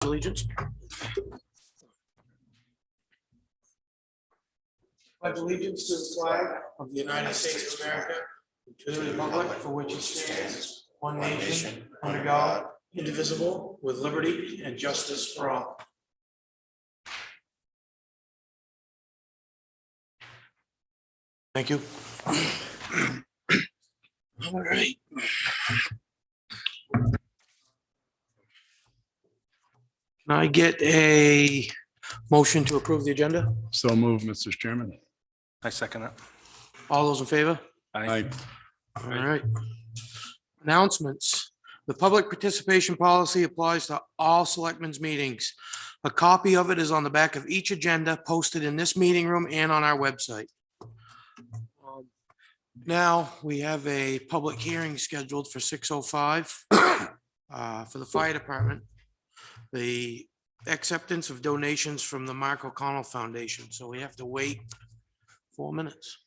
allegiance. Pledge allegiance to the flag of the United States of America, to the republic for which it stands, one nation, under God, indivisible, with liberty and justice for all. Thank you. All right. Can I get a motion to approve the agenda? So move, Mr. Chairman. I second it. All those in favor? Aye. All right. Announcements. The public participation policy applies to all selectmen's meetings. A copy of it is on the back of each agenda posted in this meeting room and on our website. Now, we have a public hearing scheduled for 6:05 for the fire department. The acceptance of donations from the Mark O'Connell Foundation. So we have to wait 4 minutes.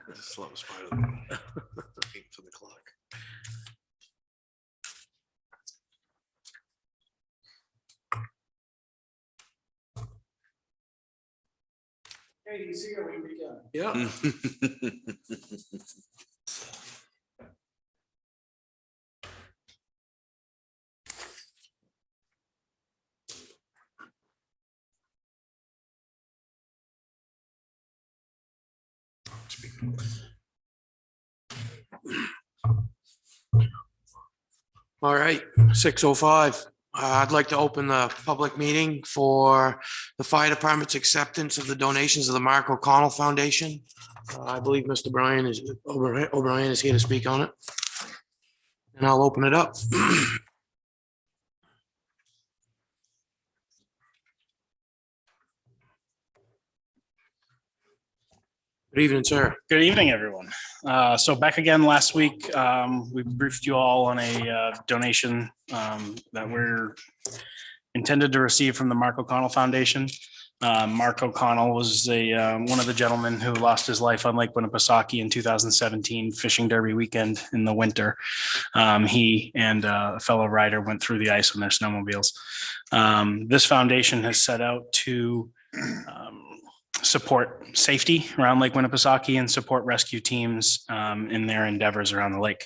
The slowest part of the wait for the clock. Hey, he's here when we go. Yeah. Speak All right, 6:05. I'd like to open the public meeting for the fire department's acceptance of the donations of the Mark O'Connell Foundation. I believe Mr. O'Brien is here to speak on it. And I'll open it up. Good evening, sir. Good evening, everyone. So back again last week, we briefed you all on a donation that we're intended to receive from the Mark O'Connell Foundation. Mark O'Connell was one of the gentlemen who lost his life on Lake Winnipesaukee in 2017 fishing derby weekend in the winter. He and a fellow rider went through the ice on their snowmobiles. This foundation has set out to support safety around Lake Winnipesaukee and support rescue teams in their endeavors around the lake.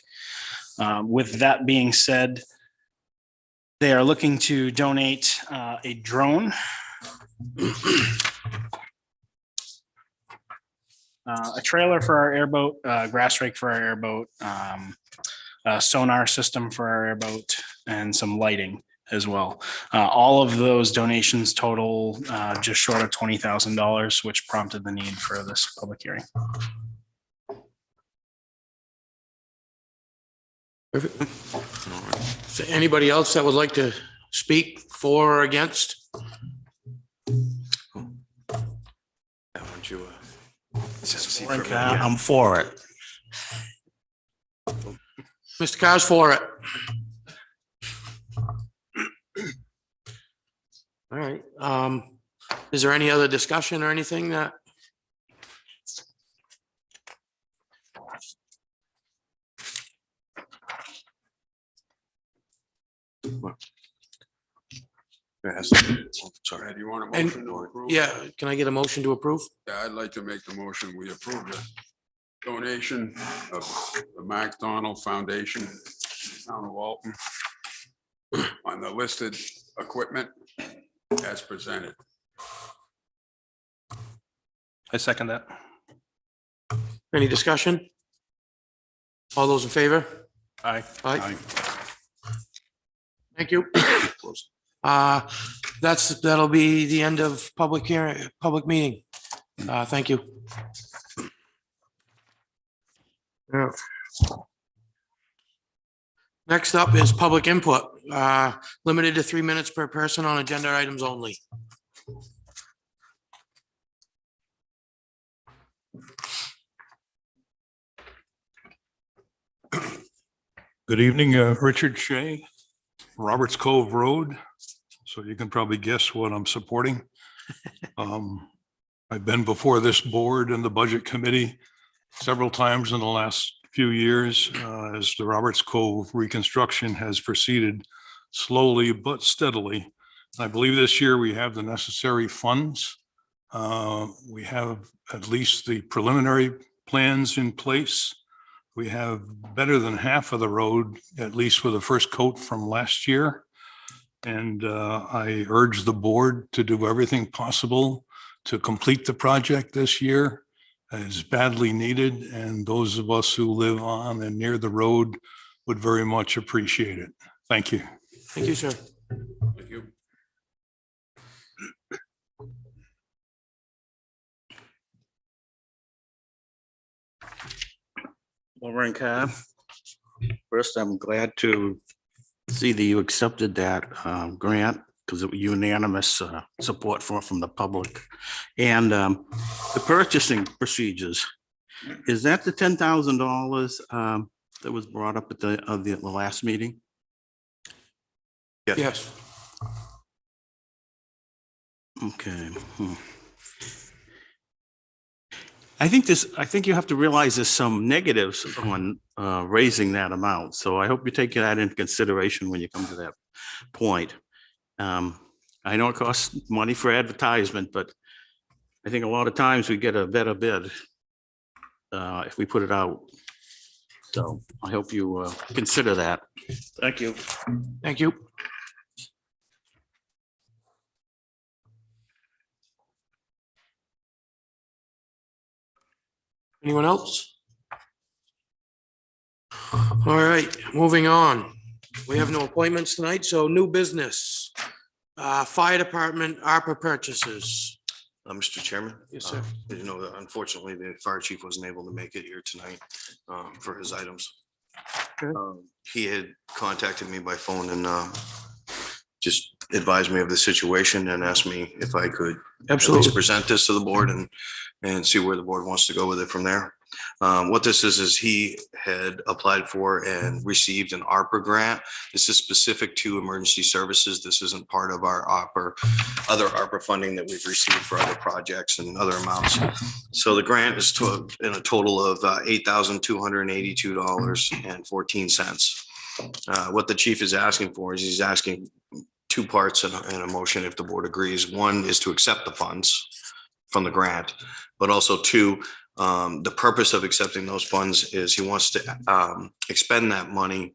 With that being said, they are looking to donate a drone, a trailer for our airboat, grass rake for our airboat, a sonar system for our airboat, and some lighting as well. All of those donations total just short of $20,000, which prompted the need for this public hearing. Perfect. So anybody else that would like to speak for or against? I'm for it. Mr. Carr's for it. All right. Is there any other discussion or anything that? Sorry, do you want a And- motion to approve? Yeah, can I get a motion to approve? Yeah, I'd like to make the motion. We approve the donation of the McDonald Foundation, Town of Walton, on the listed equipment as presented. I second that. Any discussion? All those in favor? Aye. Aye. Thank you. That'll be the end of public hearing, public meeting. Thank you. Yeah. Next up is public input, limited to 3 minutes per person on agenda items only. Good evening, Richard Shea, Roberts Cove Road. So you can probably guess what I'm supporting. I've been before this board and the budget committee several times in the last few years as the Roberts Cove reconstruction has proceeded slowly but steadily. I believe this year we have the necessary funds. We have at least the preliminary plans in place. We have better than half of the road, at least with the first coat from last year. And I urge the board to do everything possible to complete the project this year. It is badly needed, and those of us who live on and near the road would very much appreciate it. Thank you. Thank you, sir. Thank you. Warren Cobb. First, I'm glad to see that you accepted that grant because it was unanimous support from the public. And the purchasing procedures, is that the $10,000 that was brought up at the last meeting? Yes. Okay. I think you have to realize there's some negatives on raising that amount. So I hope you take that into consideration when you come to that point. I know it costs money for advertisement, but I think a lot of times we get a better bid if we put it out. So I hope you consider that. Thank you. Thank you. Anyone else? All right, moving on. We have no appointments tonight, so new business. Fire Department ARPA purchases. Mr. Chairman? Yes, sir. You know, unfortunately, the fire chief wasn't able to make it here tonight for his items. Okay. He had contacted me by phone and just advised me of the situation and asked me if I could at least Absolutely. present this to the board and see where the board wants to go with it from there. What this is he had applied for and received an ARPA grant. This is specific to emergency services. This isn't part of our other ARPA funding that we've received for other projects and other amounts. So the grant is in a total of $8,282.14. What the chief is asking for is he's asking two parts in a motion if the board agrees. One is to accept the funds from the grant, but also two, the purpose of accepting those funds is he wants to expend that money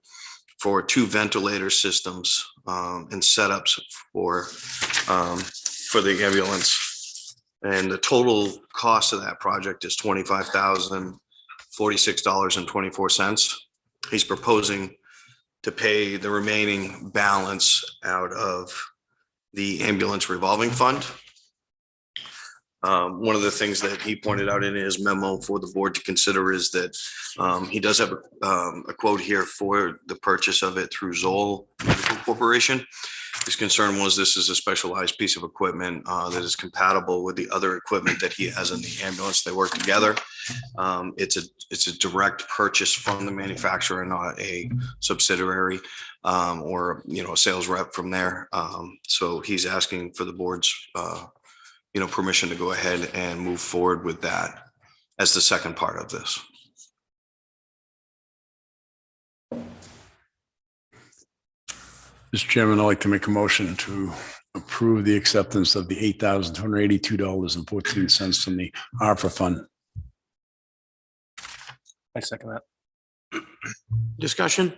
for 2 ventilator systems and setups for the ambulance. And the total cost of that project is $25,046.24. He's proposing to pay the remaining balance out of the ambulance revolving fund. One of the things that he pointed out in his memo for the board to consider is that he does have a quote here for the purchase of it through Zoll Medical Corporation. His concern was this is a specialized piece of equipment that is compatible with the other equipment that he has in the ambulance. They work together. It's a direct purchase from the manufacturer, not a subsidiary or a sales rep from there. So he's asking for the board's permission to go ahead and move forward with that as the second part of this. Mr. Chairman, I'd like to make a motion to approve the acceptance of the $8,282.14 from the ARPA fund. I second that. Discussion?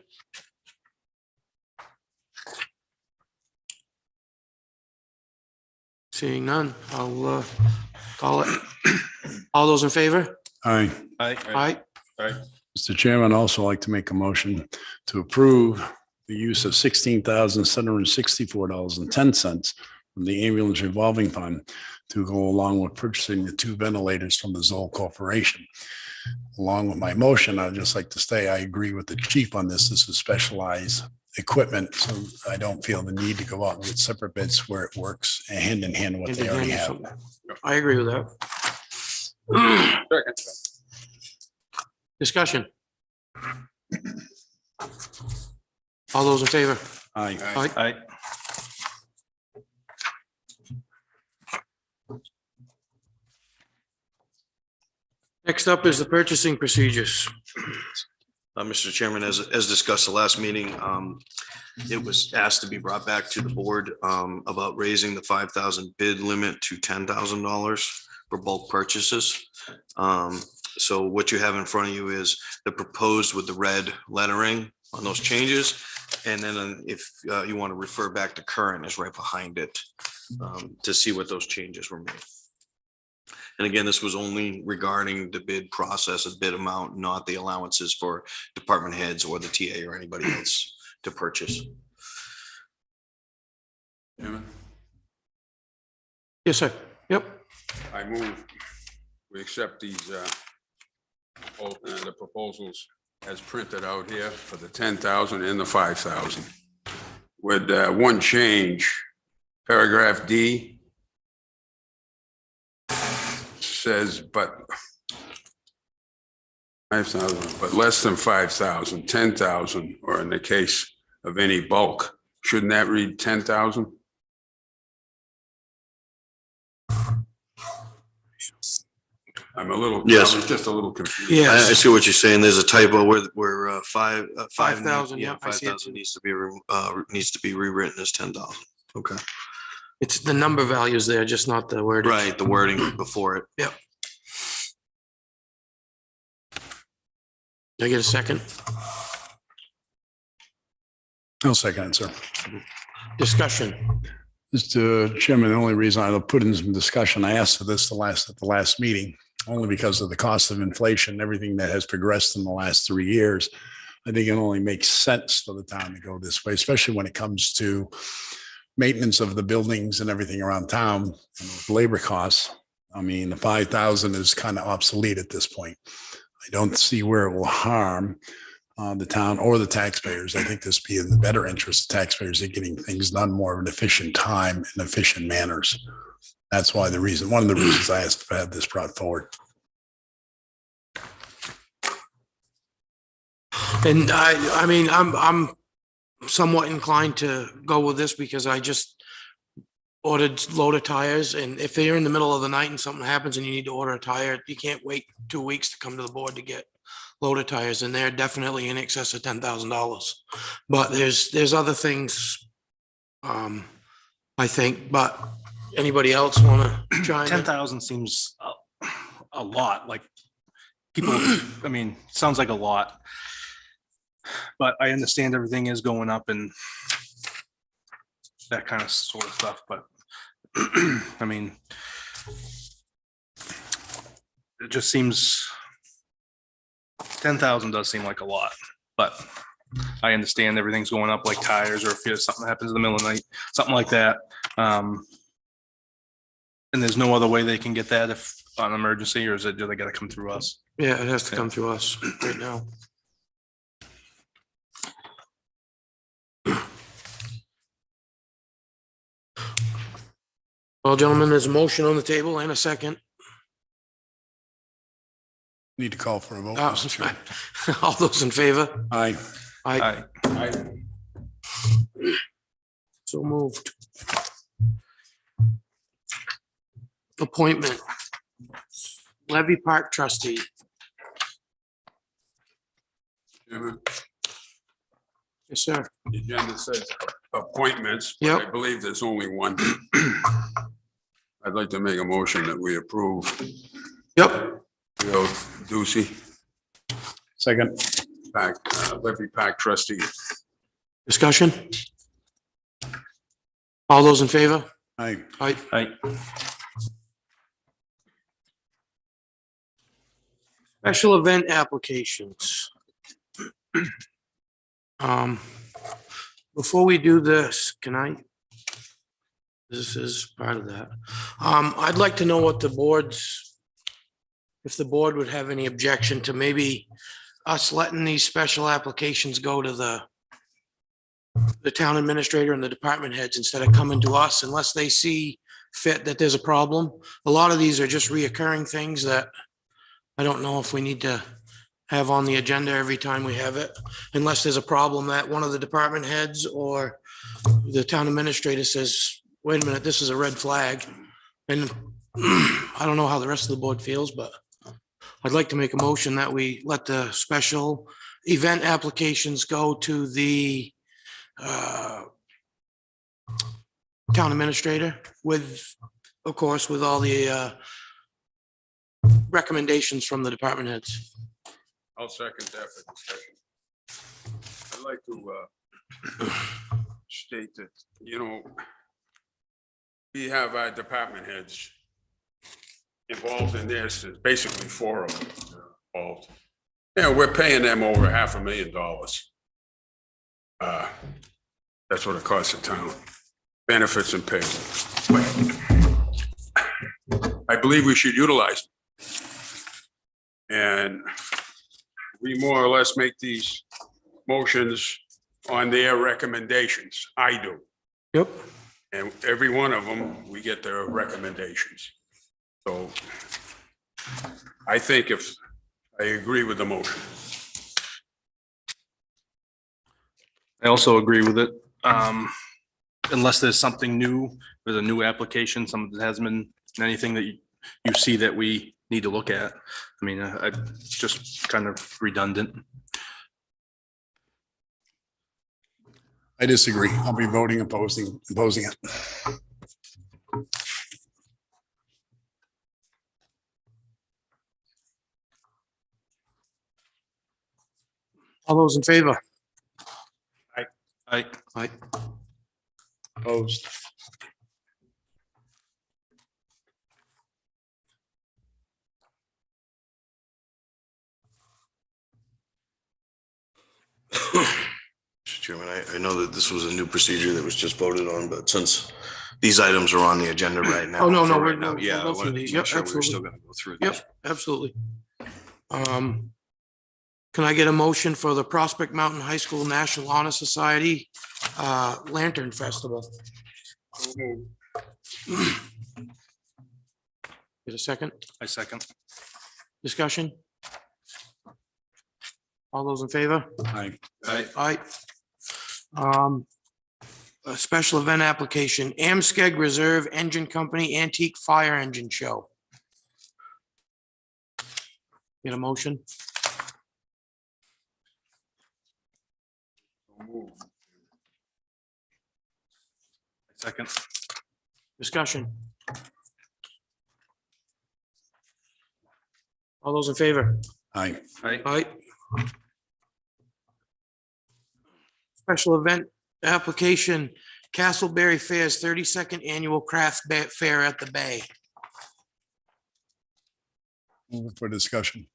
Seeing none, I'll call it. All those in favor? Aye. Aye. Mr. Chairman, I'd also like to make a motion to approve the use of $16,764.10 from the ambulance revolving fund to go along with purchasing the 2 ventilators from the Zoll Corporation. Along with my motion, I'd just like to say I agree with the chief on this. This is specialized equipment, so I don't feel the need to go out and get separate bids where it works hand in hand with what they already have. I agree with that. Second. Discussion? All those in favor? Aye. Aye. Next up is the purchasing procedures. Mr. Chairman, as discussed the last meeting, it was asked to be brought back to the board about raising the 5,000 bid limit to $10,000 for bulk purchases. So what you have in front of you is the proposed with the red lettering on those changes. And then if you want to refer back to current is right behind it to see what those changes were made. And again, this was only regarding the bid process and bid amount, not the allowances for department heads or the TA or anybody else to purchase. Chairman, Yes, sir. Yep. I move we accept these the proposals as printed out here for the 10,000 and the 5,000 with one change. Paragraph D says, but 5,000, but less than 5,000, 10,000, or in the case of any bulk. Shouldn't that read 10,000? I'm Yes. I was just a little confused. I Yes. see what you're saying. There's a typo where 5,000, yeah, I see it. 5,000 needs to be rewritten as 10,000. Okay. It's the number values there, just not the word. Right, the wording before it. Yep. Can I get a second? I'll second it, sir. Discussion. Mr. Chairman, the only reason I put in some discussion, I asked for this at the last meeting. only because of the cost of inflation, everything that has progressed in the last 3 years. I think it only makes sense for the town to go this way, especially when it comes to maintenance of the buildings and everything around town and with labor costs. I mean, the 5,000 is kind of obsolete at this point. I don't see where it will harm the town or the taxpayers. I think this be in the better interest of taxpayers in getting things done more of an efficient time and efficient manners. That's why one of the reasons I asked to have this brought forward. And I mean, I'm somewhat inclined to go with this because I just ordered loader tires, and if they're in the middle of the night and something happens and you need to order a tire, you can't wait 2 weeks to come to the board to get loader tires, and they're definitely in excess of $10,000. But there's other things, I think, but anybody else want to try? 10,000 seems a lot, like people, I mean, sounds like a lot. But I understand everything is going up and that kind of sort of stuff, but I mean, it just seems 10,000 does seem like a lot, but I understand everything's going up like tires, or if something happens in the middle of the night, something like that. And there's no other way they can get that if on emergency, or is it, do they gotta come through us? Yeah, it has to come through us right now. Well, gentlemen, there's a motion on the table and a second. Need to call for a vote. Oh, Mr. Chairman. all those in favor? Aye. Aye. Aye. So moved. Appointment. Levy Park trustee. Chairman, Yes, sir. the agenda says appointments, but Yep. I believe there's only one. I'd like to make a motion that we approve Yep. Bill Ducey, Second. Levy Park trustee. Discussion? All those in favor? Aye. Aye. Aye. Special event applications. Before we do this, can I? This is part of that. I'd like to know what the board's, if the board would have any objection to maybe us letting these special applications go to the town administrator and the department heads instead of coming to us unless they see fit that there's a problem. A lot of these are just reoccurring things that I don't know if we need to have on the agenda every time we have it, unless there's a problem that one of the department heads or the town administrator says, wait a minute, this is a red flag. And I don't know how the rest of the board feels, but I'd like to make a motion that we let the special event applications go to the town administrator with, of course, with all the recommendations from the department heads. I'll second that for discussion. I'd like to state that, we have our department heads involved in this. There's basically 4 of them involved. Yeah, we're paying them over $500,000. That's what it costs the town, benefits and pay. I believe we should utilize them. And we more or less make these motions on their recommendations. I do. Yep. And every one of them, we get their recommendations. So I think I agree with the motion. I also agree with it. Unless there's something new, there's a new application, something that hasn't been, anything that you see that we need to look at. I mean, I just kind of redundant. I disagree. I'll be voting opposing it. All those in favor? I, Aye. Opposed. Mr. Chairman, I know that this was a new procedure that was just voted on, but since these items are on the agenda right now. Oh, no, for we're- right now, we'll Yeah, I go through wanted these. to Yep, make sure we were still absolutely. gonna go through these. Yep, absolutely. Can I get a motion for the Prospect Mountain High School National Honor Society Lantern Festival? Get a second? I second. Discussion? All those in favor? I, Aye. A special event application, Amskeg Reserve Engine Company Antique Fire Engine Show. Get a motion? Second. Discussion? All those in favor? I, Aye. Special event application, Castleberry Fair's 32nd Annual Craft Fair at the Bay. move for discussion.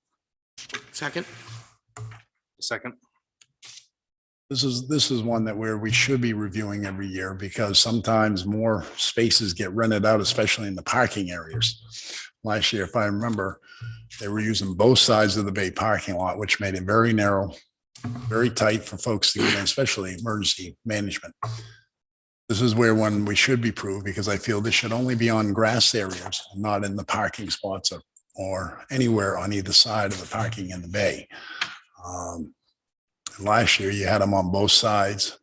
Second? Second. This is one that we should be reviewing every year because sometimes more spaces get rented out, especially in the parking areas. Last year, if I remember, they were using both sides of the bay parking lot, which made it very narrow, very tight for folks to get in, especially emergency management. This is where one we should be approved because I feel this should only be on grass areas, not in the parking spots or anywhere on either side of the parking in the bay. Last year, you had them on both sides,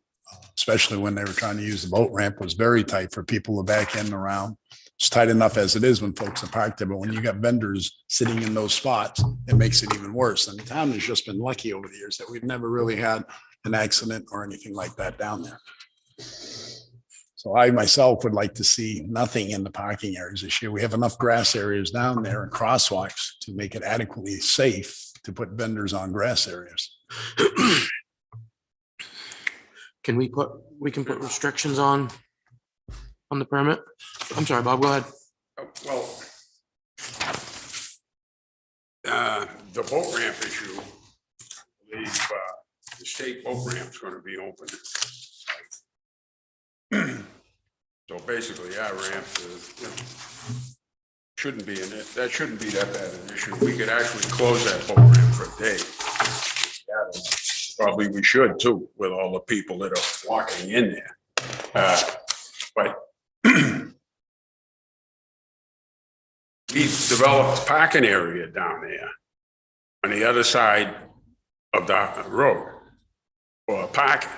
especially when they were trying to use the boat ramp. It was very tight for people to back in and around. It's tight enough as it is when folks are parked there, but when you got vendors sitting in those spots, it makes it even worse. And the town has just been lucky over the years that we've never really had an accident or anything like that down there. So I myself would like to see nothing in the parking areas this year. We have enough grass areas down there and crosswalks to make it adequately safe to put vendors on grass areas. We can put restrictions on the permit? I'm sorry, Bob, go ahead. Well, the boat ramp issue, the state boat ramp's gonna be open. So basically, our ramp shouldn't be in it. That shouldn't be that bad an issue. We could actually close that boat ramp for a day. Probably we should too, with all the people that are walking in there. But we've developed a parking area down there on the other side of the road for parking.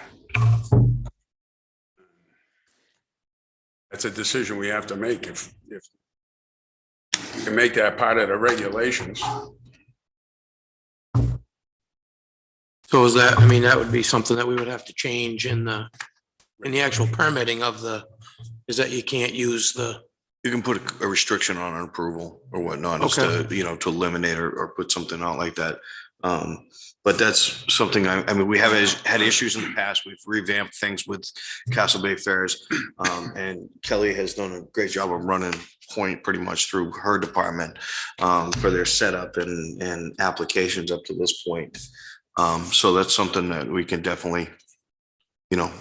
That's a decision we have to make if we can make that part of the regulations. So is that, I mean, that would be something that we would have to change in the actual permitting of is that you can't use You can put a restriction on an approval or whatnot, just to, to eliminate or put something out like that. But that's something, I mean, we have had issues in the past. We've revamped things with Castle Bay Fairs. And Kelly has done a great job of running point pretty much through her department for their setup and applications up to this point. So that's something that we can definitely,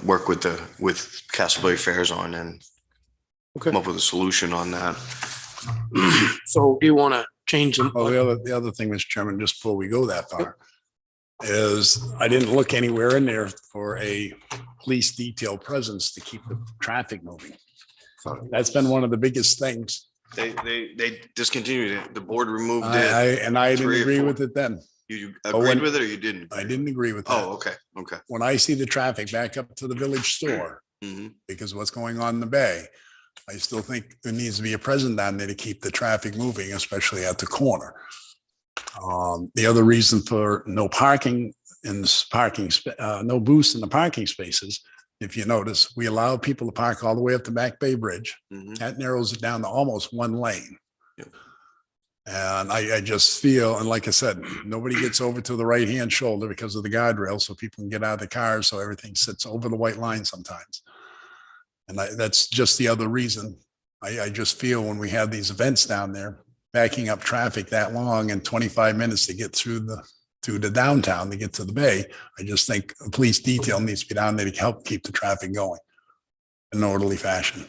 work with Castle Bay Fairs on and come up with a solution on that. So do you want to change them? Well, the other thing, Mr. Chairman, just before we go that far, is I didn't look anywhere in there for a police detail presence to keep the traffic moving. That's been one of the biggest things. They discontinued it. The board removed it. I didn't 3 or agree 4. with it then. You But agreed when- with it or you didn't? I didn't agree with that. Oh, okay. Okay. When I see the traffic back up to the village store, Mhm. because of what's going on in the bay, I still think there needs to be a presence down there to keep the traffic moving, especially at the corner. The other reason for no parking in this no booths in the parking spaces, if you notice, we allow people to park all the way up to Back Bay Bridge. Mhm. That narrows it down to almost one lane. Yep. And I just feel, and like I said, nobody gets over to the right-hand shoulder because of the guardrail, so people can get out of the cars, so everything sits over the white line sometimes. And that's just the other reason. I just feel when we have these events down there, backing up traffic that long and 25 minutes to get through the to the downtown to get to the bay. I just think a police detail needs to be down there to help keep the traffic going in an orderly fashion.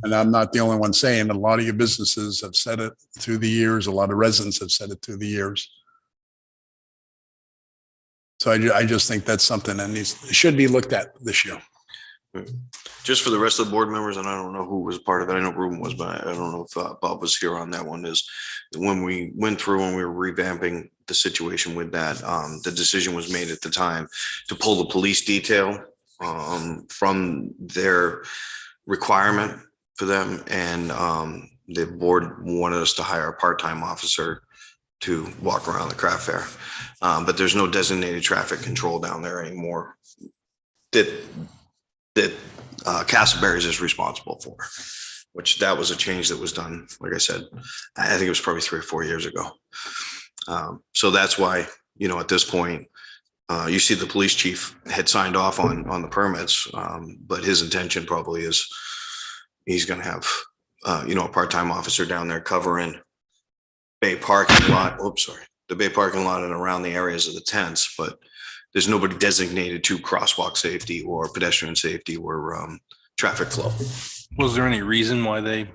And I'm not the only one saying it. A lot of your businesses have said it through the years. A lot of residents have said it through the years. So I just think that's something that should be looked at this year. Just for the rest of the board members, and I don't know who was part of it. I know Ruben was, but I don't know if Bob was here on that one. Is when we went through and we were revamping the situation with that, the decision was made at the time to pull the police detail from their requirement for them, and the board wanted us to hire a part-time officer to walk around the craft fair, but there's no designated traffic control down there anymore that Castleberry's is responsible for, which that was a change that was done. Like I said, I think it was probably 3 or 4 years ago. So that's why, you know, at this point, you see the police chief had signed off on the permits, but his intention probably is he's going to have, you know, a part-time officer down there covering Bay parking lot. Oops, sorry. The Bay parking lot and around the areas of the tents, but there's nobody designated to crosswalk safety or pedestrian safety or traffic flow. Was there any reason why they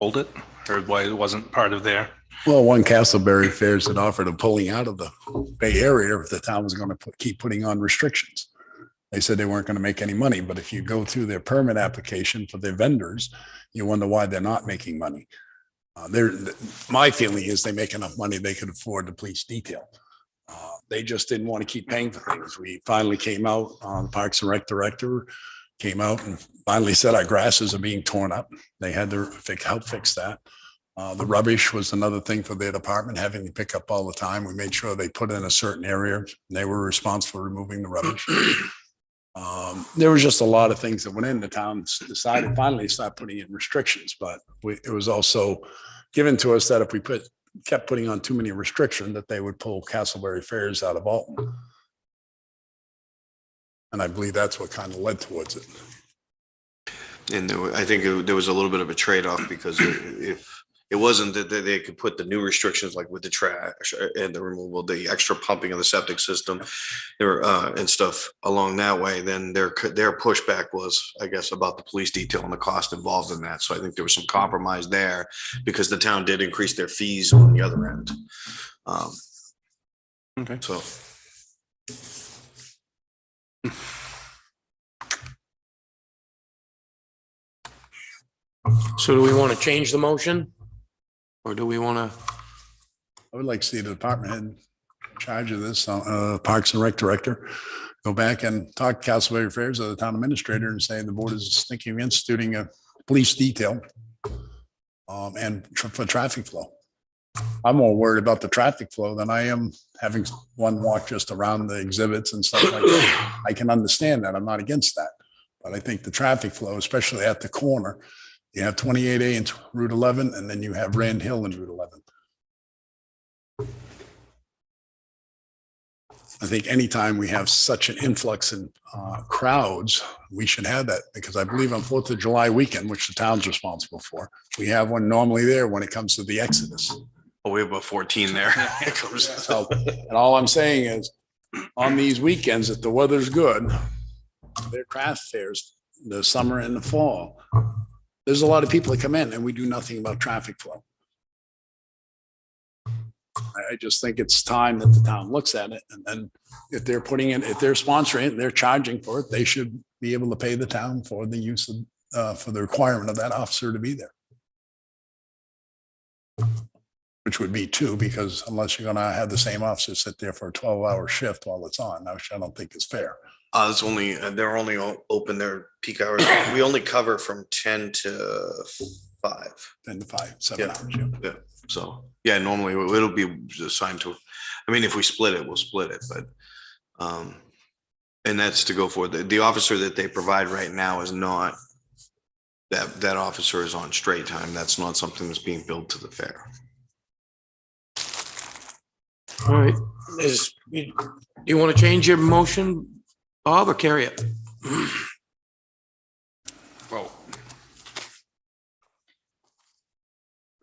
pulled it or why it wasn't part of their? Well, one Castleberry Fairs had offered a pulling out of the Bay Area if the town was going to keep putting on restrictions. They said they weren't going to make any money, but if you go through their permit application for their vendors, you wonder why they're not making money. My feeling is they make enough money they could afford the police detail. They just didn't want to keep paying for things. We finally came out, the Parks and Rec director came out and finally said our grasses are being torn up. They had to help fix that. The rubbish was another thing for their department, having to pick up all the time. We made sure they put in a certain area. They were responsible for removing the rubbish. There was just a lot of things that went in. The town decided finally to start putting in restrictions, but it was also given to us that if we kept putting on too many restrictions, that they would pull Castleberry Fairs out of Alton. And I believe that's what kind of led towards it. And I think there was a little bit of a trade-off because if it wasn't that they could put the new restrictions like with the trash and the removal, the extra pumping of the septic system there and stuff along that way, then their pushback was, I guess, about the police detail and the cost involved in that. So I think there was some compromise there because the town did increase their fees on the other end. Okay. So. So do we want to change the motion? Or do we want to? I would like to see the department head in charge of this, Parks and Rec director, go back and talk to Castleberry Fairs or the town administrator and say the board is thinking of instituting a police detail and for traffic flow. I'm more worried about the traffic flow than I am having one walk just around the exhibits and stuff like that. I can understand that. I'm not against that. But I think the traffic flow, especially at the corner, you have 28A and Route 11, and then you have Rand Hill and Route 11. I think anytime we have such an influx in crowds, we should have that because I believe on 4th of July weekend, which the town's responsible for, we have one normally there when it comes to the Exodus. Oh, we have about 14 there. So, and all I'm saying is on these weekends, if the weather's good, their craft fairs, the summer and the fall, there's a lot of people that come in and we do nothing about traffic flow. I just think it's time that the town looks at it. And then if they're putting in, if they're sponsoring it, they're charging for it, they should be able to pay the town for the use of, for the requirement of that officer to be there. Which would be 2, because unless you're gonna have the same officer sit there for a 12-hour shift while it's on, which I don't think is fair. It's only, they're only open their peak hours. We only cover from 10 to 5. 10 to 5, 7 hours. Yeah. Yeah. So, yeah, normally it'll be assigned to, I mean, if we split it, we'll split it, but, and that's to go for the officer that they provide right now is not, that officer is on straight time. That's not something that's being billed to the fair. All right, do you want to change your motion, Bob, or carry it? Well,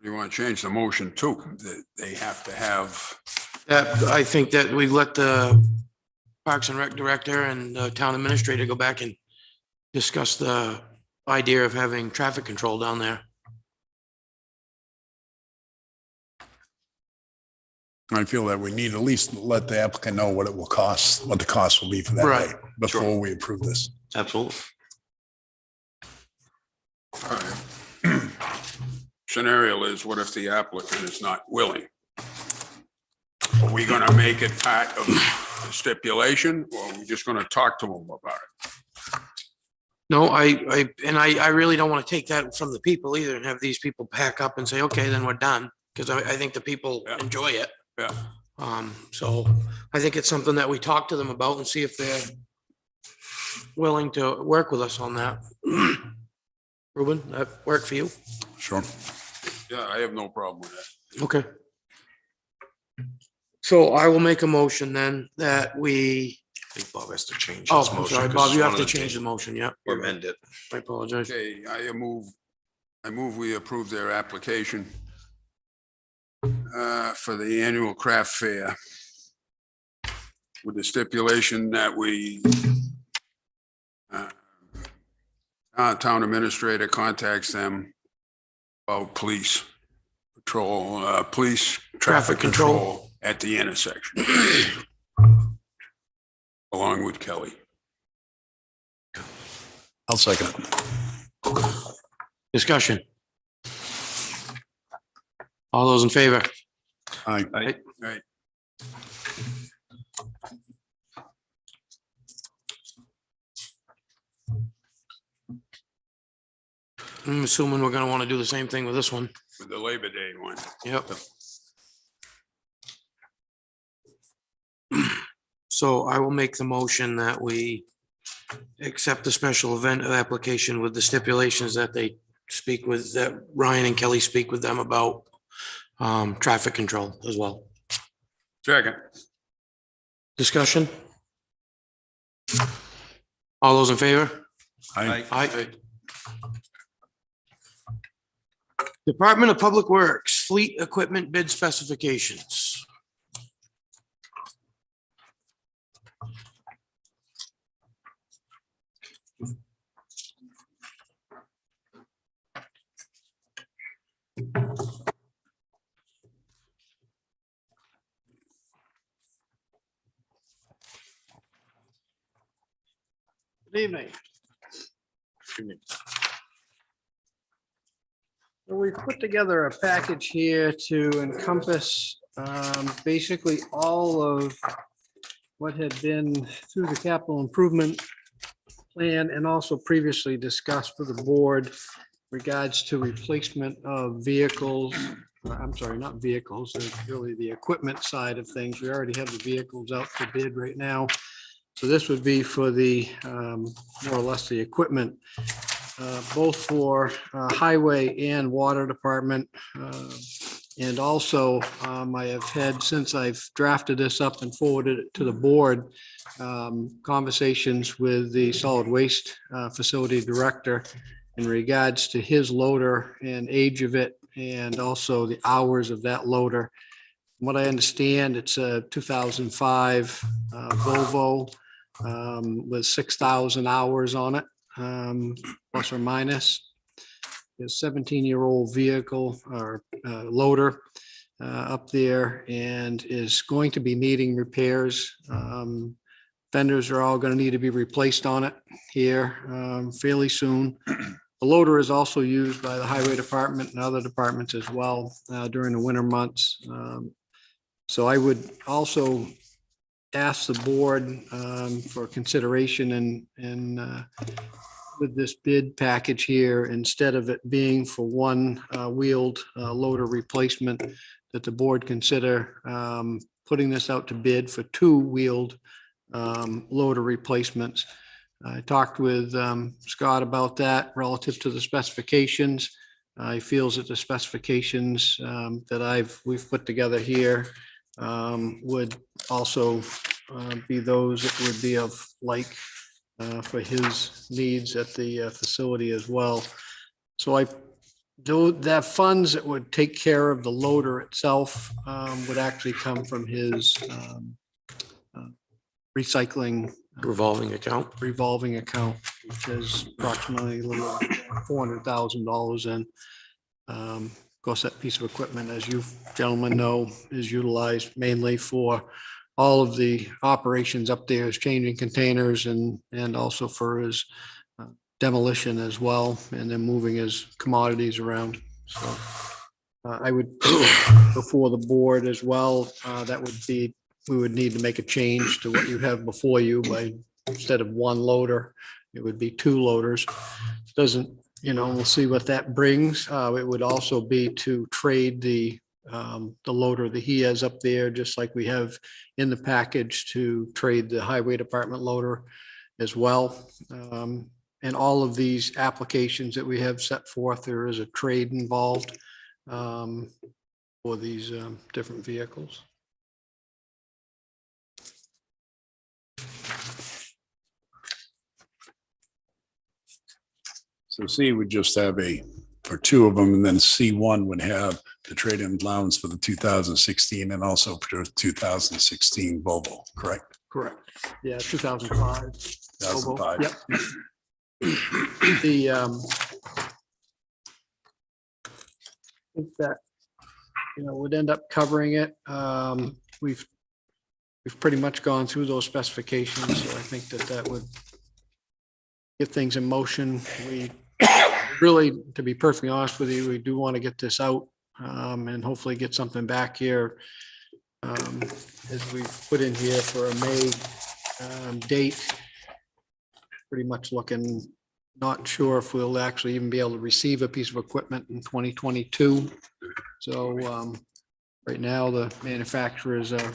You want to change the motion too, that they have to have, That, I think that we let the Parks and Rec Director and the Town Administrator go back and discuss the idea of having traffic control down there. I feel that we need at least let the applicant know what it will cost, what the cost will be for that Right. day before we approve this. Absolutely. all right. Scenario is, what if the applicant is not willing? Are we gonna make it part of the stipulation, or are we just gonna talk to them about it? No, I really don't want to take that from the people either and have these people pack up and say, okay, then we're done. Because I think the people Yeah. enjoy it. Yeah, So I think it's something that we talk to them about and see if they're willing to work with us on that. Ruben, that work for you? Sure. yeah, I have no problem with that. Okay. So I will make a motion then that we, I think Bob has to change oh, his I'm motion. sorry, 'cause Bob, it's you one have of to the change the motion, yeah. Or amend it. I apologize. Okay, I move we approve their application for the annual craft fair with the stipulation that we town administrator contacts them about police patrol, police traffic control at the intersection, along with Kelly. I'll second it. Discussion. All those in favor? Aye. Right. I'm assuming we're gonna want to do the same thing with this one. With the Labor Day one. Yep. So I will make the motion that we accept the special event application with the stipulations that they speak with, that Ryan and Kelly speak with them about traffic control as well. Second. Discussion? All those in favor? Aye. Aye. Department of Public Works, fleet equipment bid specifications. Good evening. So we've put together a package here to encompass basically all of what had been through the capital improvement plan and also previously discussed with the board regards to replacement of vehicles. I'm sorry, not vehicles, it's really the equipment side of things. We already have the vehicles out for bid right now. So this would be for the, more or less the equipment, both for highway and water department. And also, I have had, since I've drafted this up and forwarded it to the board, conversations with the solid waste facility director in regards to his loader and age of it, and also the hours of that loader. From what I understand, it's a 2005 Volvo with 6,000 hours on it, plus or minus. It's a 17-year-old vehicle or loader up there and is going to be needing repairs. Fenders are all going to need to be replaced on it here fairly soon. The loader is also used by the highway department and other departments as well during the winter months. So I would also ask the board for consideration and with this bid package here, instead of it being for one wheeled loader replacement, that the board consider putting this out to bid for two wheeled loader replacements. I talked with Scott about that relative to the specifications. He feels that the specifications that we've put together here would also be those that would be of like for his needs at the facility as well. So I Though the funds that would take care of the loader itself would actually come from his recycling Revolving account. revolving account, which is approximately a little $400,000 in. Of course, that piece of equipment, as you gentlemen know, is utilized mainly for all of the operations up there, is changing containers and also for his demolition as well, and then moving his commodities around. So I would, before the board as well, that would be, we would need to make a change to what you have before you by, instead of one loader, it would be two loaders. Doesn't, we'll see what that brings. It would also be to trade the loader that he has up there, just like we have in the package, to trade the highway department loader as well. And all of these applications that we have set forth, there is a trade involved for these different vehicles. So C would just have for two of them, and then C1 would have the trade-in allowance for the 2016 and also for the 2016 Volvo, correct? Correct. Yeah, 2005. 2005. Yep. The, I think that, would end up covering it. We've pretty much gone through those specifications, so I think that would get things in motion. We really, to be perfectly honest with you, we do want to get this out and hopefully get something back here as we've put in here for a May date. Pretty much looking, not sure if we'll actually even be able to receive a piece of equipment in 2022. So right now, the manufacturers are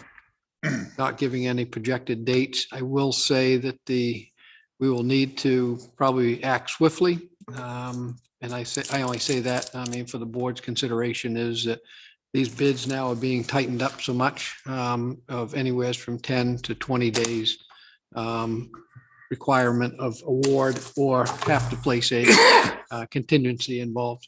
not giving any projected dates. I will say that we will need to probably act swiftly. And I only say that, for the board's consideration, is that these bids now are being tightened up so much of anywhere from 10 to 20 days requirement of award, or have to place a contingency involved.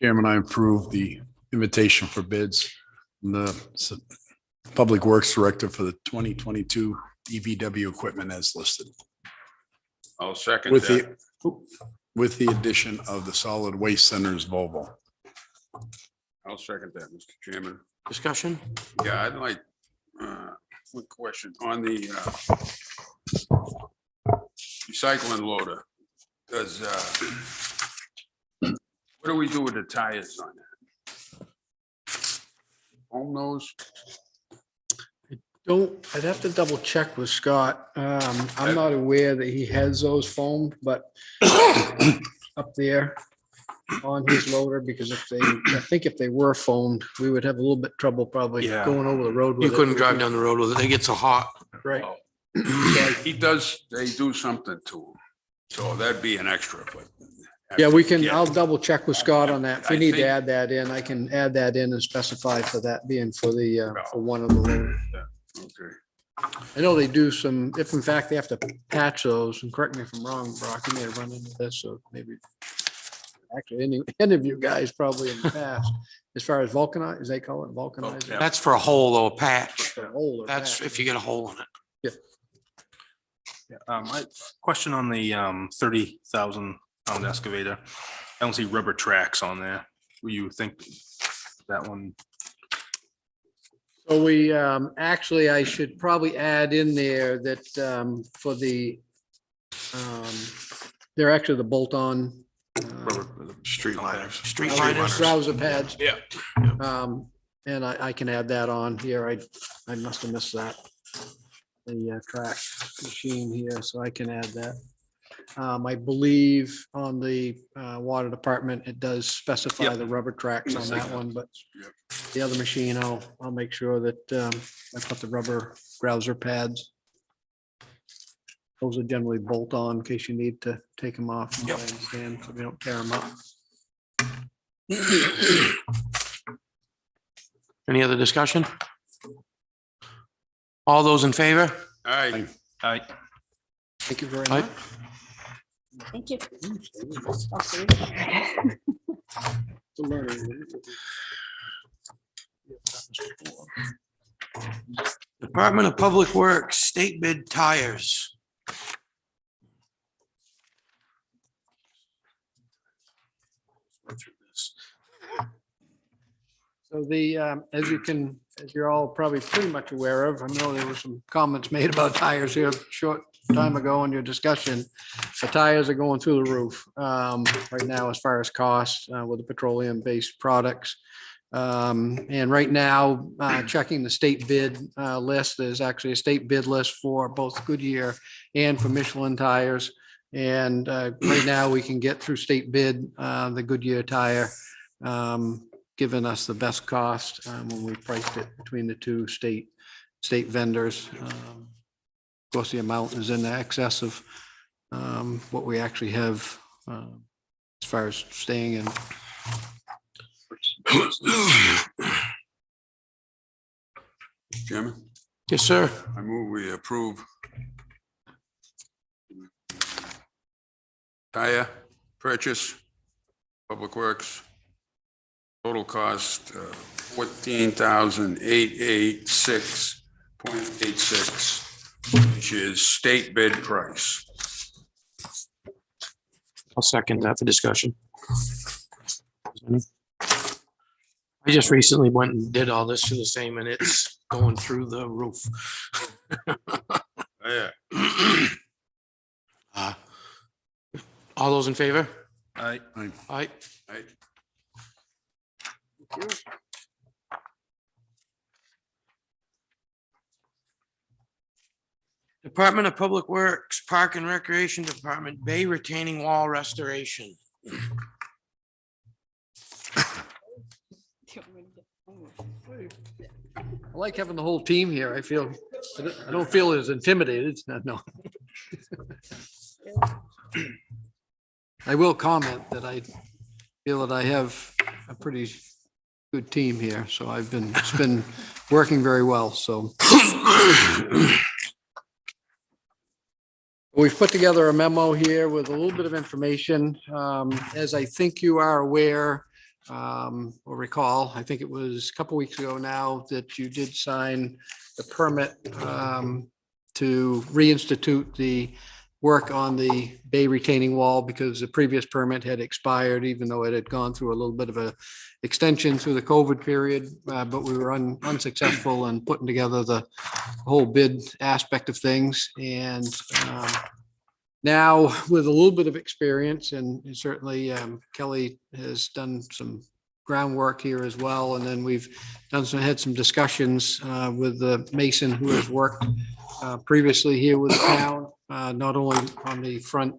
Chairman, I approve the invitation for bids from the Public Works Director for the 2022 DVW equipment as listed, I'll second with that. the addition of the Solid Waste Center's Volvo. I'll second that, Mr. Chairman. Discussion? Yeah, I'd like, one question on the recycling loader. Does, what do we do with the tires on that? Own those? I'd have to double check with Scott. I'm not aware that he has those foamed, but up there on his loader, because I think if they were foamed, we would have a little bit trouble probably Yeah. going over the road with You it. couldn't drive down the road with it. They get so hot. Right. They do something to them. So that'd be an extra, but. Yeah, I'll double check with Scott on that. If we I need to think- add that in, I can add that in and specify for that being for one of the loaders. Okay. I know they do some, if in fact they have to patch those, and correct me if I'm wrong, Brock, you may have run into this, so maybe. Actually, any of you guys probably in the past, as far as vulcanize, as they call it, vulcanize. Yeah. That's for a hole though, a patch. A hole or That's patch. if you get a hole in it. My question on the 30,000-pound excavator, I don't see rubber tracks on there. Will you think that one? So we, actually, I should probably add in there that, for the, they're actually the bolt-on Street liners. Street liners. browser pads. Yeah. And I can add that on here. I must have missed that. The track machine here, so I can add that. I believe on the water department, it does specify Yep. the rubber tracks on that one, but the other machine, I'll make sure that I put the rubber browser pads. Those are generally bolt on in case you need to take them off. from what I understand, so we don't tear them up. Any other discussion? All those in favor? All right. I Thank you very Aye. much. Thank you. Okay. Department of Public Works, state bid tires. So as you're all probably pretty much aware of, I know there were some comments made about tires here a short time ago in your discussion. The tires are going through the roof right now as far as cost with the petroleum-based products. And right now, checking the state bid list, there's actually a state bid list for both Goodyear and for Michelin tires. And right now, we can get through state bid, the Goodyear tire, giving us the best cost when we priced it between the two state vendors. Of course, the amount is in excess of what we actually have as far as staying in. Chairman, Yes, sir. I move we approve tire purchase, Public Works, total cost $14,886.86, which is state bid price. I'll second that for discussion. I just recently went and did all this for the same, and it's going through the roof. Yeah. All those in favor? I, Aye. Right. Department of Public Works, Park and Recreation Department, Bay retaining wall restoration. I like having the whole team here. I don't feel as intimidated. No. I will comment that I feel that I have a pretty good team here, so it's been working very well, so. We've put together a memo here with a little bit of information. As I think you are aware, or recall, I think it was a couple weeks ago now that you did sign the permit to reinstitute the work on the bay retaining wall because the previous permit had expired, even though it had gone through a little bit of a extension through the COVID period. But we were unsuccessful in putting together the whole bid aspect of things. And now with a little bit of experience, and certainly Kelly has done some groundwork here as well. And then we've had some discussions with the mason who has worked previously here with the town, not only on the front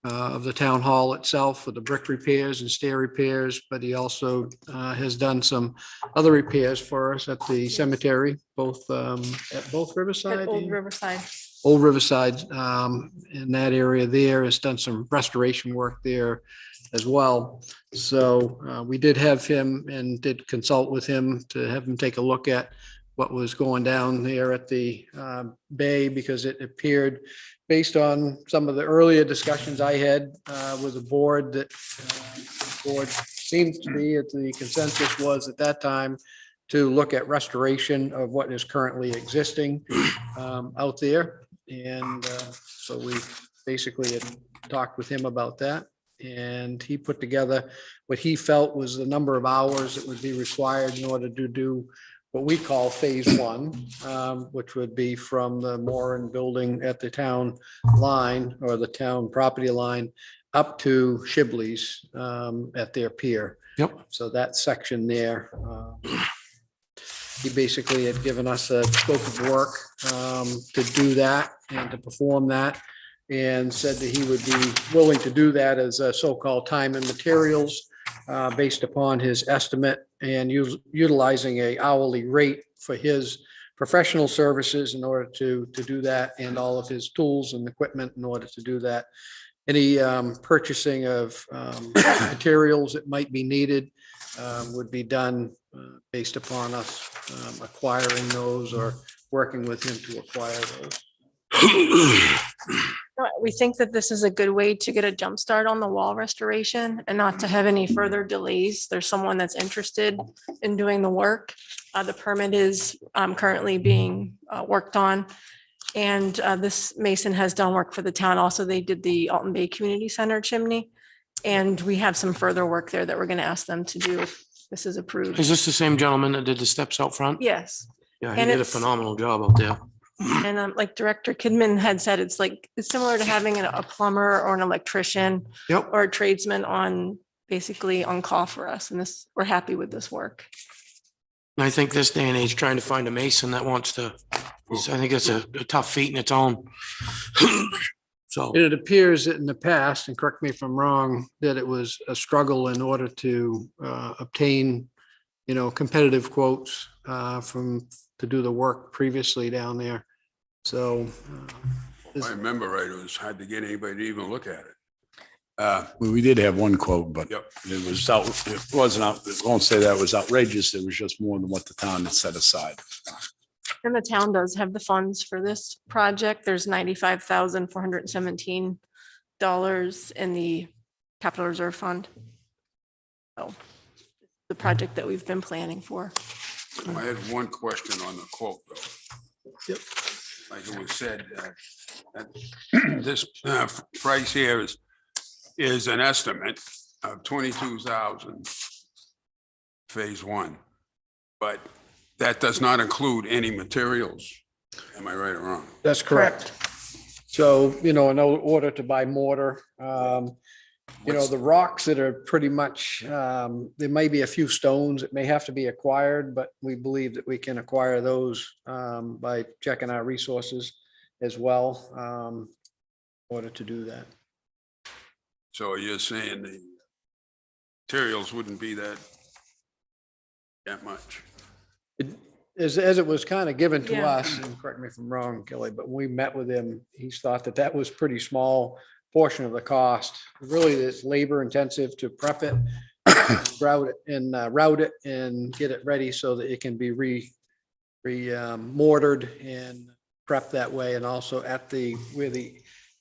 of the town hall itself with the brick repairs and stair repairs, but he also has done some other repairs for us at the cemetery, both at both Riverside. At Old Riverside. Old Riverside, in that area there, has done some restoration work there as well. So we did have him and did consult with him to have him take a look at what was going down there at the bay, because it appeared, based on some of the earlier discussions I had with the board, that the board seems to be, at the consensus was at that time, to look at restoration of what is currently existing out there. And so we basically had talked with him about that. And he put together what he felt was the number of hours that would be required in order to do what we call phase one, which would be from the Moran building at the town line or the town property line up to Shibley's at their pier. Yep. So that section there, he basically had given us a scope of work to do that and to perform that, and said that he would be willing to do that as a so-called time and materials based upon his estimate, and utilizing a hourly rate for his professional services in order to do that, and all of his tools and equipment in order to do that. Any purchasing of materials that might be needed would be done based upon us acquiring those or working with him to acquire those. We think that this is a good way to get a jump start on the wall restoration and not to have any further delays. There's someone that's interested in doing the work. The permit is currently being worked on. And this mason has done work for the town. Also, they did the Alton Bay Community Center chimney. And we have some further work there that we're going to ask them to do if this is approved. Is this the same gentleman that did the steps out front? Yes. Yeah, he And did a it's- phenomenal job out there. And like Director Kidman had said, it's similar to having a plumber or an electrician Yep. or a tradesman basically on call for us. And this, we're happy with this work. And I think this day and age, trying to find a mason that wants to, I think it's a tough feat in its own. So, And it appears that in the past, and correct me if I'm wrong, that it was a struggle in order to obtain, competitive quotes to do the work previously down there. So If I remember right, it was hard to get anybody to even look at it. We did have one quote, but Yep. it wasn't out, I won't say that was outrageous. It was just more than what the town had set aside. And the town does have the funds for this project. There's $95,417 in the capital reserve fund. So the project that we've been planning for. I had one question on the quote though. Yep. Like it was said, that this price here is an estimate of 22,000 phase one. But that does not include any materials. Am I right or wrong? that's correct. So, in order to buy mortar, the rocks that are pretty much, there may be a few stones that may have to be acquired, but we believe that we can acquire those by checking our resources as well, in order to do that. So you're saying the materials wouldn't be that much? As it was kind of given to Yeah. us, and correct me if I'm wrong, Kelly, but when we met with him, he's thought that was pretty small portion of the cost. Really, it's labor intensive to prep it, route it and get it ready so that it can be mortared and prepped that way. And also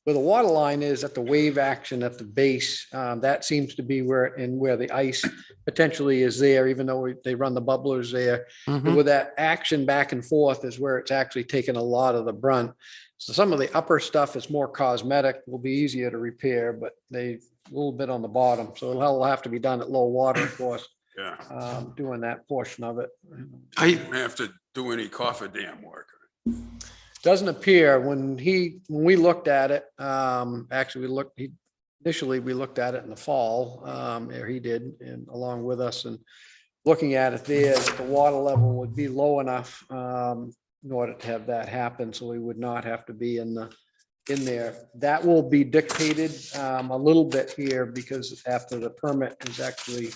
where the water line is at the wave action at the base, that seems to be where the ice potentially is there, even though they run the bubblers there. mhm. With that action back and forth is where it's actually taken a lot of the brunt. So some of the upper stuff is more cosmetic, will be easier to repair, but a little bit on the bottom. So it'll have to be done at low water, of course, Yeah. doing that portion of it. I, Don't have to do any cofferdam work. Doesn't appear when we looked at it, actually initially we looked at it in the fall, or he did, and along with us, and looking at it there, that the water level would be low enough in order to have that happen, so we would not have to be in there. That will be dictated a little bit here, because after the permit is actually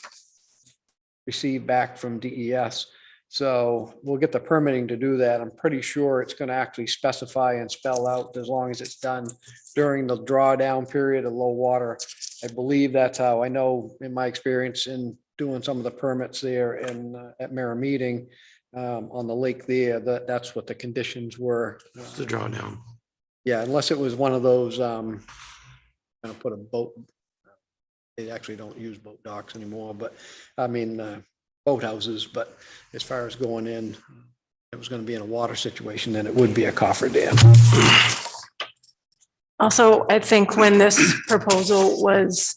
received back from DES. So we'll get the permitting to do that. I'm pretty sure it's going to actually specify and spell out, as long as it's done during the drawdown period of low water. I believe that's how, I know in my experience in doing some of the permits there at Mara Meeting on the lake there, that's what the conditions were. the drawdown. Yeah, unless it was one of those, gonna put a boat. They actually don't use boat docks anymore, but I mean, boathouses, but as far as going in, if it was gonna be in a water situation, then it would be a cofferdam. Also, I think when this proposal was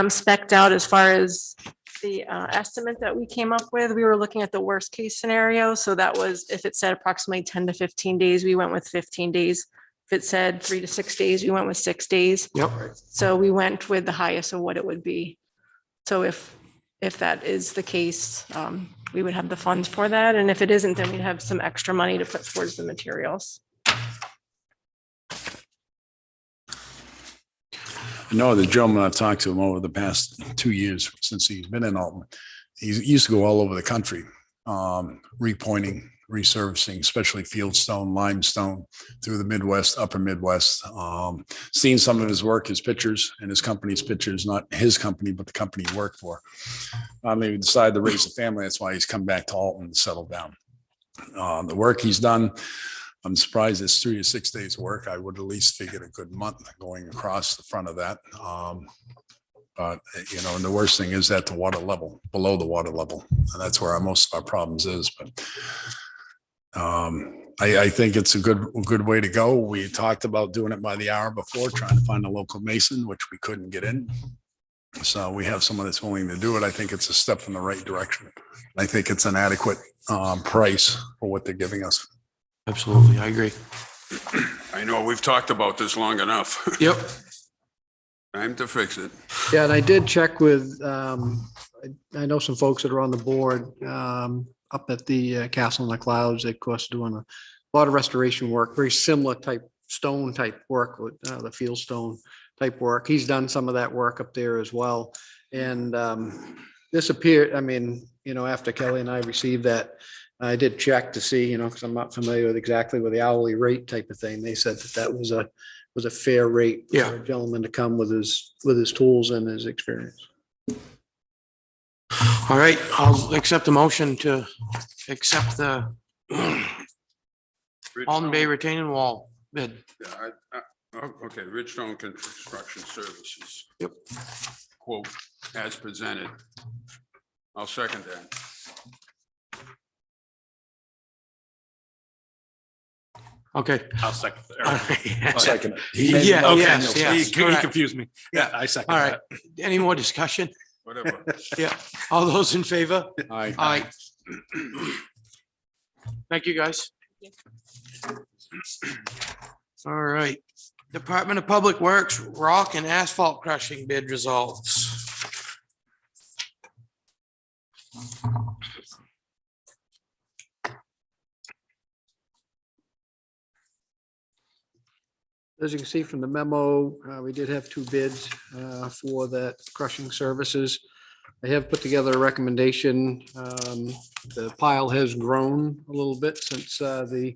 spec'd out, as far as the estimate that we came up with, we were looking at the worst case scenario. So that was, if it said approximately 10 to 15 days, we went with 15 days. If it said 3 to 6 days, we went with 6 days. Yep. So we went with the highest of what it would be. So if that is the case, we would have the funds for that. And if it isn't, then we'd have some extra money to put towards the materials. I know the gentleman I've talked to him over the past 2 years since he's been in Alton. He used to go all over the country, repointing, resurfacing, especially fieldstone, limestone through the Midwest, upper Midwest. Seen some of his work, his pictures and his company's pictures, not his company, but the company he worked for. Maybe decided to raise a family. That's why he's come back to Alton and settled down. The work he's done, I'm surprised it's 3 to 6 days work. I would at least figure a good month going across the front of that. But, you know, and the worst thing is at the water level, below the water level. And that's where most of our problems is, but I think it's a good way to go. We talked about doing it by the hour before, trying to find a local mason, which we couldn't get in. So we have someone that's willing to do it. I think it's a step in the right direction. I think it's an adequate price for what they're giving us. Absolutely, I agree. I know we've talked about this long enough. Yep. Time to fix it. Yeah, and I did check with, I know some folks that are on the board up at the Castle in the Clouds, of course, doing a lot of restoration work, very similar type stone type work with the field stone type work. He's done some of that work up there as well. And this appeared, I mean, you know, after Kelly and I received that, I did check to see, you know, because I'm not familiar with exactly with the hourly rate type of thing. They said that that was a fair rate Yeah. for a gentleman to come with his tools and his experience. All right, I'll accept the motion to accept the Alton Bay retaining wall bid. Yeah, okay, Ridgestone Construction Services. Yep. Quote as presented. I'll second that. Okay. I'll second. All right. Second. Yeah, Okay, yes, yes, He correct. confused me. Yeah, I second All that. right. Any more discussion? Whatever. Yeah. All those in favor? Aye. Aye. Thank you, guys. All right. Department of Public Works, rock and asphalt crushing bid results. As you can see from the memo, we did have two bids for that crushing services. I have put together a recommendation. The pile has grown a little bit since the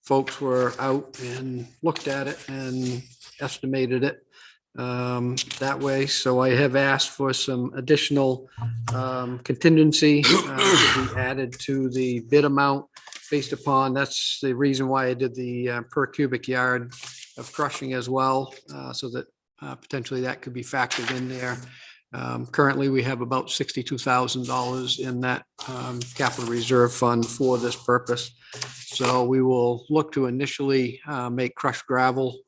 folks were out and looked at it and estimated it that way. So I have asked for some additional contingency to be added to the bid amount based upon, that's the reason why I did the per cubic yard of crushing as well, so that potentially that could be factored in there. Currently, we have about $62,000 in that capital reserve fund for this purpose. So we will look to initially make crushed gravel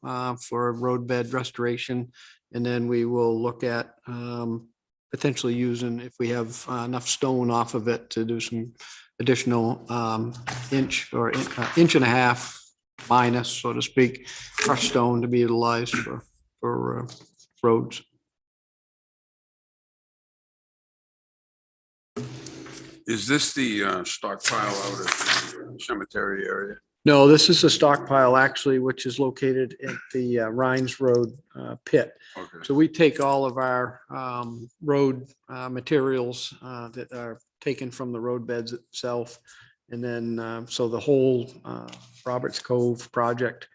for roadbed restoration. And then we will look at potentially using, if we have enough stone off of it, to do some additional inch or inch and a half minus, so to speak, crushed stone to be utilized for roads. Is this the stockpile out at the cemetery area? No, this is a stockpile actually, which is located at the Rhines Road pit. Okay. So we take all of our road materials that are taken from the road beds itself. And then, so the whole Roberts Cove project,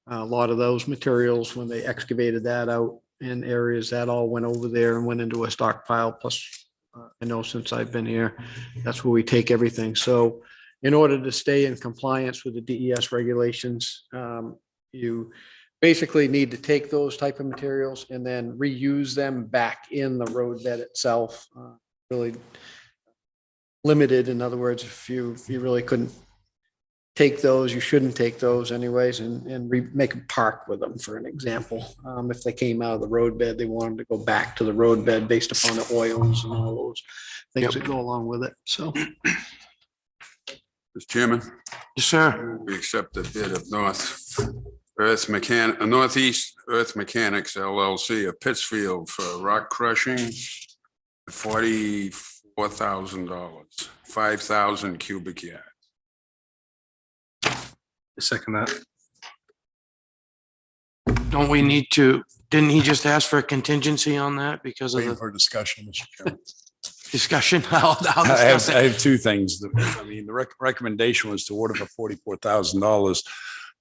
a lot of those materials, when they excavated that out in areas, that all went over there and went into a stockpile. Plus, I know since I've been here, that's where we take everything. So in order to stay in compliance with the DES regulations, you basically need to take those type of materials and then reuse them back in the roadbed itself. Really limited. In other words, if you really couldn't take those, you shouldn't take those anyways, and make a park with them, for an example. If they came out of the roadbed, they wanted to go back to the roadbed based upon the oils and all those things that go along with it. So. Mr. Chairman, Yes, sir. we accept the bid of Northeast Earth Mechanics LLC of Pittsfield for rock crushing, $44,000, 5,000 cubic yards. Second that. Don't we need to, didn't he just ask for a contingency on that because of Waiting the for discussion, Mr. Chairman. discussion? I'll I discuss have, I it. have two things. I mean, the recommendation was to order for $44,000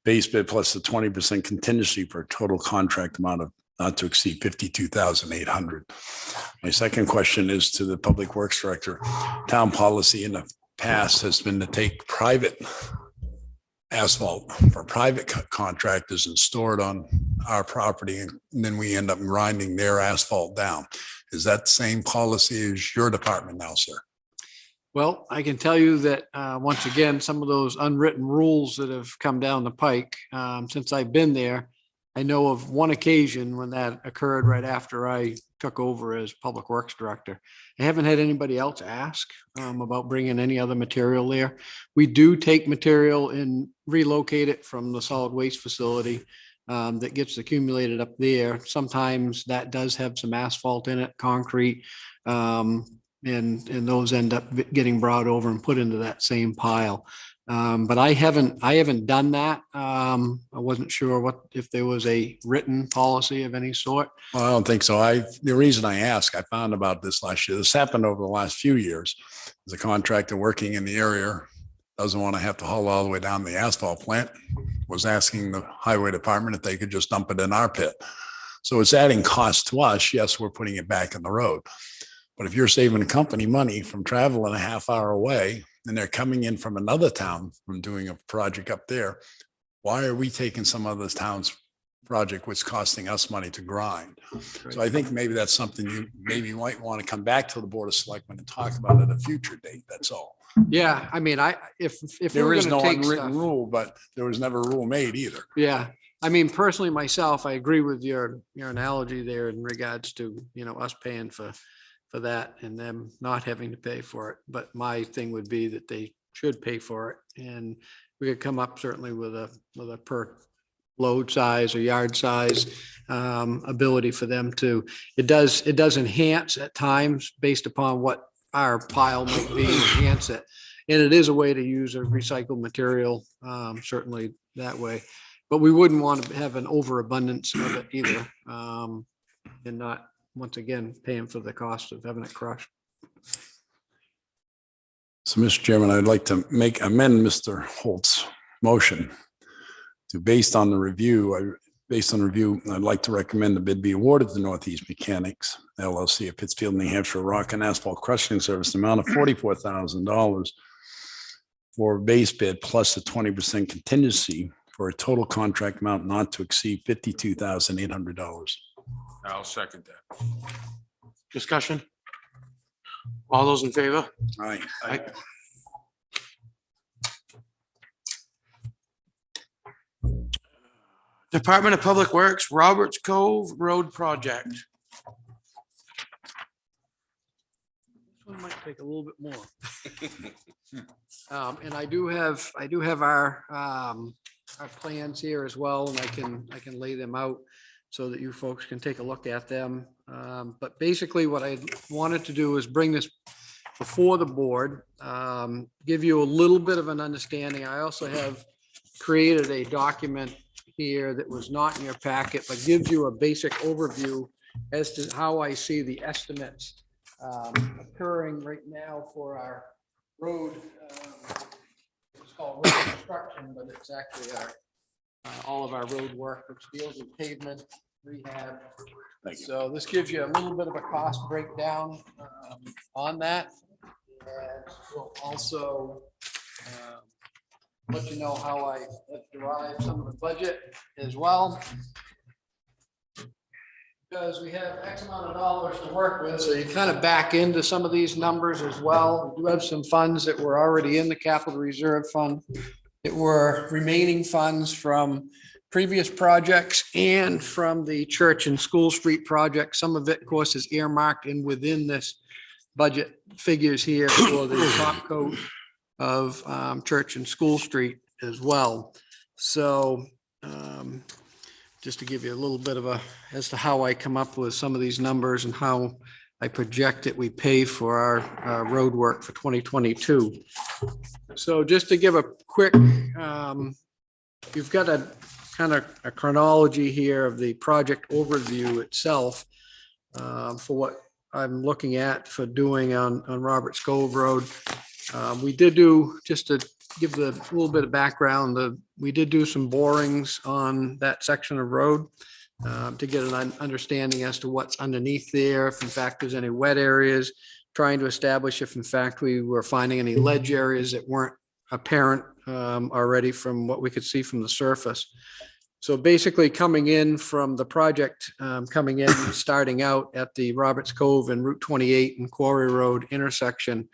base bid plus the 20% contingency for a total contract amount of not to exceed $52,800. My second question is to the Public Works Director. Town policy in the past has been to take private asphalt for private contractors and store it on our property, and then we end up grinding their asphalt down. Is that the same policy as your department now, sir? Well, I can tell you that, once again, some of those unwritten rules that have come down the pike, since I've been there, I know of one occasion when that occurred right after I took over as Public Works Director. I haven't had anybody else ask, about bringing any other material there. We do take material and relocate it from the solid waste facility, that gets accumulated up there. Sometimes that does have some asphalt in it, concrete. And those end up getting brought over and put into that same pile. But I haven't done that. I wasn't sure if there was a written policy of any sort. Well, I don't think so. The reason I ask, I found about this last year. This happened over the last few years. There's a contractor working in the area, doesn't want to have to haul all the way down to the asphalt plant, was asking the highway department if they could just dump it in our pit. So it's adding cost to us. Yes, we're putting it back in the road. But if you're saving the company money from traveling a half hour away and they're coming in from another town from doing a project up there, why are we taking some other town's project, which is costing us money to grind? So I think maybe that's something you might want to come back to the Board of Selectmen and talk about at a future date. That's all. Yeah, I mean, if There we're is gonna no take unwritten stuff, rule, but there was never a rule made either. yeah, I mean, personally, myself, I agree with your analogy there in regards to, us paying for that and them not having to pay for it. But my thing would be that they should pay for it. And we could come up certainly with a per load size or yard size ability for them to, it does enhance at times based upon what our pile might be, enhance it. And it is a way to use a recycled material, certainly that way. But we wouldn't want to have an overabundance of it either. And not, once again, paying for the cost of having it crushed. So, Mr. Chairman, I'd like to amend Mr. Holt's motion to, based on review, I'd like to recommend the bid be awarded to Northeast Mechanics LLC of Pittsfield, New Hampshire, rock and asphalt crushing service, the amount of $44,000 for base bid plus a 20% contingency for a total contract amount not to exceed $52,800. I'll second that. Discussion? All those in favor? Aye. Aye. Department of Public Works, Roberts Cove Road Project. This one might take a little bit more. And I do have our plans here as well, and I can lay them out so that you folks can take a look at them. But basically what I wanted to do is bring this before the board, give you a little bit of an understanding. I also have created a document here that was not in your packet, but gives you a basic overview as to how I see the estimates occurring right now for our road. It's called road construction, but it's actually all of our road work, which deals with pavement, rehab. So this gives you a little bit of a cost breakdown on that. And we'll also let you know how I have derived some of the budget as well. Because we have X amount of dollars to work with, so you kind of back into some of these numbers as well. We do have some funds that were already in the capital reserve fund that were remaining funds from previous projects and from the Church and School Street project. Some of it, of course, is earmarked and within this budget figures here for the top coat of Church and School Street as well. So just to give you a little bit of as to how I come up with some of these numbers and how I project that we pay for our road work for 2022. So just to give a quick, you've got a kind of a chronology here of the project overview itself for what I'm looking at for doing on Roberts Cove Road. We did do, just to give the little bit of background, we did do some borings on that section of road to get an understanding as to what's underneath there, if in fact there's any wet areas, trying to establish if in fact we were finding any ledge areas that weren't apparent already from what we could see from the surface. So basically coming in from the project, coming in, starting out at the Roberts Cove and Route 28 and Quarry Road intersection.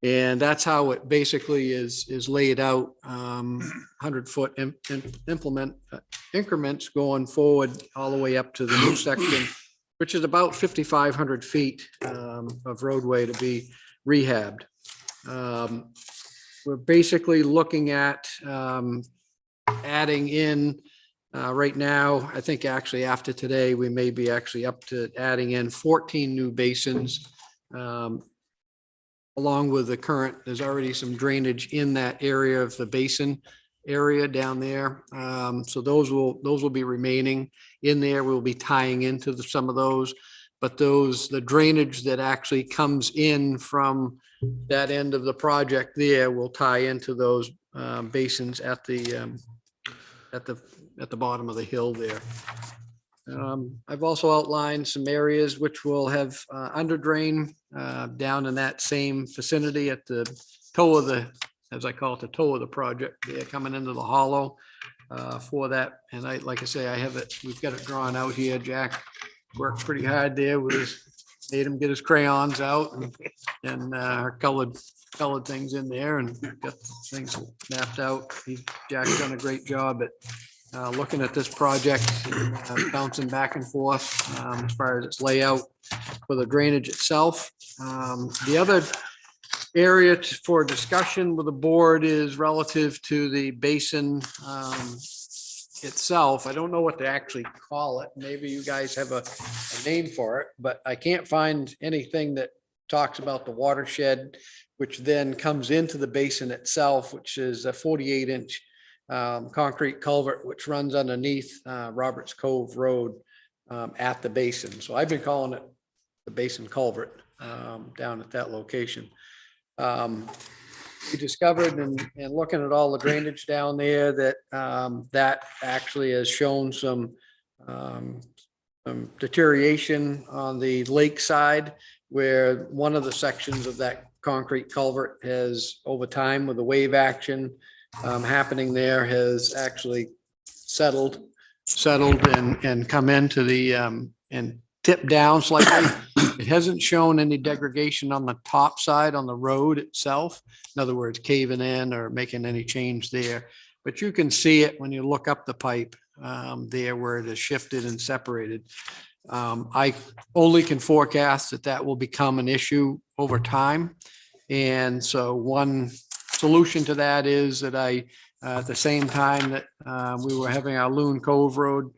And that's how it basically is laid out, 100-foot implement increments going forward all the way up to the new section, which is about 5,500 feet of roadway to be rehabbed. We're basically looking at adding in right now, I think actually after today, we may be actually up to adding in 14 new basins. Along with the current, there's already some drainage in that area of the basin area down there. So those will be remaining in there. We'll be tying into some of those. But the drainage that actually comes in from that end of the project there will tie into those basins at the bottom of the hill there. I've also outlined some areas which will have under drain down in that same vicinity at the toe of the, as I call it, the toe of the project. They're coming into the hollow for that. And like I say, I have it, we've got it drawn out here. Jack worked pretty hard there with his, made him get his crayons out and colored things in there and got things mapped out. Jack's done a great job at looking at this project, bouncing back and forth as far as its layout for the drainage itself. The other area for discussion with the board is relative to the basin itself. I don't know what to actually call it. Maybe you guys have a name for it, but I can't find anything that talks about the watershed, which then comes into the basin itself, which is a 48-inch concrete culvert which runs underneath Roberts Cove Road at the basin. So I've been calling it the basin culvert down at that location. We discovered and looking at all the drainage down there that that actually has shown some deterioration on the lake side, where one of the sections of that concrete culvert has, over time with the wave action happening there, has actually settled and come into the and tipped down slightly. It hasn't shown any degradation on the top side on the road itself. In other words, caving in or making any change there. But you can see it when you look up the pipe there where it has shifted and separated. I only can forecast that that will become an issue over time. And so one solution to that is that at the same time that we were having our Loon Cove Road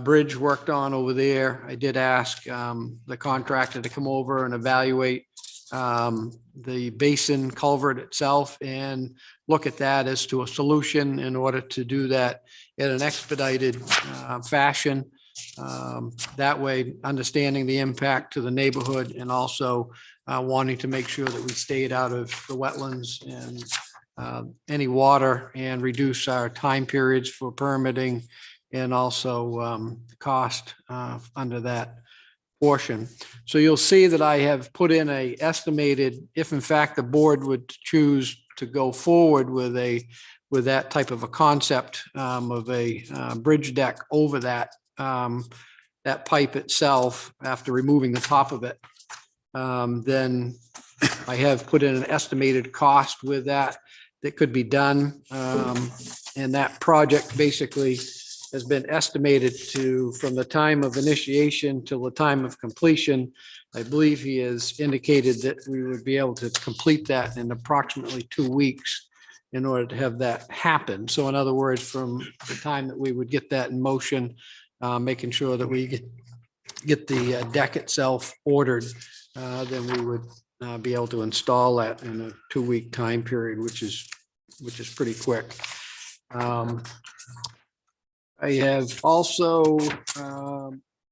bridge worked on over there, I did ask the contractor to come over and evaluate the basin culvert itself and look at that as to a solution in order to do that in an expedited fashion. That way, understanding the impact to the neighborhood and also wanting to make sure that we stayed out of the wetlands and any water and reduce our time periods for permitting and also cost under that portion. So you'll see that I have put in a estimated, if in fact the board would choose to go forward with that type of a concept of a bridge deck over that pipe itself after removing the top of it, then I have put in an estimated cost with that could be done. And that project basically has been estimated to, from the time of initiation till the time of completion. I believe he has indicated that we would be able to complete that in approximately 2 weeks in order to have that happen. So in other words, from the time that we would get that in motion, making sure that we get the deck itself ordered, then we would be able to install that in a 2-week time period, which is pretty quick. I have also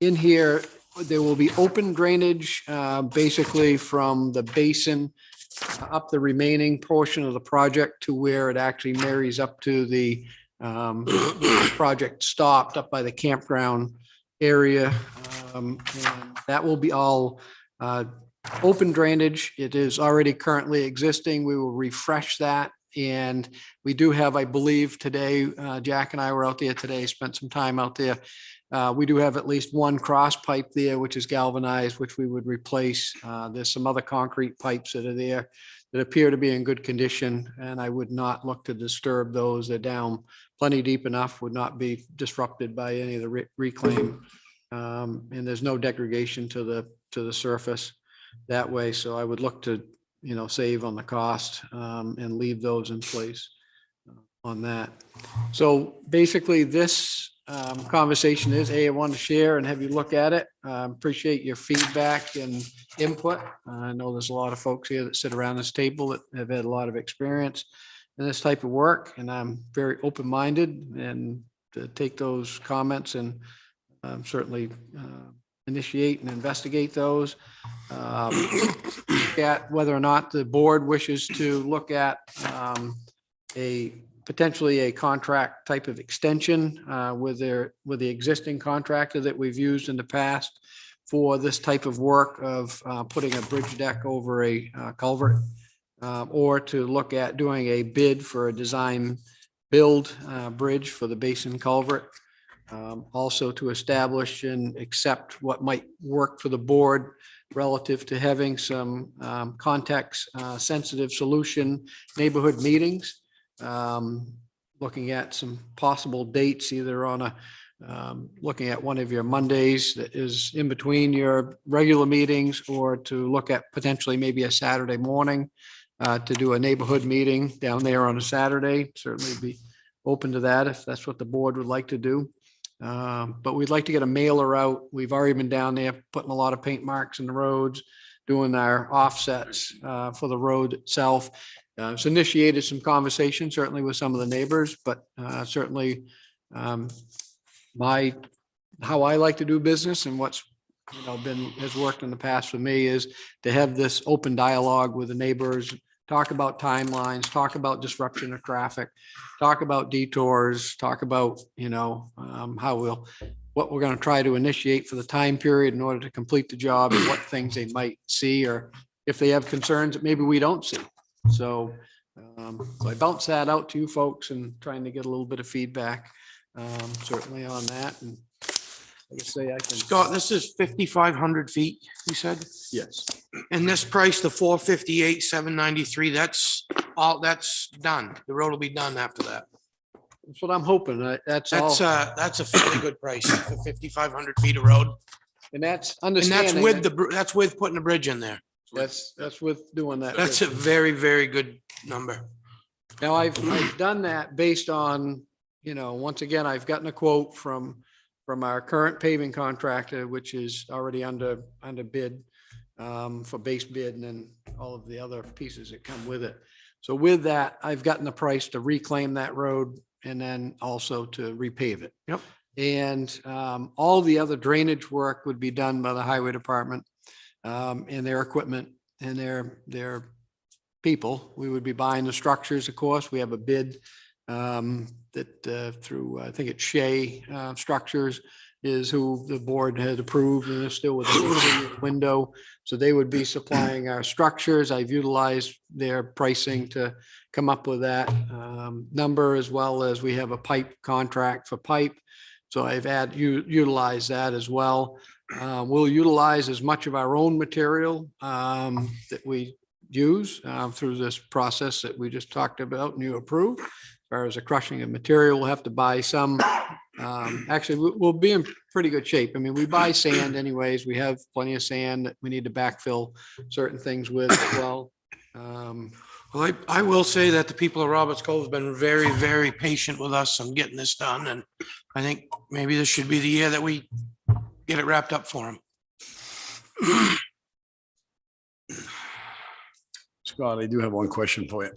in here, there will be open drainage basically from the basin up the remaining portion of the project to where it actually marries up to the project stopped up by the campground area. And that will be all open drainage. It is already currently existing. We will refresh that And we do have, I believe today, Jack and I were out there today, spent some time out there. We do have at least one cross pipe there, which is galvanized, which we would replace. There's some other concrete pipes that are there that appear to be in good condition, and I would not look to disturb those. They're down plenty deep enough, would not be disrupted by any of the reclaim. And there's no degradation to the surface that way. So I would look to, save on the cost and leave those in place on that. So basically this conversation is, I want to share and have you look at it. Appreciate your feedback and input. I know there's a lot of folks here that sit around this table that have had a lot of experience in this type of work, and I'm very open-minded and to take those comments and certainly initiate and investigate those. Look at whether or not the board wishes to look at potentially a contract type of extension with the existing contractor that we've used in the past for this type of work of putting a bridge deck over a culvert, or to look at doing a bid for a design build bridge for the basin culvert. Also to establish and accept what might work for the board relative to having some context sensitive solution neighborhood meetings. Looking at some possible dates, either on looking at one of your Mondays that is in between your regular meetings, or to look at potentially maybe a Saturday morning to do a neighborhood meeting down there on a Saturday. Certainly be open to that if that's what the board would like to do. But we'd like to get a mailer out. We've already been down there putting a lot of paint marks in the roads, doing our offsets for the road itself. It's initiated some conversation, certainly with some of the neighbors, but certainly how I like to do business and what's has worked in the past for me is to have this open dialogue with the neighbors, talk about timelines, talk about disruption of traffic, talk about detours, talk about, what we're going to try to initiate for the time period in order to complete the job, and what things they might see, or if they have concerns that maybe we don't see. So I bounce that out to you folks and trying to get a little bit of feedback, certainly on that. And like I say, I can. Scott, this is 5,500 feet, you said? Yes. And this price, the 458, 793, that's done. The road will be done after that. That's what I'm hoping. That's all. That's a fairly good price for 5,500 feet of road. And that's And that's understanding. with that- that's with putting a bridge in there. That's with doing that. That's a very, very good number. Now, I've done that based on, once again, I've gotten a quote from our current paving contractor, which is already under bid for base bid, and then all of the other pieces that come with it. So with that, I've gotten the price to reclaim that road and then also to repave it. Yep. And all the other drainage work would be done by the highway department and their equipment and their people. We would be buying the structures, of course. We have a bid that through, I think it's Shea Structures is who the board had approved, and they're still with the window. So they would be supplying our structures. I've utilized their pricing to come up with that number, as well as we have a pipe contract for pipe. So I've utilized that as well. We'll utilize as much of our own material that we use through this process that we just talked about and you approved. As far as the crushing of material, we'll have to buy some. Actually, we'll be in pretty good shape. I mean, we buy sand anyways. We have plenty of sand that we need to backfill certain things with as well. Well, I will say that the people of Roberts Cove have been very, very patient with us on getting this done, and I think maybe this should be the year that we get it wrapped up for them. Scott, I do have one question for you,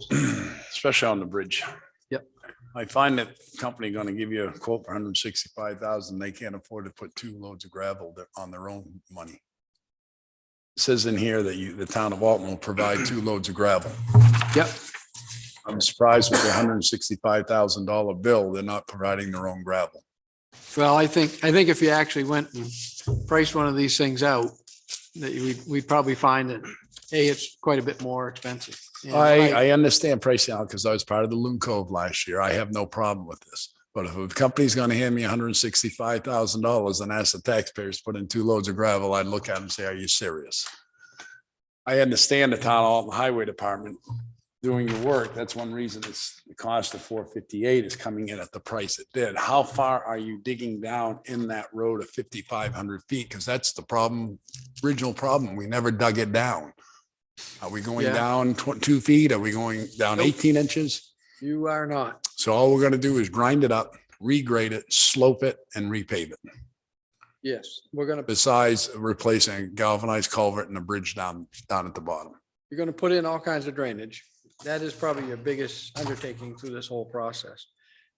especially on the bridge. Yep. I find that company going to give you a quote for 165,000. They can't afford to put 2 loads of gravel on their own money. It says in here that the town of Alton will provide 2 loads of gravel. Yep. I'm surprised with the $165,000 bill, they're not providing their own gravel. Well, I think if you actually went and priced one of these things out, that we'd probably find that it's quite a bit more expensive. And I understand pricing out because I was part of the Loon Cove last year. I have no problem with this. But if a company's going to hand me $165,000 and ask the taxpayers to put in 2 loads of gravel, I'd look at them and say, are you serious? I understand the town hall and highway department doing the work. That's one reason it's the cost of 458 is coming in at the price it did. How far are you digging down in that road of 5,500 feet? Because that's the problem, original problem. We never dug it down. Are we going Yeah. down 2 feet? Are we going down 18 inches? You are not. So all we're gonna do is grind it up, regrade it, slope it, and repave it. Yes, we're gonna, Besides replacing a galvanized culvert and a bridge down at the bottom. you're gonna put in all kinds of drainage. That is probably your biggest undertaking through this whole process.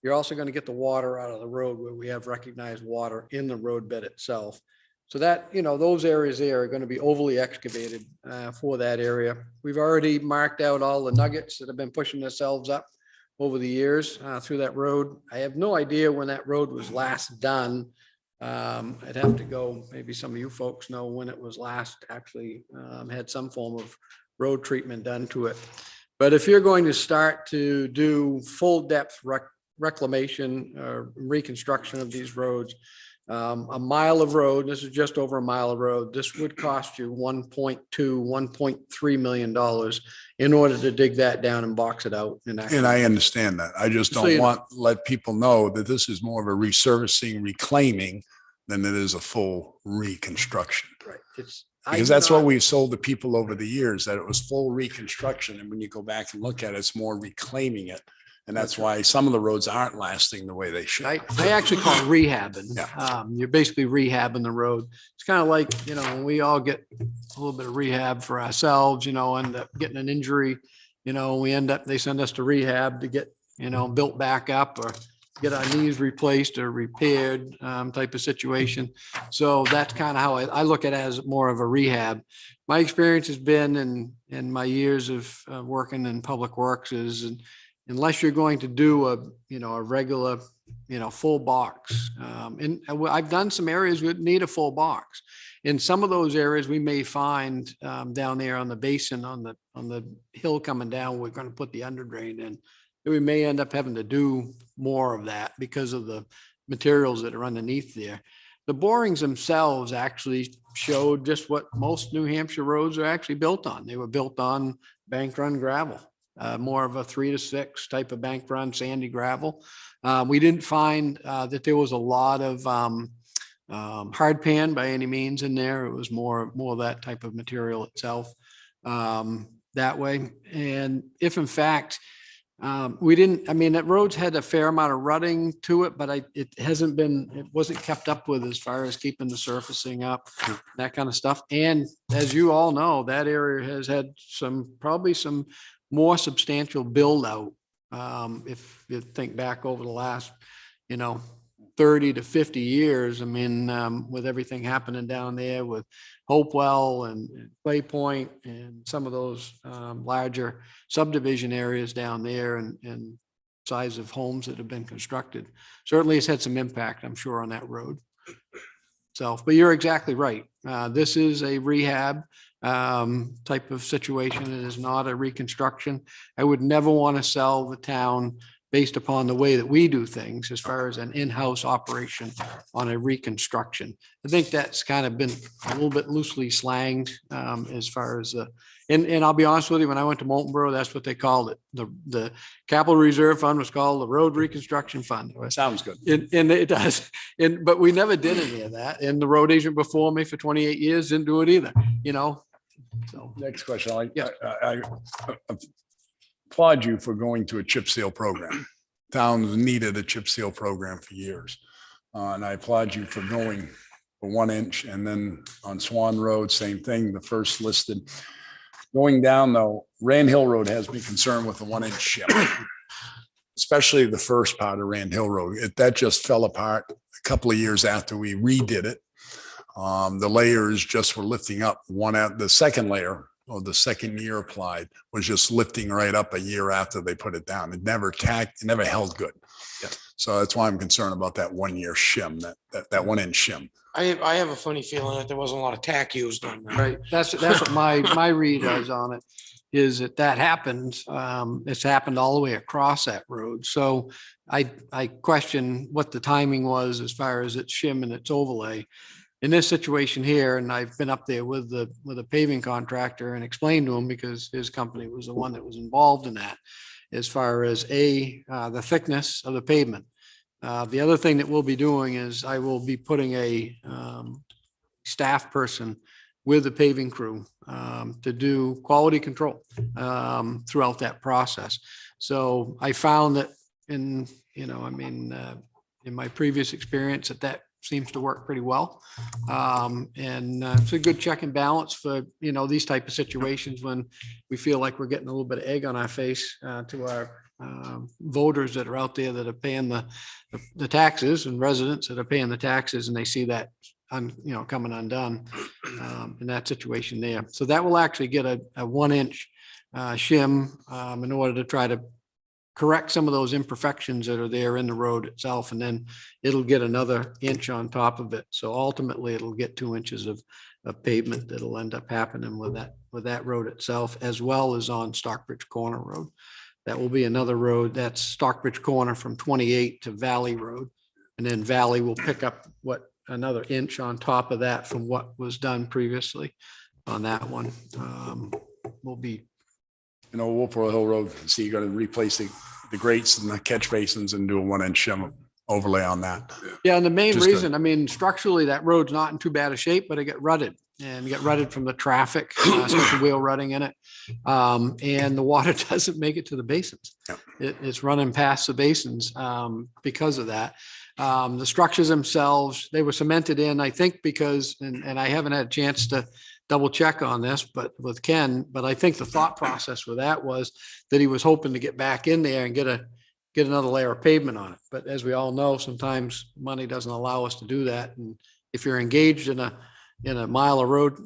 You're also gonna get the water out of the road where we have recognized water in the roadbed itself. So that, those areas there are gonna be overly excavated for that area. We've already marked out all the nuggets that have been pushing themselves up over the years through that road. I have no idea when that road was last done. I'd have to go, maybe some of you folks know when it was last actually had some form of road treatment done to it. But if you're going to start to do full depth reclamation or reconstruction of these roads, a mile of road, this is just over a mile of road, this would cost you $1.3 million in order to dig that down and box it out. And I understand that. I just So don't you know. want, let people know that this is more of a resurfacing, reclaiming than it is a full reconstruction. Right. Because that's what we've sold to people over the years, that it was full reconstruction. And when you go back and look at it, it's more reclaiming it. And that's why some of the roads aren't lasting the way they should. I actually call it rehabbing. Yeah. You're basically rehabbing the road. It's kind of like, when we all get a little bit of rehab for ourselves, end up getting an injury, they send us to rehab to get, built back up or get our knees replaced or repaired type of situation. So that's kind of how I look at it, as more of a rehab. My experience has been in my years of working in public works is, unless you're going to do a regular, full box. And I've done some areas that need a full box. In some of those areas, we may find down there on the basin, on the hill coming down, we're going to put the under drain in. We may end up having to do more of that because of the materials that are underneath there. The borings themselves actually showed just what most New Hampshire roads are actually built on. They were built on bank run gravel. More of a 3 to 6 type of bank run sandy gravel. We didn't find that there was a lot of hard pan by any means in there. It was more that type of material itself that way. And if in fact that roads had a fair amount of rutting to it, but it wasn't kept up with as far as keeping the surfacing up, that kind of stuff. And as you all know, that area has had probably some more substantial build out. If you think back over the last, 30 to 50 years, with everything happening down there with Hopewell and Clay Point and some of those larger subdivision areas down there and size of homes that have been constructed. Certainly it's had some impact, I'm sure, on that road. So, but you're exactly right. This is a rehab type of situation. It is not a reconstruction. I would never want to sell the town based upon the way that we do things as far as an in-house operation on a reconstruction. I think that's kind of been a little bit loosely slanged as far as and I'll be honest with you, when I went to Moultonborough, that's what they called it. The Capital Reserve Fund was called the Road Reconstruction Fund. Sounds good. And it does. But we never did any of that. And the road agent before me for 28 years didn't do it either, So Next question. Yeah. I applaud you for going to a chip seal program. Towns needed a chip seal program for years. And I applaud you for going for 1 inch, and then on Swan Road, same thing, the first listed. Going down though, Rand Hill Road has me concerned with the 1 inch chip, especially the first part of Rand Hill Road. That just fell apart a couple of years after we redid it. The layers just were lifting up the second layer, or the second year applied, was just lifting right up a year after they put it down. It never held good. Yeah. So that's why I'm concerned about that 1 year shim, that 1 inch shim. I have a funny feeling that there wasn't a lot of tack used on that. Right, that's what my read is on it, is that happens, it's happened all the way across that road. So I question what the timing was as far as its shim and its overlay. In this situation here, and I've been up there with a paving contractor and explained to him, because his company was the one that was involved in that, as far as the thickness of the pavement. The other thing that we'll be doing is I will be putting a staff person with the paving crew to do quality control throughout that process. So I found that in my previous experience that seems to work pretty well. And it's a good check and balance for, these type of situations when we feel like we're getting a little bit of egg on our face to our voters that are out there that are paying the taxes, and residents that are paying the taxes, and they see that coming undone in that situation there. So that will actually get a 1 inch shim in order to try to correct some of those imperfections that are there in the road itself, and then it'll get another inch on top of it. So ultimately, it'll get 2 inches of pavement that'll end up happening with that road itself, as well as on Stockbridge Corner Road. That will be another road, that's Stockbridge Corner from 28 to Valley Road. And then Valley will pick up another inch on top of that from what was done previously on that one. Will be. Wolfboro Hill Road, so you got to replace the grates and the catch basins and do a 1 inch shim overlay on that. Yeah, and the main Just a- reason, structurally, that road's not in too bad a shape, but it got rutted. And get rutted from the traffic, especially wheel rutting in it. And the water doesn't make it to the basins. Yep. It's running past the basins because of that. The structures themselves, they were cemented in, I think, because, and I haven't had a chance to double check on this, but with Ken, but I think the thought process with that was that he was hoping to get back in there and get another layer of pavement on it. But as we all know, sometimes money doesn't allow us to do that. And if you're engaged in a mile of road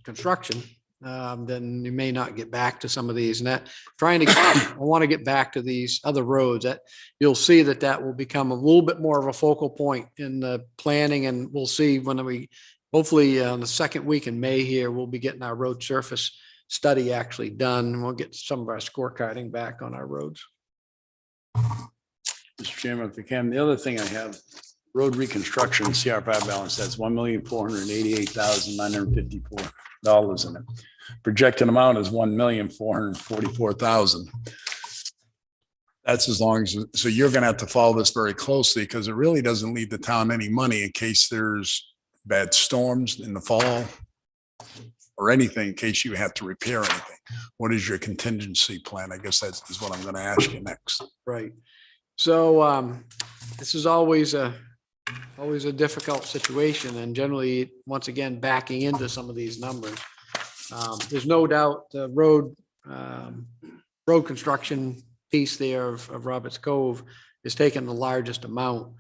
construction, then you may not get back to some of these. And I want to get back to these other roads that you'll see that will become a little bit more of a focal point in the planning. And we'll see when hopefully on the second week in May here, we'll be getting our road surface study actually done. And we'll get some of our scorecarding back on our roads. Mr. Chairman, if you can, the other thing I have, road reconstruction, CR5 balance, that's $1,488,954 in it. Projected amount is $1,444,000. That's as long as, so you're gonna have to follow this very closely, because it really doesn't leave the town any money in case there's bad storms in the fall or anything, in case you have to repair anything. What is your contingency plan? I guess that is what I'm gonna ask you next. Right. So this is always a difficult situation, and generally, once again, backing into some of these numbers. There's no doubt the road construction piece there of Roberts Cove is taking the largest amount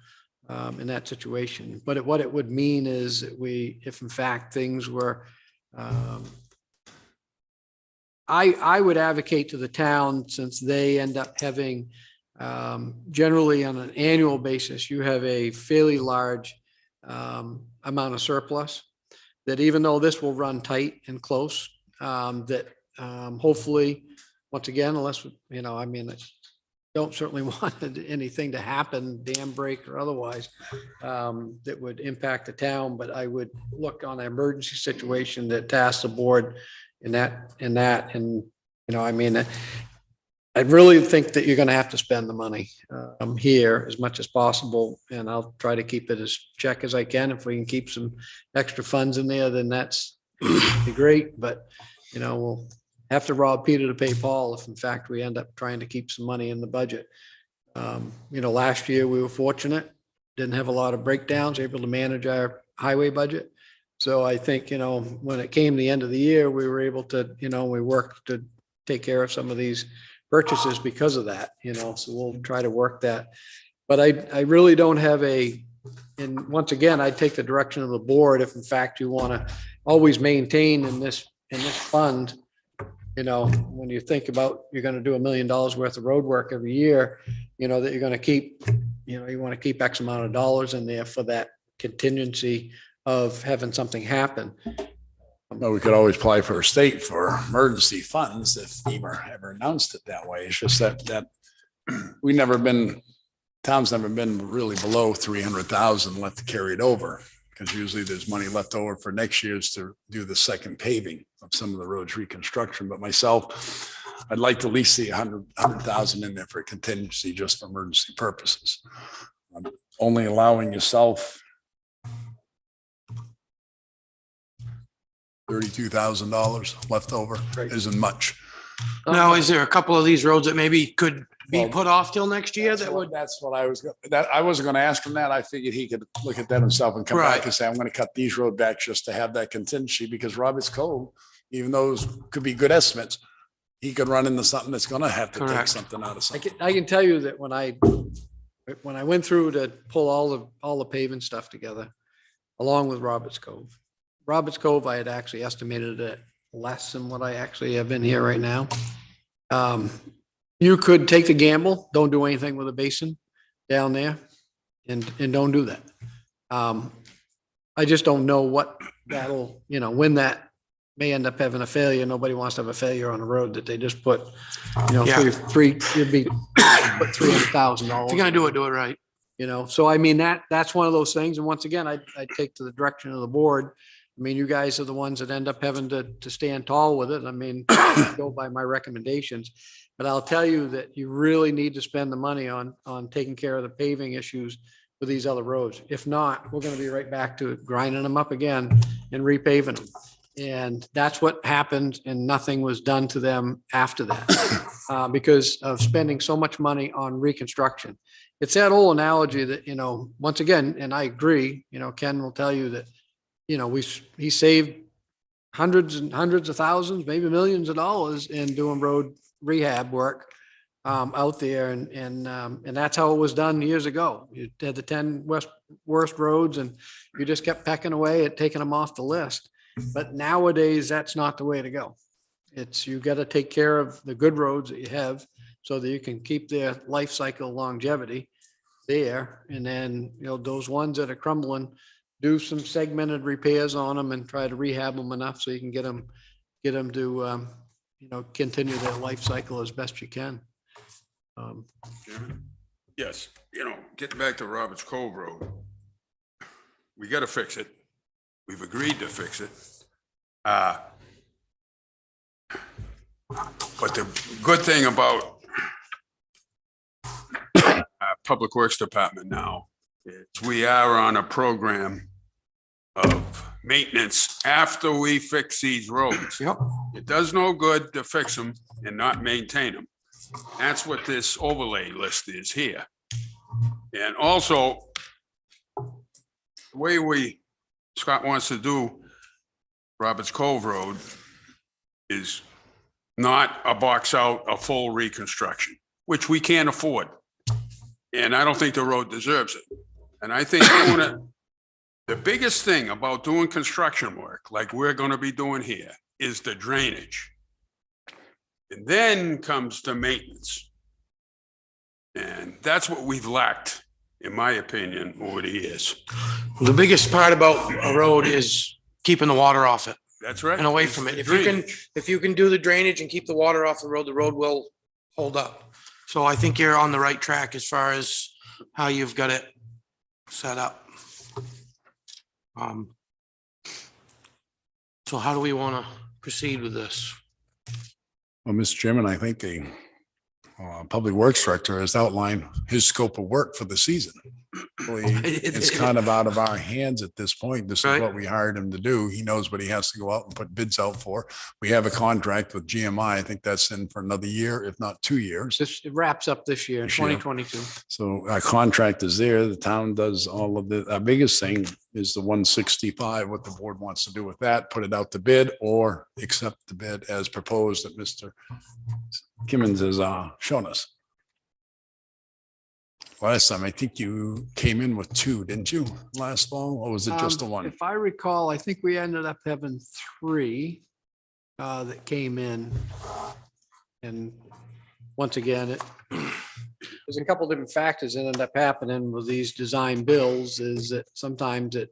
in that situation. But what it would mean is that if in fact things were, I would advocate to the town, since they end up having generally on an annual basis, you have a fairly large amount of surplus, that even though this will run tight and close, that hopefully, once again, unless, I don't certainly want anything to happen, dam break or otherwise, that would impact the town, but I would look on an emergency situation that tasks the board in that, and I really think that you're going to have to spend the money here as much as possible, and I'll try to keep it as check as I can. If we can keep some extra funds in there, then that's great. But we'll have to rob Peter to pay Paul if in fact we end up trying to keep some money in the budget. Last year we were fortunate, didn't have a lot of breakdowns, able to manage our highway budget. So I think when it came the end of the year, we were able to we worked to take care of some of these purchases because of that, so we'll try to work that. But I really don't have and once again, I take the direction of the board. If in fact you want to always maintain in this fund, when you think about, you're going to do $1 million worth of road work every year, that you're going to keep you want to keep X amount of dollars in there for that contingency of having something happen. But we could always apply for a state for emergency funds if FEMA ever announced it that way. It's just that we never been, town's never been really below 300,000 left to carry it over. Because usually there's money left over for next year's to do the second paving of some of the roads reconstruction. But myself, I'd like to at least see 100,000 in there for contingency, just for emergency purposes. Only allowing yourself $32,000 left over isn't much. Now, is there a couple of these roads that maybe could be Well, put off till next year that would? That's what I was, I wasn't gonna ask him that. I figured he could look at that himself and come back Right. and say, I'm gonna cut these road back just to have that contingency, because Roberts Cove, even though those could be good estimates, he could run into something that's gonna have to take Correct. something out of I something. can tell you that when I went through to pull all the paving stuff together, along with Roberts Cove. Roberts Cove, I had actually estimated it less than what I actually have in here right now. You could take the gamble, don't do anything with a basin down there and don't do that. I just don't know what that'll, when that may end up having a failure. Nobody wants to have a failure on a road that they just put, Yeah. you'd be put $300,000. If you're gonna do it right. So I mean, that's one of those things. And once again, I take to the direction of the board. I mean, you guys are the ones that end up having to stand tall with it. I mean, go by my recommendations. But I'll tell you that you really need to spend the money on taking care of the paving issues with these other roads. If not, we're gonna be right back to grinding them up again and repaving them. And that's what happened, and nothing was done to them after that, because of spending so much money on reconstruction. It's that old analogy that, once again, and I agree, Ken will tell you that, he saved hundreds and hundreds of thousands, maybe millions of dollars in doing road rehab work out there. And that's how it was done years ago. You had the 10 worst roads and you just kept pecking away at taking them off the list. But nowadays, that's not the way to go. You got to take care of the good roads that you have so that you can keep their life cycle longevity there. And then, those ones that are crumbling, do some segmented repairs on them and try to rehab them enough so you can get them to, continue their life cycle as best you can. Chairman? Yes, getting back to Roberts Cove Road. We gotta fix it. We've agreed to fix it. But the good thing about Public Works Department now is we are on a program of maintenance after we fix these roads. Yep. It does no good to fix them and not maintain them. That's what this overlay list is here. And also, the way Scott wants to do Roberts Cove Road is not a box out, a full reconstruction, which we can't afford. And I don't think the road deserves it. And I think doing it, the biggest thing about doing construction work, like we're gonna be doing here, is the drainage. And then comes the maintenance. And that's what we've lacked, in my opinion, over the years. The biggest part about a road is keeping the water off it That's right. and away from it. If you can do the drainage and keep the water off the road will hold up. So I think you're on the right track as far as how you've got it set up. So how do we want to proceed with this? Well, Mr. Chairman, I think the Public Works Director has outlined his scope of work for the season. It's kind of out of our hands at this point. This is Right. what we hired him to do. He knows what he has to go out and put bids out for. We have a contract with GMI. I think that's in for another year, if not 2 years. It wraps up this year, This year. 2022. So our contract is there. The town does all of the, our biggest thing is the 165, what the board wants to do with that, put it out to bid or accept the bid as proposed that Mr. Kimmons has shown us. Last time, I think you came in with 2, didn't you, last fall, or was it just the one? If I recall, I think we ended up having 3 that came in. And once again, there's a couple different factors that end up happening with these design bills is that sometimes it,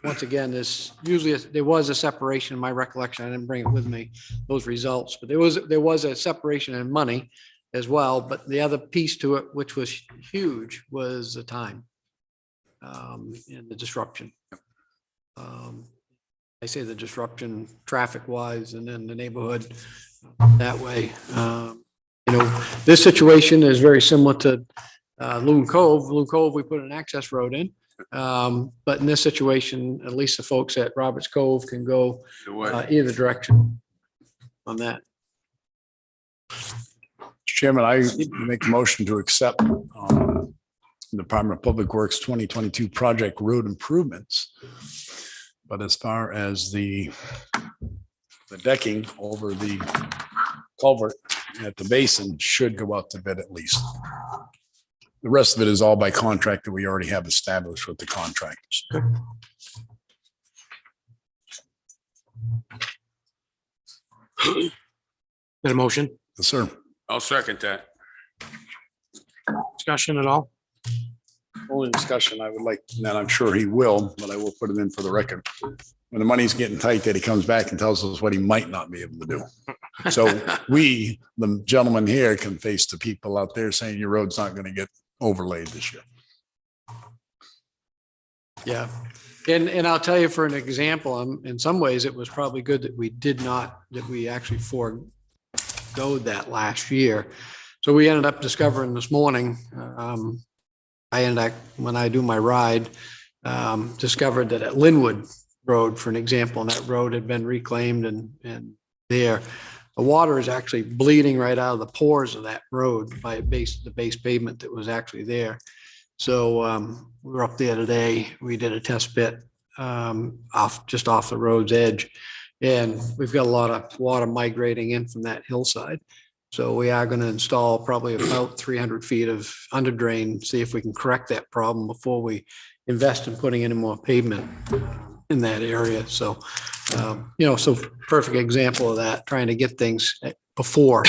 once again, there was a separation in my recollection. I didn't bring it with me, those results, but there was a separation in money as well. But the other piece to it, which was huge, was the time and the disruption. I say the disruption traffic wise and then the neighborhood that way. This situation is very similar to Loon Cove. Loon Cove, we put an access road in. But in this situation, at least the folks at Roberts Cove can go either direction on that. Chairman, I make the motion to accept Department of Public Works 2022 project road improvements. But as far as the decking over the culvert at the basin should go out to bid at least. The rest of it is all by contract that we already have established with the contractors. Got a motion, Yes, sir. I'll second that. discussion at all? Only discussion I would like, and I'm sure he will, but I will put it in for the record. When the money's getting tight, that he comes back and tells us what he might not be able to do. So we, the gentleman here, can face the people out there saying your road's not going to get overlaid this year. Yeah. And I'll tell you for an example, in some ways, it was probably good that we actually forego that last year. So we ended up discovering this morning, I ended up, when I do my ride, discovered that at Linwood Road, for an example, and that road had been reclaimed and there, the water is actually bleeding right out of the pores of that road by the base pavement that was actually there. So we were up there today. We did a test bit just off the road's edge, and we've got a lot of water migrating in from that hillside. So we are going to install probably about 300 feet of under drain, see if we can correct that problem before we invest in putting any more pavement in that area. So, so perfect example of that, trying to get things before,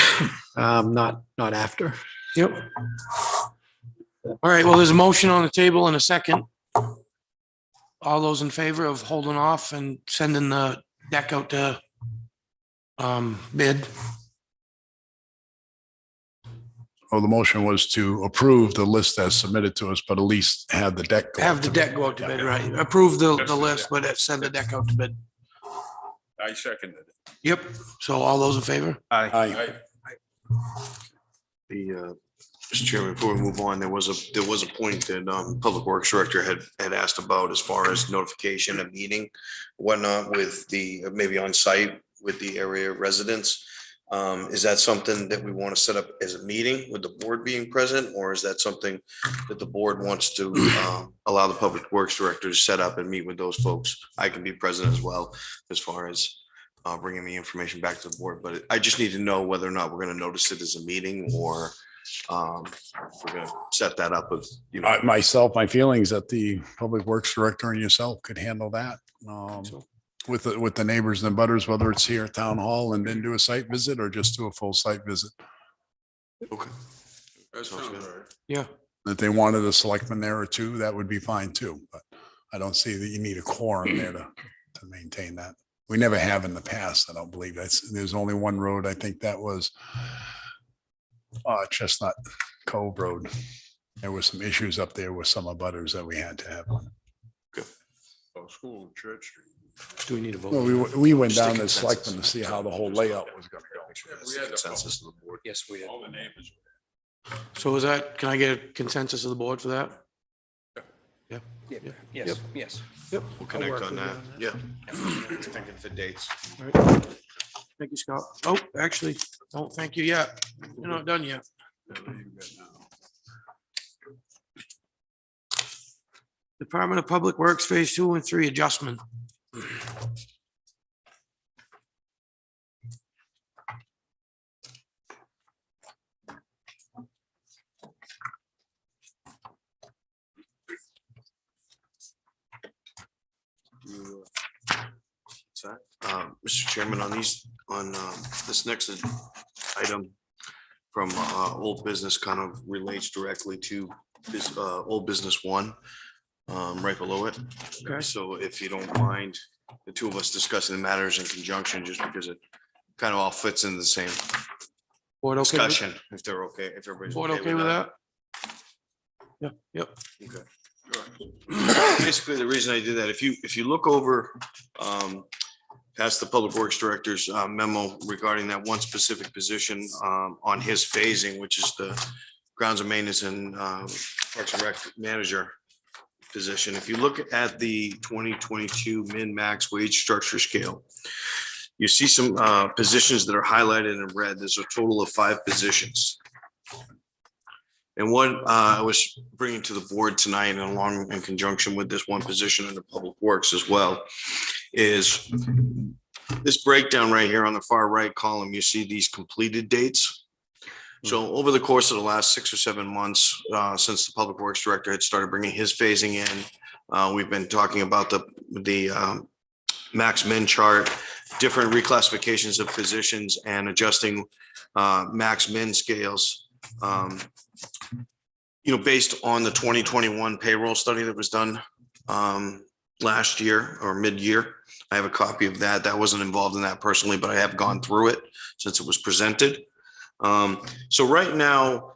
not after. Yep. All right, well, there's a motion on the table in a second. All those in favor of holding off and sending the deck out to bid? Oh, the motion was to approve the list as submitted to us, but at least have the deck. Have the deck go out to bid, right? Approve the list, but send the deck out to bid. I seconded it. Yep. So all those in favor? Aye. Mr. Chairman, before we move on, there was a point that Public Works Director had asked about as far as notification of meeting, whatnot with the, maybe on site with the area residents. Is that something that we want to set up as a meeting with the board being present, or is that something that the board wants to allow the Public Works Director to set up and meet with those folks? I can be present as well as far as bringing the information back to the board, but I just need to know whether or not we're going to notice it as a meeting, or we're going to set that up with, Myself, my feelings that the Public Works Director and yourself could handle that. With the neighbors and the butters, whether it's here at Town Hall and then do a site visit or just do a full site visit. Okay. That sounds right. Yeah. If they wanted a selectman there or two, that would be fine too, but I don't see that you need a quorum there to maintain that. We never have in the past. I don't believe there's only one road. I think that was Chestnut Cove Road. There were some issues up there with some abutters that we had to have on. Oh, school and Church Street. Do we need a vote? Well, we went Just a down to consensus. selectmen to see how the whole layout was gonna go. We had the consensus of the board. Yes, we All the neighbors. So is that, can I get a consensus of the board for that? Yeah. Yes, yes. Yep. We'll connect work on with you that. on that. Yeah. Thinking for dates. All right. Thank you, Scott. Oh, actually, don't thank you yet. You're not done yet. Department of Public Works Phase 2 and 3 adjustment. Mr. Chairman, on this next item, from old business kind of relates directly to this old business one, right below it. Okay. So if you don't mind, the two of us discussing the matters in conjunction, just because it kind of all fits in the same Board okay? discussion, if they're okay, if everybody's Board okay with that? Yep, yep. Basically, the reason I did that, if you look over past the Public Works Director's memo regarding that one specific position on his phasing, which is the grounds and maintenance and Parks and Rec manager position. If you look at the 2022 min-max wage structure scale, you see some positions that are highlighted in red. There's a total of 5 positions. And what I was bringing to the board tonight, and along in conjunction with this one position in the Public Works as well, is this breakdown right here on the far right column. You see these completed dates. So over the course of the last 6 or 7 months, since the Public Works Director had started bringing his phasing in, we've been talking about the max min chart, different reclassifications of positions, and adjusting max min scales. Based on the 2021 payroll study that was done last year or mid-year. I have a copy of that. That wasn't involved in that personally, but I have gone through it since it was presented. So right now,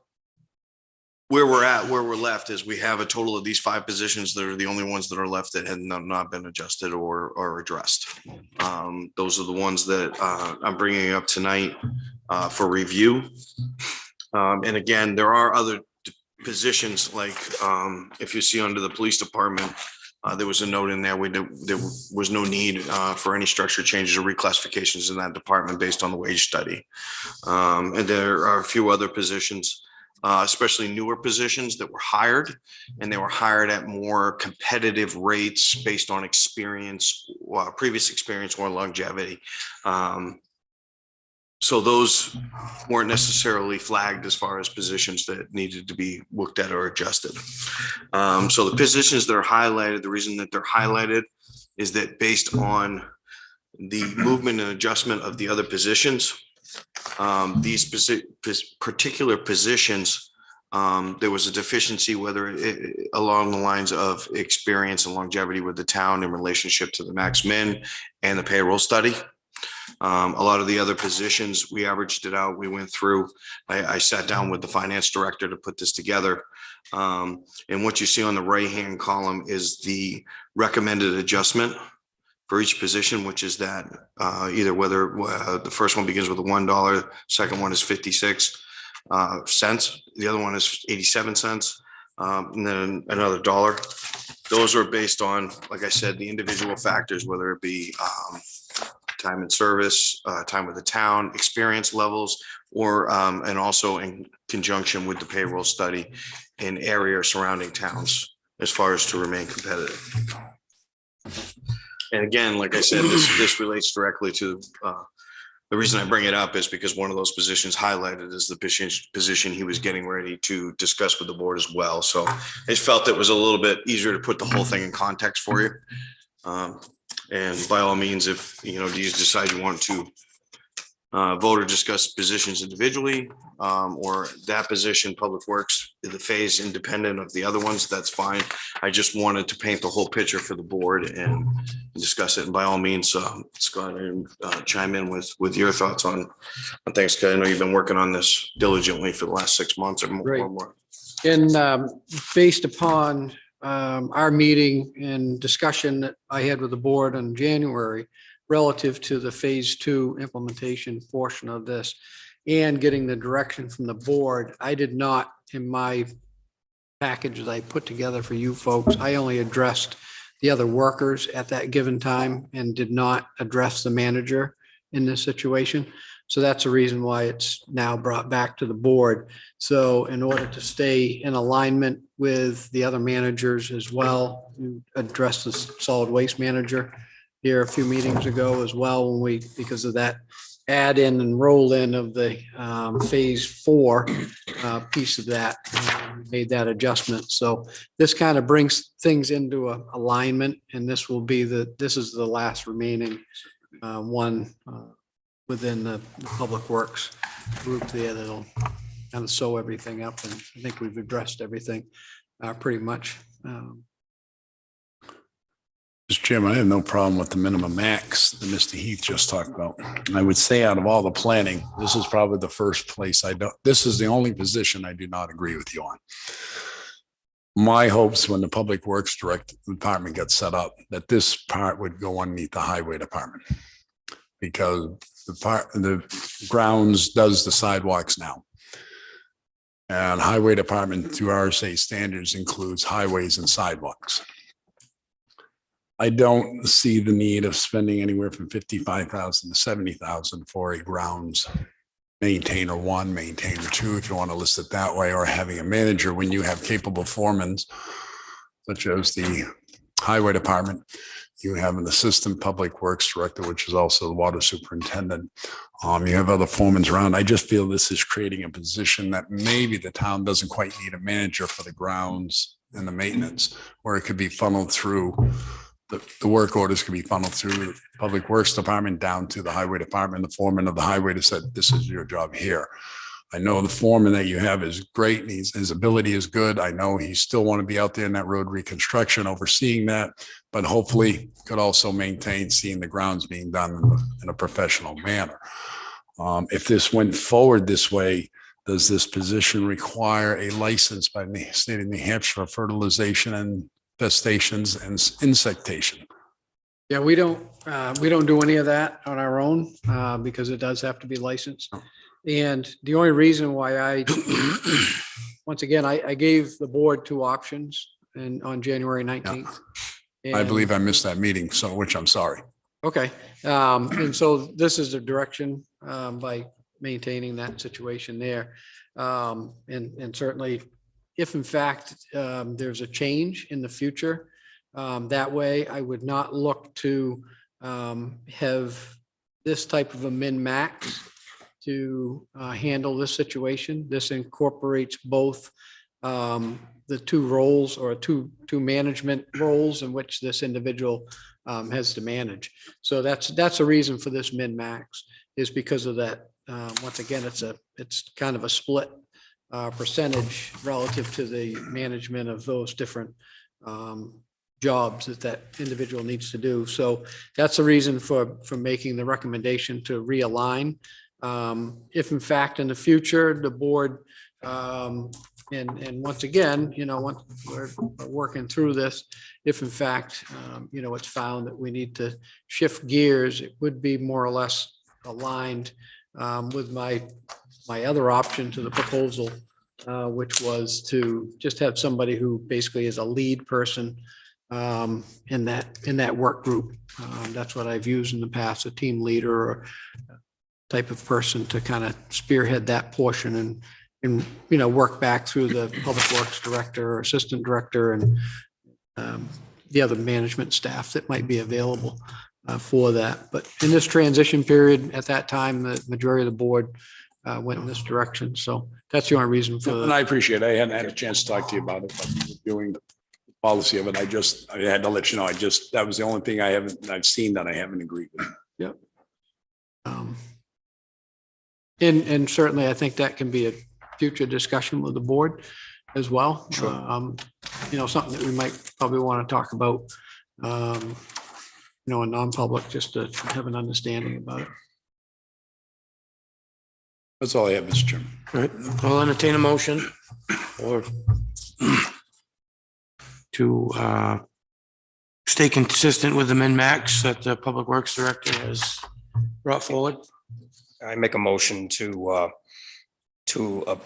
where we're left is we have a total of these 5 positions that are the only ones that are left that had not been adjusted or addressed. Those are the ones that I'm bringing up tonight for review. And again, there are other positions like if you see under the police department, there was a note in there. There was no need for any structure changes or reclassifications in that department based on the wage study. And there are a few other positions, especially newer positions that were hired, and they were hired at more competitive rates based on experience, previous experience or longevity. So those weren't necessarily flagged as far as positions that needed to be looked at or adjusted. So the positions that are highlighted, the reason that they're highlighted is that based on the movement and adjustment of the other positions, these particular positions, there was a deficiency, whether along the lines of experience and longevity with the town in relationship to the max min and the payroll study. A lot of the other positions, we averaged it out. We went through, I sat down with the finance director to put this together. And what you see on the right-hand column is the recommended adjustment for each position, which is that either whether the first one begins with a $1, second one is 56 cents, the other one is 87 cents, and then another $1. Those are based on, like I said, the individual factors, whether it be time in service, time with the town, experience levels, or and also in conjunction with the payroll study in areas surrounding towns as far as to remain competitive. And again, like I said, this relates directly to the reason I bring it up is because one of those positions highlighted is the position he was getting ready to discuss with the board as well. So I just felt it was a little bit easier to put the whole thing in context for you. And by all means, if do you decide you want to vote or discuss positions individually, or that position, Public Works, the phase independent of the other ones, that's fine. I just wanted to paint the whole picture for the board and discuss it. And by all means, Scott, and chime in with your thoughts on things. Cause I know you've been working on this diligently for the last 6 months or more. Right. Or more. And based upon our meeting and discussion that I had with the board in January relative to the phase 2 implementation portion of this and getting the direction from the board, I did not, in my package that I put together for you folks, I only addressed the other workers at that given time and did not address the manager in this situation. So that's the reason why it's now brought back to the board. So in order to stay in alignment with the other managers as well, you addressed the solid waste manager here a few meetings ago as well, when because of that add in and roll in of the phase 4 piece of that, made that adjustment. So this kind of brings things into alignment, and this is the last remaining one within the Public Works group there that'll kind of sew everything up. And I think we've addressed everything pretty much. Mr. Chairman, I have no problem with the minimum max that Mr. Heath just talked about. I would say out of all the planning, this is probably the first place this is the only position I do not agree with you on. My hopes when the Public Works Department gets set up, that this part would go underneath the Highway Department. Because the grounds does the sidewalks now. And Highway Department through RSA standards includes highways and sidewalks. I don't see the need of spending anywhere from 55,000 to 70,000 for a grounds maintainer one, maintainer two, if you want to list it that way, or having a manager when you have capable foremen, such as the Highway Department. You have an assistant public works director, which is also the water superintendent. You have other foremen around. I just feel this is creating a position that maybe the town doesn't quite need a manager for the grounds and the maintenance, where it could be funneled through. The work orders could be funneled through the Public Works Department down to the Highway Department. The foreman of the highway said, this is your job here. I know the foreman that you have is great and his ability is good. I know he still want to be out there in that road reconstruction overseeing that, but hopefully could also maintain seeing the grounds being done in a professional manner. If this went forward this way, does this position require a license by the state of New Hampshire for fertilization and infestations and insectation? Yeah, we don't do any of that on our own because it does have to be licensed. And the only reason why once again, I gave the board two options and on January 19th. I believe I missed that meeting, so which I'm sorry. Okay. And so this is the direction by maintaining that situation there. And certainly if in fact there's a change in the future, that way I would not look to have this type of a min-max to handle this situation. This incorporates both the two roles or two management roles in which this individual has to manage. So that's a reason for this min-max, is because of that. Once again, it's kind of a split percentage relative to the management of those different jobs that individual needs to do. So that's the reason for making the recommendation to realign. If in fact in the future the board and once again, once we're working through this, if in fact it's found that we need to shift gears, it would be more or less aligned with my other option to the proposal, which was to just have somebody who basically is a lead person in that work group. That's what I've used in the past, a team leader or type of person to kind of spearhead that portion and work back through the public works director or assistant director and the other management staff that might be available for that. But in this transition period, at that time, the majority of the board went in this direction. So that's the only reason for. And I appreciate it. I hadn't had a chance to talk to you about it, but doing the policy of it, I had to let you know, that was the only thing I've seen that I haven't agreed with. Yep. And certainly I think that can be a future discussion with the board as well. Sure. Something that we might probably want to talk about, in non-public, just to have an understanding about it. That's all I have, Mr. Chairman. All right, I'll entertain a motion or to stay consistent with the min-max that the Public Works Director has brought forward. I make a motion to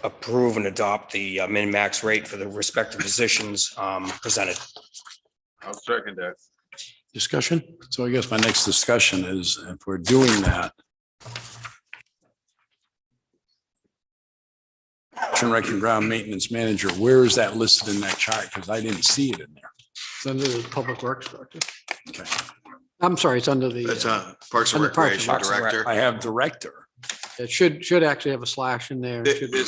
approve and adopt the min-max rate for the respective positions presented. I'll second that. Discussion? So I guess my next discussion is if we're doing that, Rec and Ground Maintenance Manager, where is that listed in that chart? Because I didn't see it in there. It's under the public works director. Okay. I'm sorry, it's under the. That's Parks and Under Parks Recreation and Rec. Director. I have Director. It should actually have a slash in there. It should be-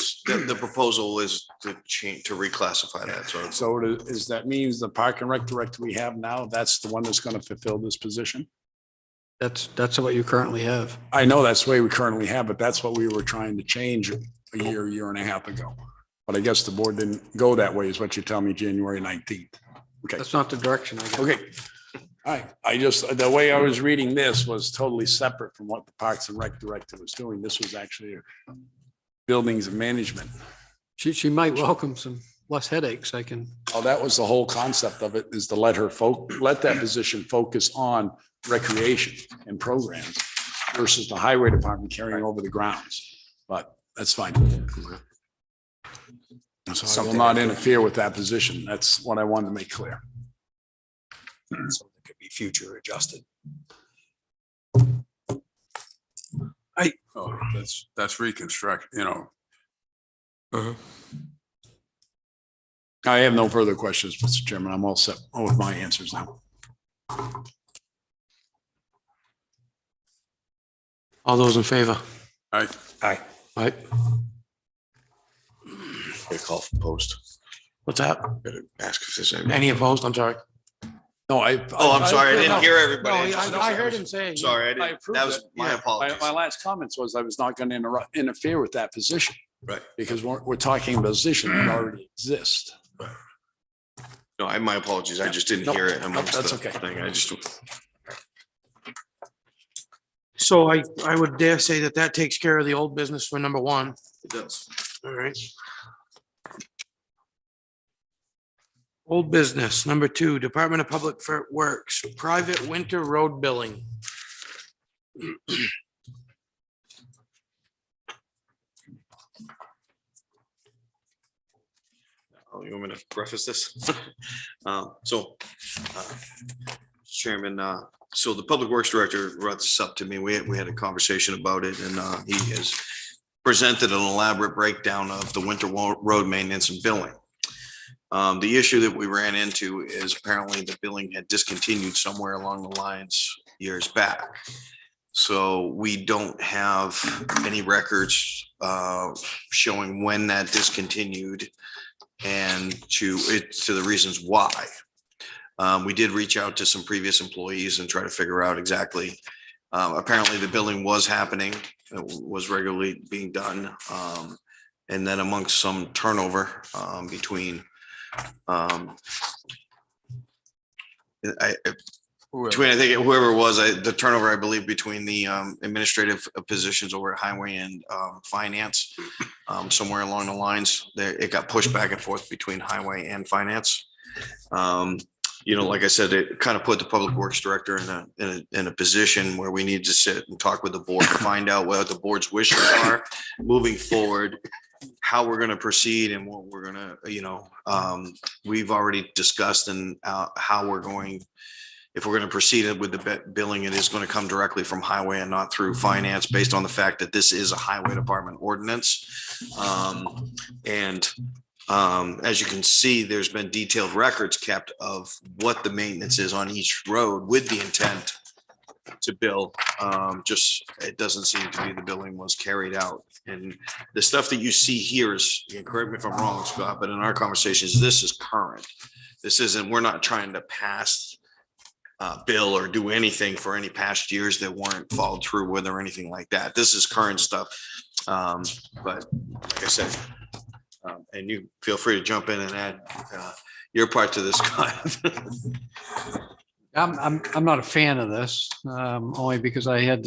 The proposal is to change, to reclassify that, so it's. So is that means the Park and Rec Director we have now, that's the one that's going to fulfill this position? That's what you currently have. I know that's the way we currently have, but that's what we were trying to change a year and a half ago. But I guess the board didn't go that way, is what you're telling me, January 19th. Okay, That's not the direction I got. okay. All right, I just, the way I was reading this was totally separate from what the Parks and Rec director was doing. This was actually buildings and management. She might welcome some less headaches. I can, Oh, that was the whole concept of it, is to let that position focus on recreation and programs versus the highway department carrying over the grounds. But that's fine. So I will not interfere with that position. That's what I wanted to make clear. So it could be future adjusted. Oh, that's reconstruct, you know. I have no further questions, Mr. Chairman. I'm all set with my answers now. All those in favor? I, Right? Get a call from post. What's that? Gotta ask if there's any. Any opposed? I'm sorry. No, Oh, I'm sorry. I didn't hear No, everybody. I heard him say. Sorry, I I didn't. approved That was it. my Yeah. apologies. My last comments was I was not going to interfere with that position. Right. Because we're talking a position that already exists. No, my apologies. I just didn't No, hear it no, amongst that's the okay. thing. I just. So I would dare say that takes care of the old business for number one. It does. All right. Old business, number two, Department of Public Works, private winter road billing. Oh, you want me to preface this? Chairman, so the Public Works Director brought this up to me. We had a conversation about it, and he has presented an elaborate breakdown of the winter road maintenance and billing. The issue that we ran into is apparently the billing had discontinued somewhere along the lines years back. So we don't have any records showing when that discontinued and to the reasons why. We did reach out to some previous employees and try to figure out exactly. Apparently the billing was happening, it was regularly being done. And then amongst some turnover between I think whoever it was, the turnover, I believe, between the administrative positions over at highway and finance, somewhere along the lines there, it got pushed back and forth between highway and finance. You know, like I said, it kind of put the public works director in a position where we need to sit and talk with the board to find out what the board's wishes are moving forward, how we're going to proceed and what we're going to, you know, we've already discussed and how we're going. If we're going to proceed with the billing, it is going to come directly from highway and not through finance, based on the fact that this is a highway department ordinance. As you can see, there's been detailed records kept of what the maintenance is on each road with the intent to bill. Just, it doesn't seem to be the billing was carried out. And the stuff that you see here is, you can correct me if I'm wrong, Scott, but in our conversations, this is current. This isn't, we're not trying to pass bill or do anything for any past years that weren't followed through with or anything like that. This is current stuff. But like I said, and you feel free to jump in and add your part to this, Scott. I'm not a fan of this, only because I had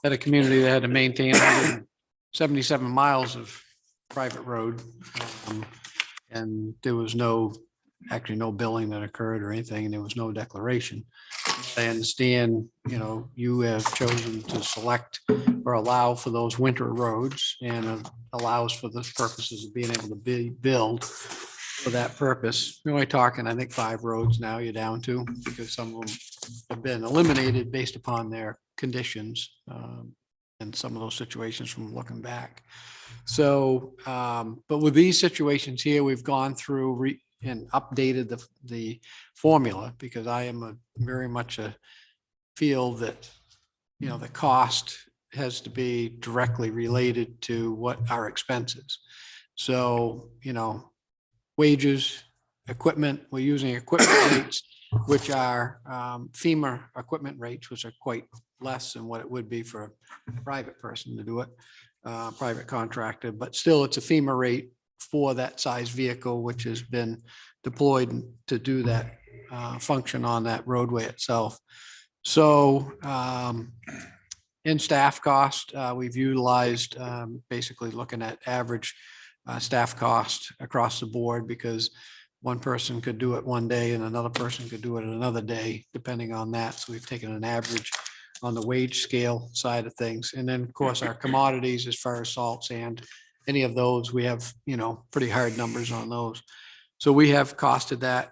a community that had to maintain 177 miles of private road. And there was actually no billing that occurred or anything, and there was no declaration. I understand, you know, you have chosen to select or allow for those winter roads, and allows for the purposes of being able to be billed for that purpose. You're only talking, I think, 5 roads now you're down to, because some of them have been eliminated based upon their conditions, and some of those situations from looking back. So, but with these situations here, we've gone through and updated the formula, because I am very much a feel that, you know, the cost has to be directly related to what our expenses. So, you know, wages, equipment, we're using equipment rates, which are FEMA equipment rates, which are quite less than what it would be for a private person to do it, private contractor, but still it's a FEMA rate for that size vehicle, which has been deployed to do that function on that roadway itself. So in staff cost, we've utilized basically looking at average staff cost across the board, because one person could do it one day and another person could do it another day, depending on that. So we've taken an average on the wage scale side of things. And then, of course, our commodities as far as salt, sand, any of those, we have, pretty hard numbers on those. So we have costed that,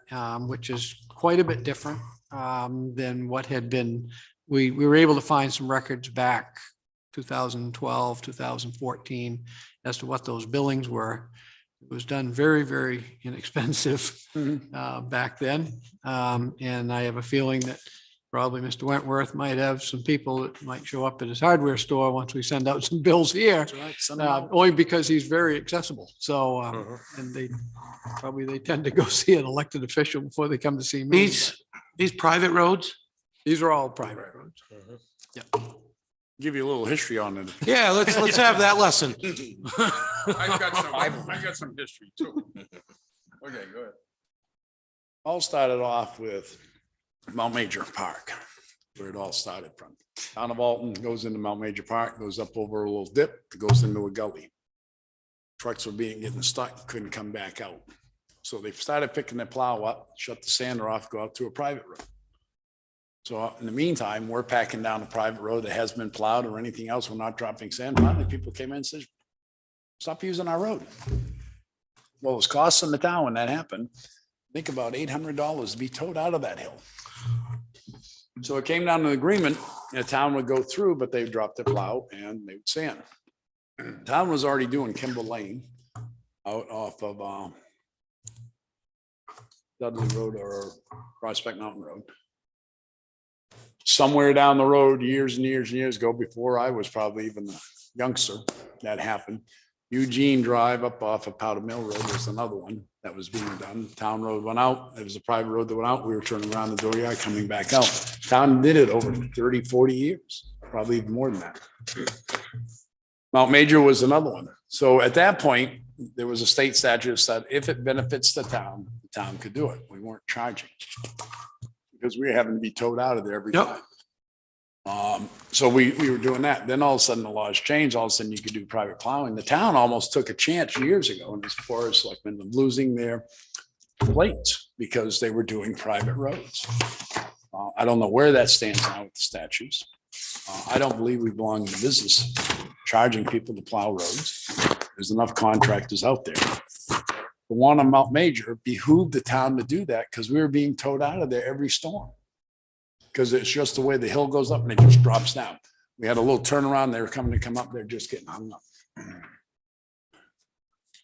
which is quite a bit different than what had been. We were able to find some records back 2012, 2014 as to what those billings were. It was done very, very inexpensive back then. And I have a feeling that probably Mr. Wentworth might have some people that might show up at his hardware store once we send out some bills here. Only because he's very accessible. So, and they tend to go see an elected official before they come to see me. These private roads? These are all private roads. Yeah. Give you a little history on it. Yeah, let's have that lesson. I got some history too. Okay, go ahead. All started off with Mount Major Park, where it all started from. Town of Alton goes into Mount Major Park, goes up over a little dip, goes into a gully. Trucks were getting stuck, couldn't come back out. So they started picking their plow up, shut the sander off, go out to a private road. So in the meantime, we're packing down a private road that has been plowed or anything else. We're not dropping sand. Finally, people came in and said, stop using our road. Well, it was costing the town when that happened. Think about $800 to be towed out of that hill. So it came down to an agreement, and the town would go through, but they would drop their plow and they would sand. The town was already doing Kimball Lane out off of Dudley Road or Prospect Mountain Road. Somewhere down the road, years and years and years ago, before I was probably even a youngster, that happened. Eugene Drive up off of Powder Mill Road was another one that was being done. Town road went out. It was a private road that went out. We were turning around the dooryard coming back out. Town did it over 30, 40 years, probably even more than that. Mount Major was another one. So at that point, there was a state statute that said if it benefits the town could do it. We weren't charging because we were having to be towed out of there every time. So we were doing that. Then all of a sudden the laws changed. All of a sudden you could do private plowing. The town almost took a chance years ago, and as far as selectmen losing their plates because they were doing private roads. I don't know where that stands now with the statutes. I don't believe we belong in the business charging people to plow roads. There's enough contractors out there. The one on Mount Major behooved the town to do that because we were being towed out of there every storm. Because it's just the way the hill goes up and it just drops down. We had a little turnaround. They were coming to come up. They're just getting hung up.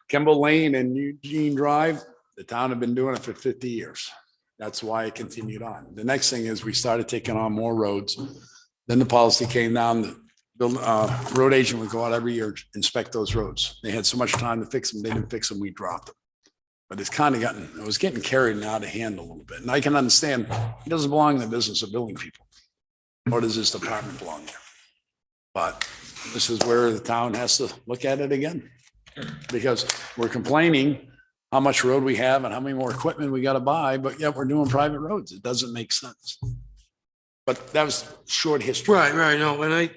Kimball Lane and Eugene Drive, the town had been doing it for 50 years. That's why it continued on. The next thing is we started taking on more roads. Then the policy came down. The road agent would go out every year, inspect those roads. They had so much time to fix them. They didn't fix them. We dropped them. But it's kind of it was getting carried out of hand a little bit. And I can understand it doesn't belong in the business of billing people. Nor does this department belong there. But this is where the town has to look at it again. Because we're complaining how much road we have and how many more equipment we got to buy, but yet we're doing private roads. It doesn't make sense. But that was short history. Right. No, and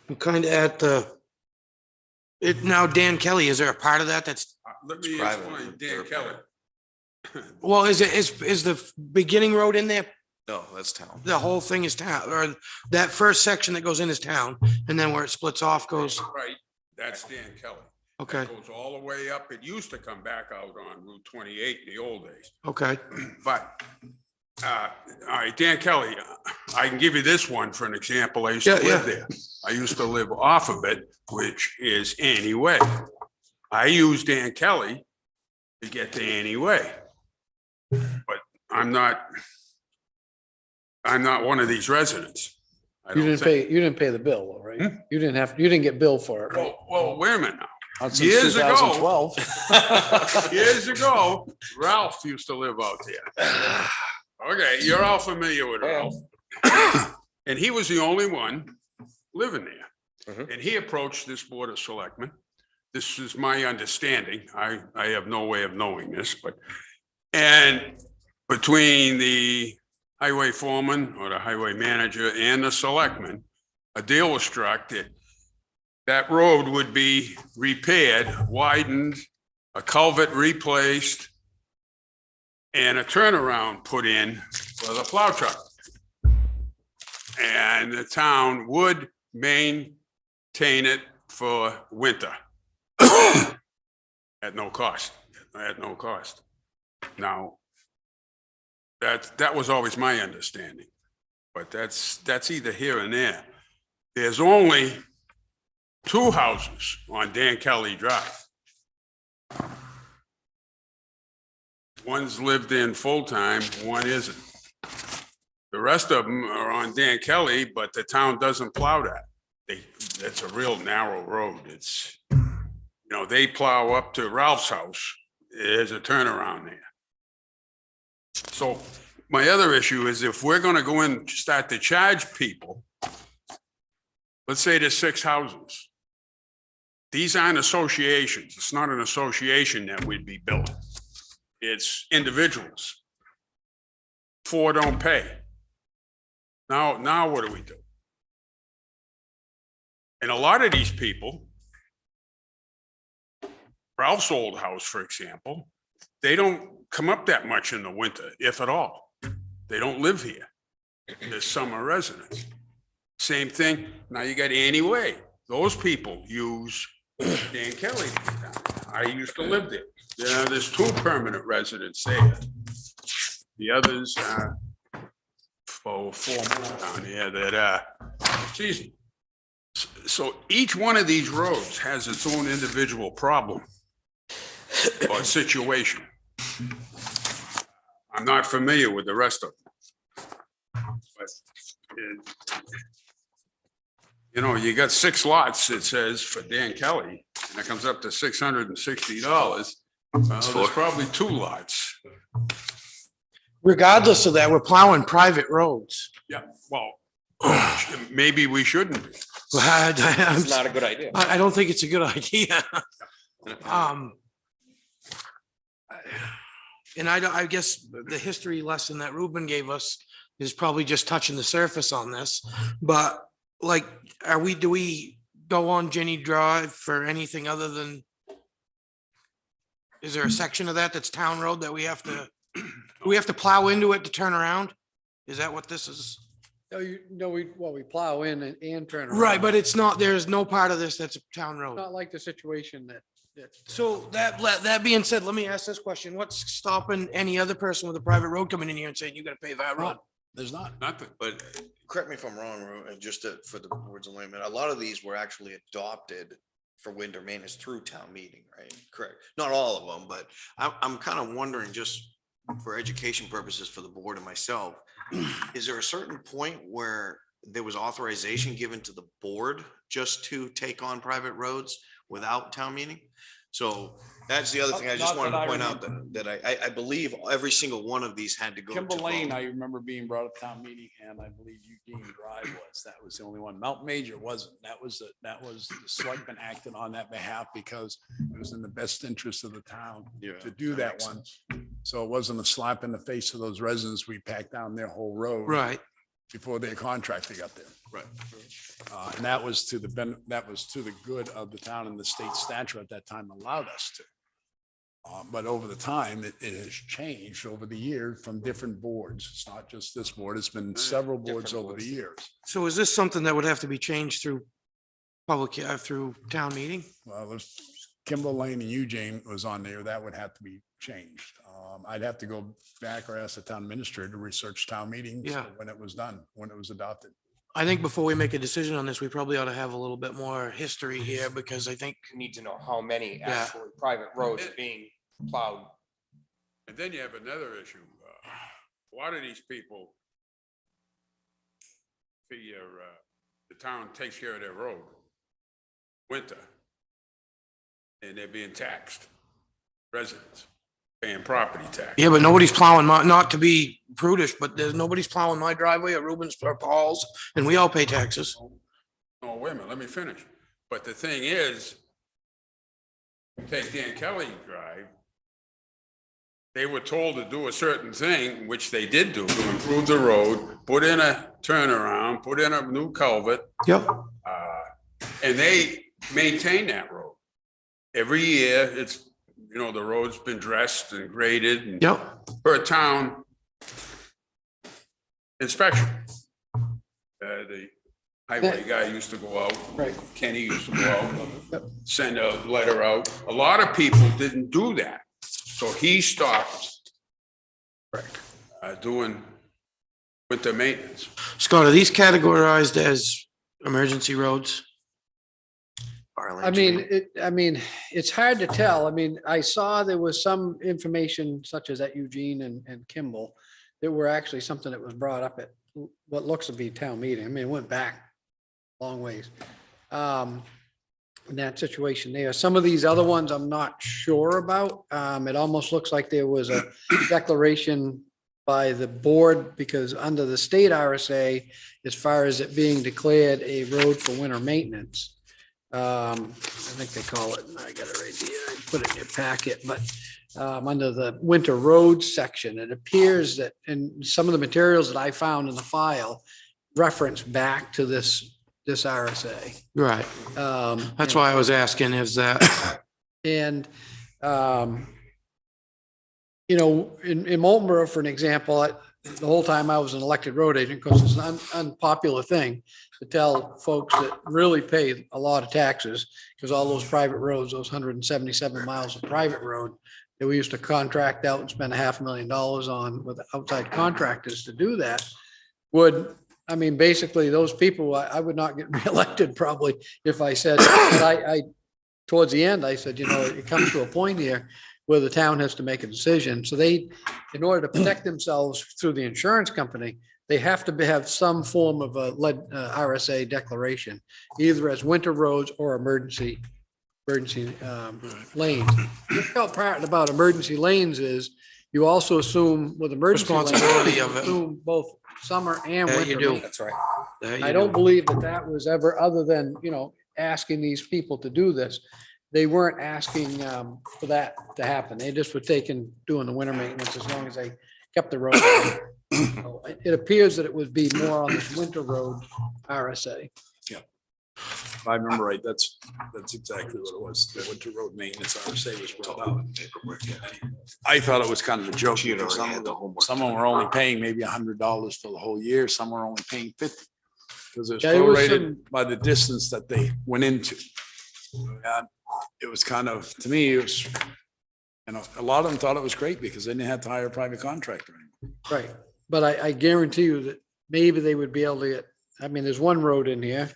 I'm kind of at now, Dan Kelly, is there a part of that that's, Let me explain, Dan Kelly. well, is the beginning road in there? No, that's town. The whole thing is town, or that first section that goes in is town, and then where it splits off goes, Right, that's Dan Kelly. okay, It goes all the way up. It used to come back out on Route 28 in the old days. okay. But, all right, Dan Kelly, I can give you this one for an example. I used to live there. I used to live off of it, which is Annie Way. I use Dan Kelly to get to Annie Way. But I'm not one of these residents. I You don't didn't pay the bill, though, right? You didn't get billed for it, right? Well, wait a minute now. Since Years ago. 2012. Years ago, Ralph used to live out there. Okay, you're all familiar with Ralph. And he was the only one living there. Mhm. And he approached this Board of Selectmen. This is my understanding. I have no way of knowing this, but, and between the highway foreman or the highway manager and the selectmen, a deal was struck that that road would be repaired, widened, a culvert replaced, and a turnaround put in for the plow truck. And the town would maintain it for winter at no cost, at no cost. Now, that was always my understanding, but that's either here and there. There's only 2 houses on Dan Kelly Drive. One's lived in full-time, one isn't. The rest of them are on Dan Kelly, but the town doesn't plow that. It's a real narrow road. It's, they plow up to Ralph's house. There's a turnaround there. So my other issue is if we're gonna go in and start to charge people, let's say there's 6 houses. These aren't associations. It's not an association that we'd be building. It's individuals. 4 don't pay. Now what do we do? And a lot of these people, Ralph's old house, for example, they don't come up that much in the winter, if at all. They don't live here. They're summer residents. Same thing. Now you got Annie Way. Those people use Dan Kelly. I used to live there. Yeah, there's 2 permanent residents there. The others, 4 more down here that, geez. So each one of these roads has its own individual problem or situation. I'm not familiar with the rest of them. But you got 6 lots, it says, for Dan Kelly, and it comes up to $660. Well, there's probably 2 lots. Regardless of that, we're plowing private roads. Yeah, well, maybe we shouldn't. It's not a good idea. I don't think it's a good idea. And I guess the history lesson that Ruben gave us is probably just touching the surface on this. But like, do we go on Jenny Drive for anything other than? Is there a section of that that's town road that we have to, do we have to plow into it to turn around? Is that what this is? No, we plow in and turn around. Right, but it's not, there's no part of this that's a town road. Not like the situation that. So that being said, let me ask this question. What's stopping any other person with a private road coming in here and saying you gotta pay that road? There's not. Nothing. But correct me if I'm wrong, and just for the boards of layman, a lot of these were actually adopted for winter maintenance through town meeting, right? Correct. Not all of them, but I'm kind of wondering, just for education purposes for the board and myself, is there a certain point where there was authorization given to the board just to take on private roads without town meeting? So that's the other thing I just Not wanted that to I point out, that I believe every single one of these had to go. Kimball to Lane, vote. I remember being brought up town meeting, and I believe Eugene Drive that was the only one. Mount Major wasn't. That was the selectmen acted on that behalf because it was in the best interest of the town Yeah, to do that makes one. sense. So it wasn't a slap in the face of those residents. We packed down their whole road. Right. Before their contractor got there. Right. And that was to the good of the town, and the state statute at that time allowed us to. But over the time, it has changed over the years from different boards. It's not just this board. It's been several boards over the years. So is this something that would have to be changed through through town meeting? Well, if Kimball Lane and Eugene was on there, that would have to be changed. I'd have to go back or ask the town administrator to research town meetings Yeah. when it was done, when it was adopted. I think before we make a decision on this, we probably ought to have a little bit more history here because I think, Need to know how many Yeah. actually private roads are being plowed. And then you have another issue. A lot of these people figure the town takes care of their road winter, and they're being taxed, residents. paying property tax. Yeah, but nobody's plowing my, not to be prudish, but there's nobody's plowing my driveway or Ruben's or Paul's, and we all pay taxes. Oh, wait a minute, let me finish. But the thing is, take Dan Kelly Drive, they were told to do a certain thing, which they did do, to improve the road, put in a turnaround, put in a new culvert, Yep. and they maintain that road. Every year, it's, you know, the road's been dressed and graded and Yep. for a town inspection. The highway guy used to go out. Right. Kenny used to go out, send a letter out. A lot of people didn't do that. So he stopped doing winter maintenance. Scott, are these categorized as emergency roads? I mean, it's hard to tell. I mean, I saw there was some information such as at Eugene and Kimball. That were actually something that was brought up at what looks to be town meeting. I mean, it went back a long ways. In that situation there, some of these other ones I'm not sure about. It almost looks like there was a declaration by the board because under the state RSA, as far as it being declared a road for winter maintenance. I think they call it, I got it right here, I put it in your packet, but under the winter roads section, it appears that in some of the materials that I found in the file reference back to this RSA. Right. That's why I was asking, is that, And, you know, in Moultonborough, for an example, the whole time I was an elected road agent, because it's an unpopular thing to tell folks that really pay a lot of taxes, because all those private roads, those 177 miles of private road that we used to contract out and spend $500,000 on with outside contractors to do that would, I mean, basically those people, I would not get reelected probably if I said, but I towards the end, I said, you know, it comes to a point here where the town has to make a decision. So they, in order to protect themselves through the insurance company, they have to have some form of a RSA declaration, either as winter roads or emergency lanes. The difficult part about emergency lanes is you also assume with emergency lanes, Responsibility you of it. assume both summer and Yeah, winter. you do. maintenance. That's right. I don't believe that was ever, other than, you know, asking these people to do this. They weren't asking for that to happen. They just were doing the winter maintenance as long as they kept the road. So it appears that it would be more on this winter road RSA. If I remember right, that's exactly what it was. The winter road maintenance RSA was brought out. I thought it was kind of a joke. Because some of them were only paying maybe $100 for the whole year. Some were only paying 50. Because it was Yeah, there was prorated by the distance that they went into. And it was kind of, to me, it was, you know, a lot of them thought it was great because they didn't have to hire a private contractor anymore. Right. But I guarantee you that maybe they would be able to get, I mean, there's one road in here.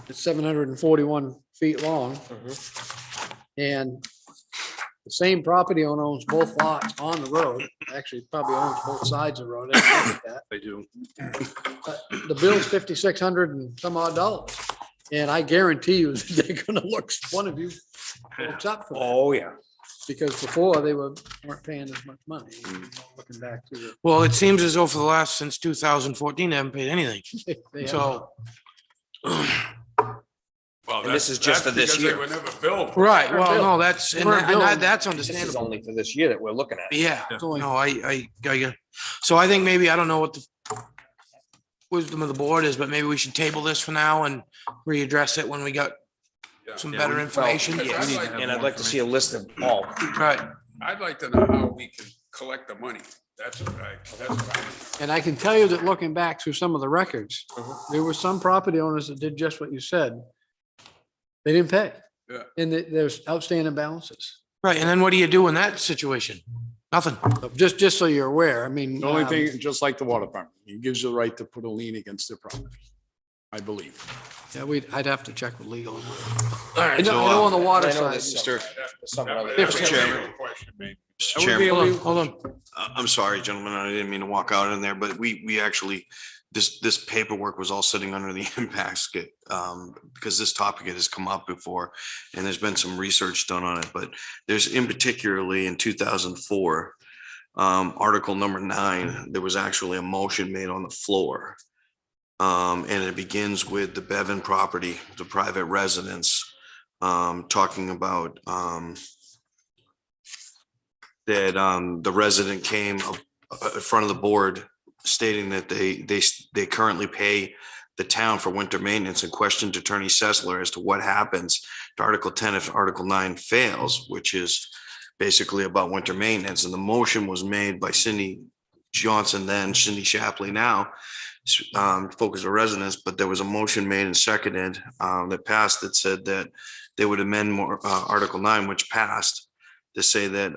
It's 741 feet long. And the same property owner owns both lots on the road. Actually, probably owns both sides of the road. They do. But the bill's $5,600 and some odd dollars. And I guarantee you that they're gonna look one of you folks up for that. Oh, yeah. Because before they weren't paying as much money. Looking back to well, it seems as though for the last, since 2014, they haven't paid anything. the. So. Well, And this is just for this because year. They were never billed. Right, well, no, that's, and We're building- that's This is understandable. only for this year that we're looking at. Yeah, It's only- no, I so I think maybe, I don't know what the wisdom of the board is, but maybe we should table this for now and readdress it when we got Yeah. some better information. Well, Yes, I'd like to and have I'd like to see a list of all. Right, I'd like to know how we can collect the money. That's what I. And I can tell you that looking back through some of the records, there were some property owners that did just what you said. They didn't pay. Yeah. And there's outstanding balances. right, and then what do you do in that situation? Nothing. So just so you're aware, I mean. The only thing, just like the water department, it gives you the right to put a lien against their property, I believe. Yeah, I'd have to check with legal. All I right, know so, I know on the water I know side. this, Mr. some other- Mr. Chairman. Mr. Chairman, hold on. I'm sorry, gentlemen, I didn't mean to walk out in there, but we actually this paperwork was all sitting under the impact basket, because this topic has come up before, and there's been some research done on it, but there's in particularly in 2004, Article number 9, there was actually a motion made on the floor. And it begins with the Bevan property, the private residence, talking about that the resident came up in front of the board stating that they currently pay the town for winter maintenance, and questioned Attorney Sessler as to what happens to Article 10 if Article 9 fails, which is basically about winter maintenance. And the motion was made by Cindy Johnson, then Cindy Shapley now, focus on residents, but there was a motion made and seconded that passed that said that they would amend more Article 9, which passed, to say that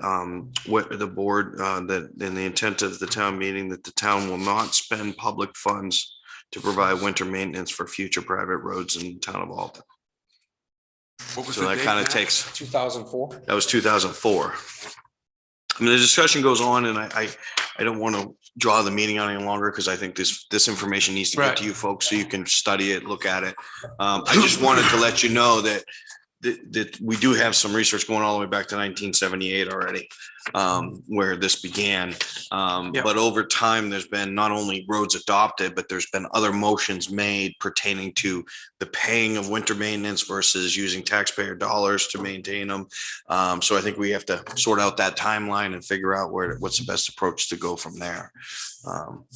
what the board that in the intent of the town meeting, that the town will not spend public funds to provide winter maintenance for future private roads in the town of Alton. What was So the that date, kind of Matt? takes, 2004. that was 2004. I mean, the discussion goes on, and I don't want to draw the meeting on any longer, because I think this information needs to get to you folks so you can study it, look at it. I just wanted to let you know that we do have some research going all the way back to 1978 already, where this began. But over time, there's been not only roads adopted, but there's been other motions made pertaining to the paying of winter maintenance versus using taxpayer dollars to maintain them. So I think we have to sort out that timeline and figure out what's the best approach to go from there. Well,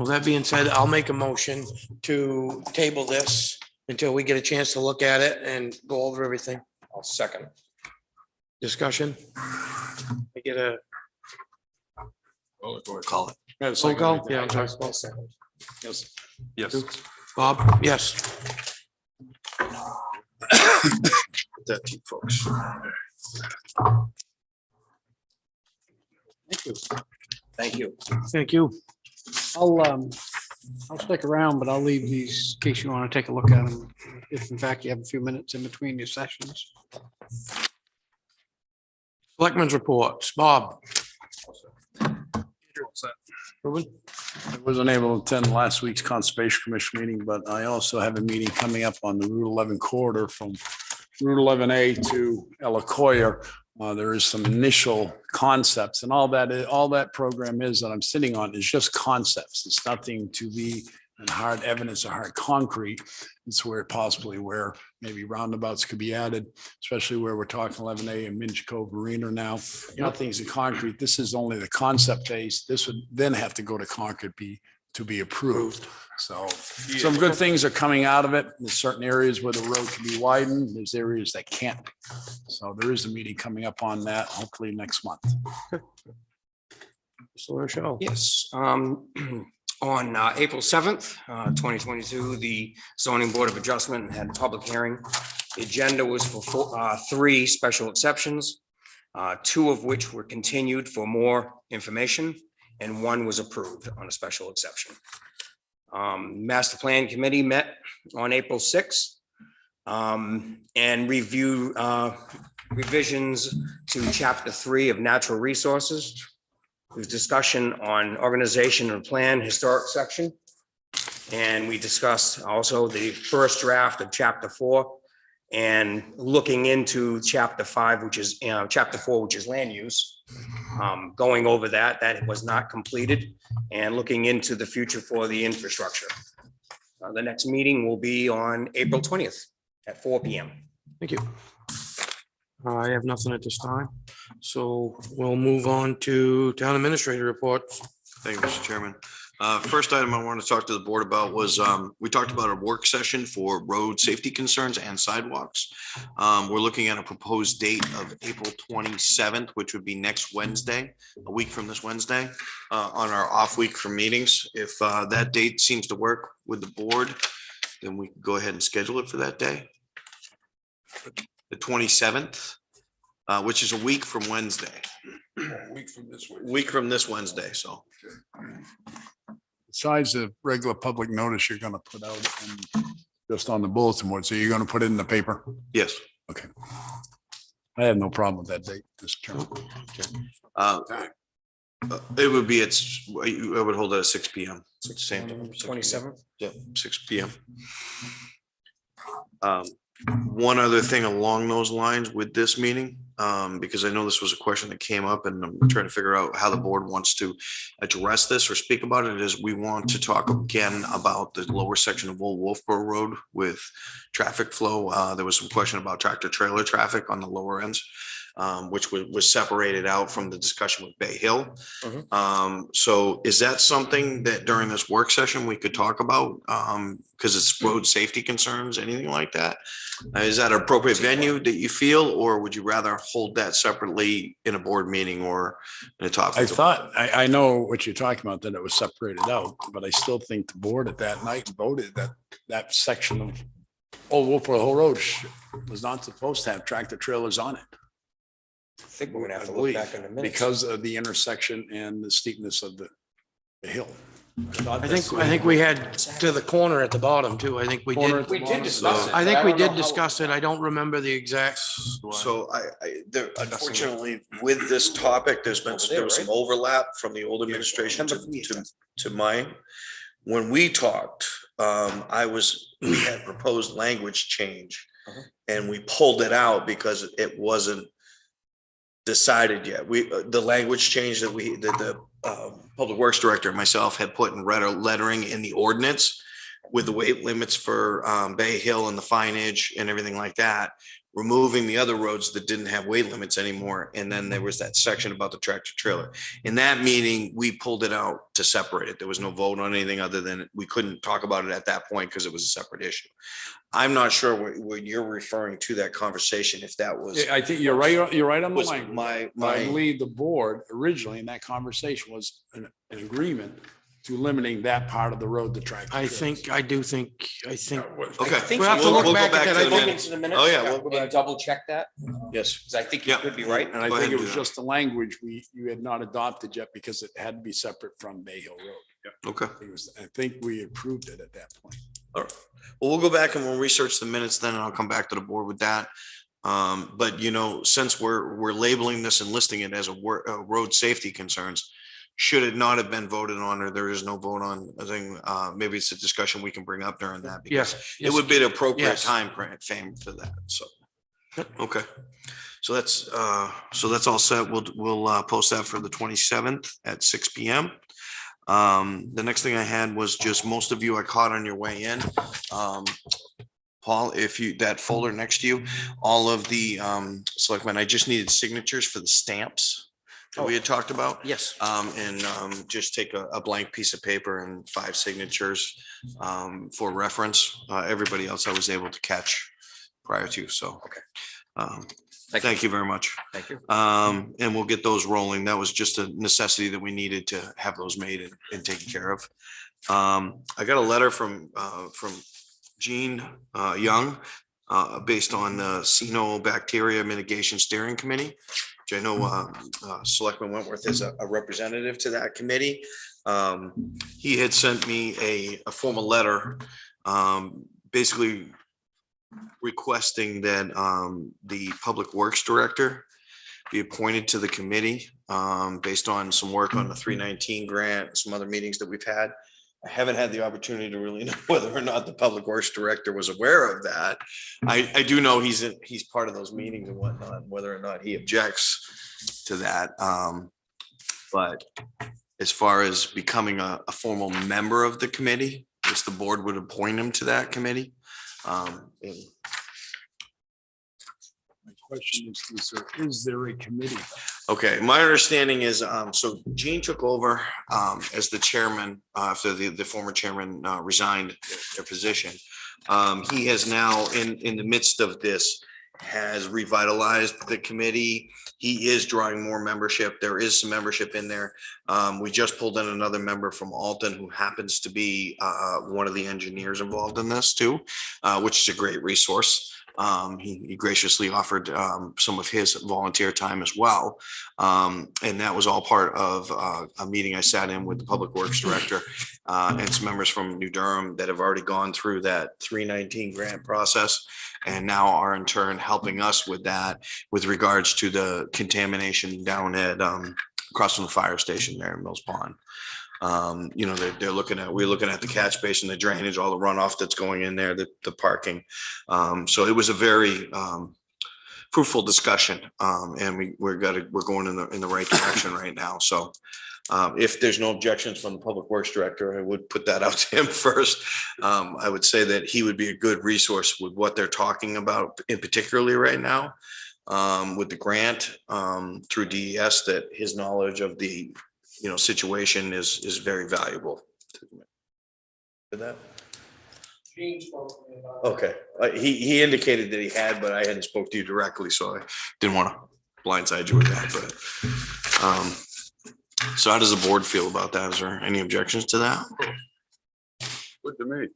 that being said, I'll make a motion to table this until we get a chance to look at it and go over everything. I'll second. Discussion. I get a Call it. roll call? Yeah, I'm sorry. Yes. Bob, yes. That to you folks. Thank you. Thank you. I'll stick around, but I'll leave these in case you want to take a look at them. If in fact you have a few minutes in between your sessions. Selectmen's reports. Bob. Ruben? I wasn't able to attend last week's Conservation Commission meeting, but I also have a meeting coming up on the Route 11 corridor from Route 11A to Elacoya. There is some initial concepts, and all that program is that I'm sitting on is just concepts. It's nothing to be in hard evidence or hard concrete. It's where maybe roundabouts could be added, especially where we're talking 11A and Minch Cove Arena now. Nothing's in concrete. This is only the concept phase. This would then have to go to concrete to be approved. So some good things are coming out of it. There's certain areas where the road can be widened. There's areas that can't. So there is a meeting coming up on that, hopefully next month. So Rochelle. Yes. On April 7th, 2022, the zoning board of adjustment had a public hearing. The agenda was for 3 special exceptions, 2 of which were continued for more information, and 1 was approved on a special exception. Master Plan Committee met on April 6th and reviewed revisions to Chapter 3 of Natural Resources. There was discussion on organization and plan historic section. And we discussed also the first draft of Chapter 4 and looking into Chapter 5, which is Chapter 4, which is land use. Going over that was not completed, and looking into the future for the infrastructure. The next meeting will be on April 20th at 4 p.m. Thank you. I have nothing at this time, so we'll move on to town administrator reports. Thank you, Mr. Chairman. First item I want to talk to the board about was, we talked about a work session for road safety concerns and sidewalks. We're looking at a proposed date of April 27th, which would be next Wednesday, a week from this Wednesday, on our off week for meetings. If that date seems to work with the board, then we can go ahead and schedule it for that day. The 27th, which is a week from Wednesday. Week from this one. Week from this Wednesday, so. Besides the regular public notice you're going to put out and just on the bulletin board, so you're going to put it in the paper? Yes. Okay. I have no problem with that date, Mr. Chairman. It would be, I would hold it at 6 PM. Same time. 27th. Yeah, 6 PM. One other thing along those lines with this meeting, because I know this was a question that came up and I'm trying to figure out how the board wants to address this or speak about it, is we want to talk again about the lower section of Old Wolfboro Road with traffic flow. There was some question about tractor trailer traffic on the lower ends, which was separated out from the discussion with Bay Hill. So is that something that during this work session we could talk about? Because it's road safety concerns, anything like that? Is that an appropriate venue that you feel, or would you rather hold that separately in a board meeting or in a talk? I thought, I know what you're talking about, that it was separated out, but I still think the board at that night voted that that section of Old Wolfboro Hill Road was not supposed to have tractor trailers on it. I think we're gonna have I to look believe, back in the minutes. because of the intersection and the steepness of the hill. I think we had to the corner at the bottom too. I think we Corner did. at the We did bottom. discuss it. I think but we don't know did how- discuss it. I don't remember the exact. So unfortunately, with this topic, there was some overlap from the old administration to mine. When we talked, we had proposed language change and we pulled it out because it wasn't decided yet. The language change that the Public Works Director and myself had put in red lettering in the ordinance with the weight limits for Bay Hill and the signage and everything like that, removing the other roads that didn't have weight limits anymore. And then there was that section about the tractor trailer. In that meeting, we pulled it out to separate it. There was no vote on anything other than we couldn't talk about it at that point because it was a separate issue. I'm not sure what you're referring to that conversation, if that was. I think you're right, you're right on the was language. I my, believe the board originally in that conversation was an agreement to limiting that part of the road to tractor. I trailers. think, I do think, I think. okay. I think We'll have to so. look We'll go back at that. to I the think Look minutes. into the minutes. Oh, yeah, we'll go back. And double check that, Yes. because I think you Yeah. could be right. And I Go think ahead it and was do that. just the language you had not adopted yet because it had to be separate from Bay Hill Road. Okay. I think we approved it at that point. All right. Well, we'll go back and we'll research the minutes then, and I'll come back to the board with that. But since we're labeling this and listing it as a road safety concerns, should it not have been voted on, or there is no vote on a thing, maybe it's a discussion we can bring up during that. Because Yes. it would be the appropriate Yes. time frame for that, so. Okay, so that's all set. We'll post that for the 27th at 6 PM. The next thing I had was just, most of you I caught on your way in. Paul, that folder next to you, all of the selectmen, I just needed signatures for the stamps that we had talked about. Yes. Just take a blank piece of paper and 5 signatures for reference. Everybody else I was able to catch prior to, so. Okay. Thank you very much. Thank you. And we'll get those rolling. That was just a necessity that we needed to have those made and taken care of. I got a letter from Gene Young based on the Cyanobacteria Mitigation Steering Committee, which I know Selectman Wentworth is a representative to that committee. He had sent me a formal letter, basically requesting that the Public Works Director be appointed to the committee based on some work on the 319 grant, some other meetings that we've had. I haven't had the opportunity to really know whether or not the Public Works Director was aware of that. I do know he's part of those meetings and whatnot, whether or not he objects to that. But as far as becoming a formal member of the committee, I guess the board would appoint him to that committee. My question is there a committee? Okay, my understanding is, so Gene took over as the chairman after the former chairman resigned their position. He has now, in the midst of this, has revitalized the committee. He is drawing more membership. There is some membership in there. We just pulled in another member from Alton who happens to be one of the engineers involved in this too, which is a great resource. He graciously offered some of his volunteer time as well. And that was all part of a meeting I sat in with the Public Works Director and some members from New Durham that have already gone through that 319 grant process and now are in turn helping us with that with regards to the contamination down at across from the fire station there in Mills Pond. You know, we're looking at the catch basin, the drainage, all the runoff that's going in there, the parking. So it was a very fruitful discussion, and we're going in the right direction right now. So if there's no objections from the Public Works Director, I would put that out to him first. I would say that he would be a good resource with what they're talking about, in particularly right now, with the grant through DES, that his knowledge of the, you know, situation is very valuable. Did that? Okay, he indicated that he had, but I hadn't spoke to you directly, so I didn't want to blindside you with that, but so how does the board feel about that? Is there any objections to that? Good to me.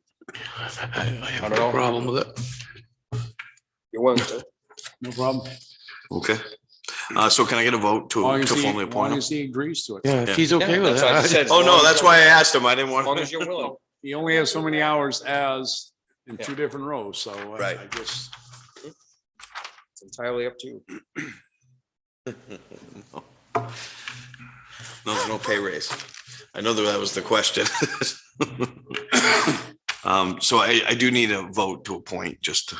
I have no problem with it. You're willing to? No problem. Okay, so can I get a vote to formally appoint him? he agrees to it. Yeah, if he's okay with That's what I it. said. Oh, no, that's why I asked him. I didn't As long want. as you're willing. He only has so many hours as in Yeah. two different rows, so Right. I guess. It's entirely up to you. No, there's no pay raise. I know that was the question. So I do need a vote to appoint, just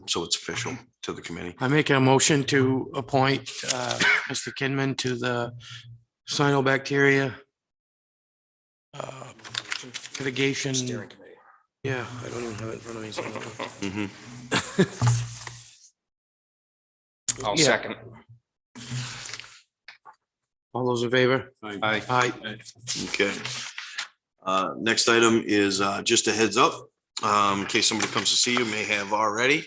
so it's official to the committee. I make a motion to appoint Mr. Kinman to the cyanobacteria mitigation. Steering committee. Yeah, I don't even have it in front of me. so- Mhm. I'll Yeah. second. All those in favor? Aye. Aye. Okay. Next item is just a heads up, in case somebody comes to see you, may have already.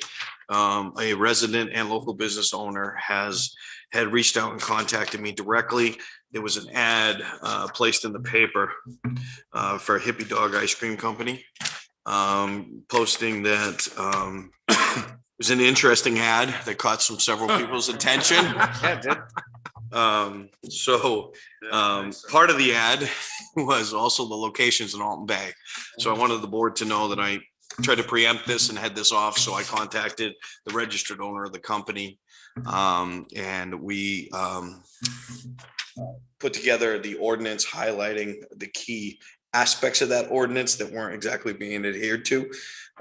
A resident and local business owner had reached out and contacted me directly. There was an ad placed in the paper for a Hippie Dog Ice Cream Company, posting that it was an interesting ad that caught several people's attention. Yeah, it did. So part of the ad was also the locations in Alton Bay. So I wanted the board to know that I tried to preempt this and head this off. So I contacted the registered owner of the company. And we put together the ordinance highlighting the key aspects of that ordinance that weren't exactly being adhered to,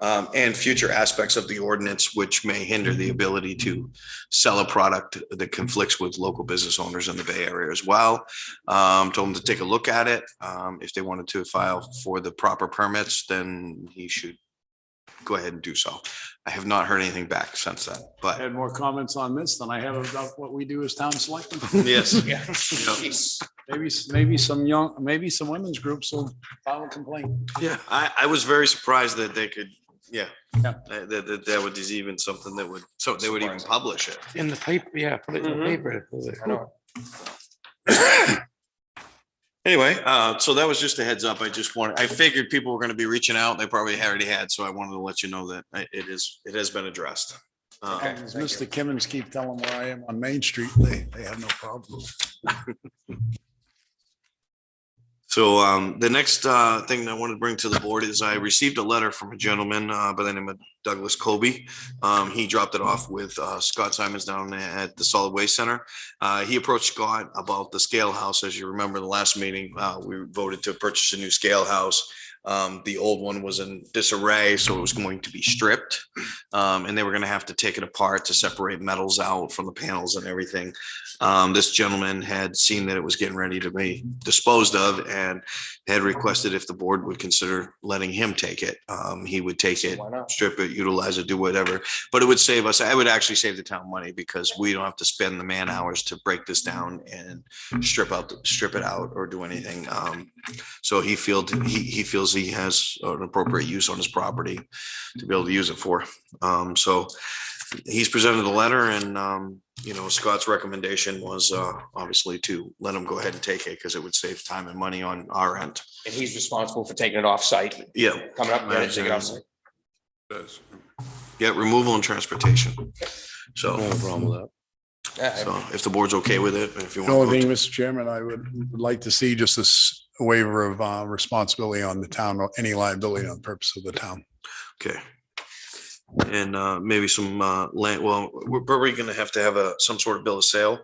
and future aspects of the ordinance which may hinder the ability to sell a product that conflicts with local business owners in the Bay Area as well. Told them to take a look at it. If they wanted to file for the proper permits, then he should go ahead and do so. I have not heard anything back since then, I but had more comments on this than I have about what we do as town selectmen. yes. Yeah. Yep. Maybe some women's groups will file a complaint. Yeah, I was very surprised that they could, Yeah. that would is even something that would, so they would even publish it. In the paper, yeah, put it in the paper. I know. Anyway, so that was just a heads up. I figured people were gonna be reaching out. They probably already had, so I wanted to let you know that it has been addressed. As Mr. Kimmons keep telling where I am on Main Street, they have no problem. So the next thing I wanted to bring to the board is I received a letter from a gentleman by the name of Douglas Colby. He dropped it off with Scott Simons down at the Solid Waste Center. He approached Scott about the scale house. As you remember, the last meeting, we voted to purchase a new scale house. The old one was in disarray, so it was going to be stripped. And they were going to have to take it apart to separate metals out from the panels and everything. This gentleman had seen that it was getting ready to be disposed of and had requested if the board would consider letting him take it. He would take it, Why not? strip it, utilize it, do whatever, but it would save us. I would actually save the town money because we don't have to spend the man hours to break this down and strip it out or do anything. So he feels he has an appropriate use on his property to be able to use it for. So he's presented the letter and, Scott's recommendation was obviously to let him go ahead and take it because it would save time and money on our end. And he's responsible for taking it off site, Yeah. coming up and getting it, take it off site. Does. Yeah, removal and transportation. So, problem with that. Yeah, so if the board's okay with it, if you The only want. thing, Mr. Chairman, I would like to see just this waiver of responsibility on the town, or any liability on the purpose of the town. Okay. And maybe some land, well, we're probably gonna have to have some sort of bill of sale.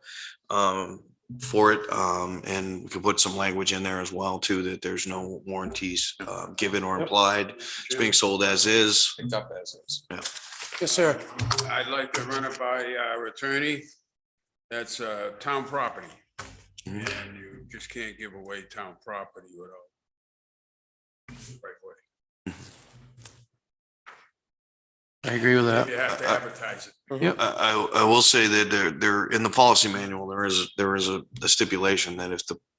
for it. And we could put some language in there as well too, that there's no warranties given or implied. It's being sold as is. Picked up as is. Yes, sir. I'd like to run it by our attorney. That's town property. Mhm. And you just can't give away town property without. Right way. I agree with that. You have to advertise it. Yep. I will say that there in the policy manual, there is a stipulation that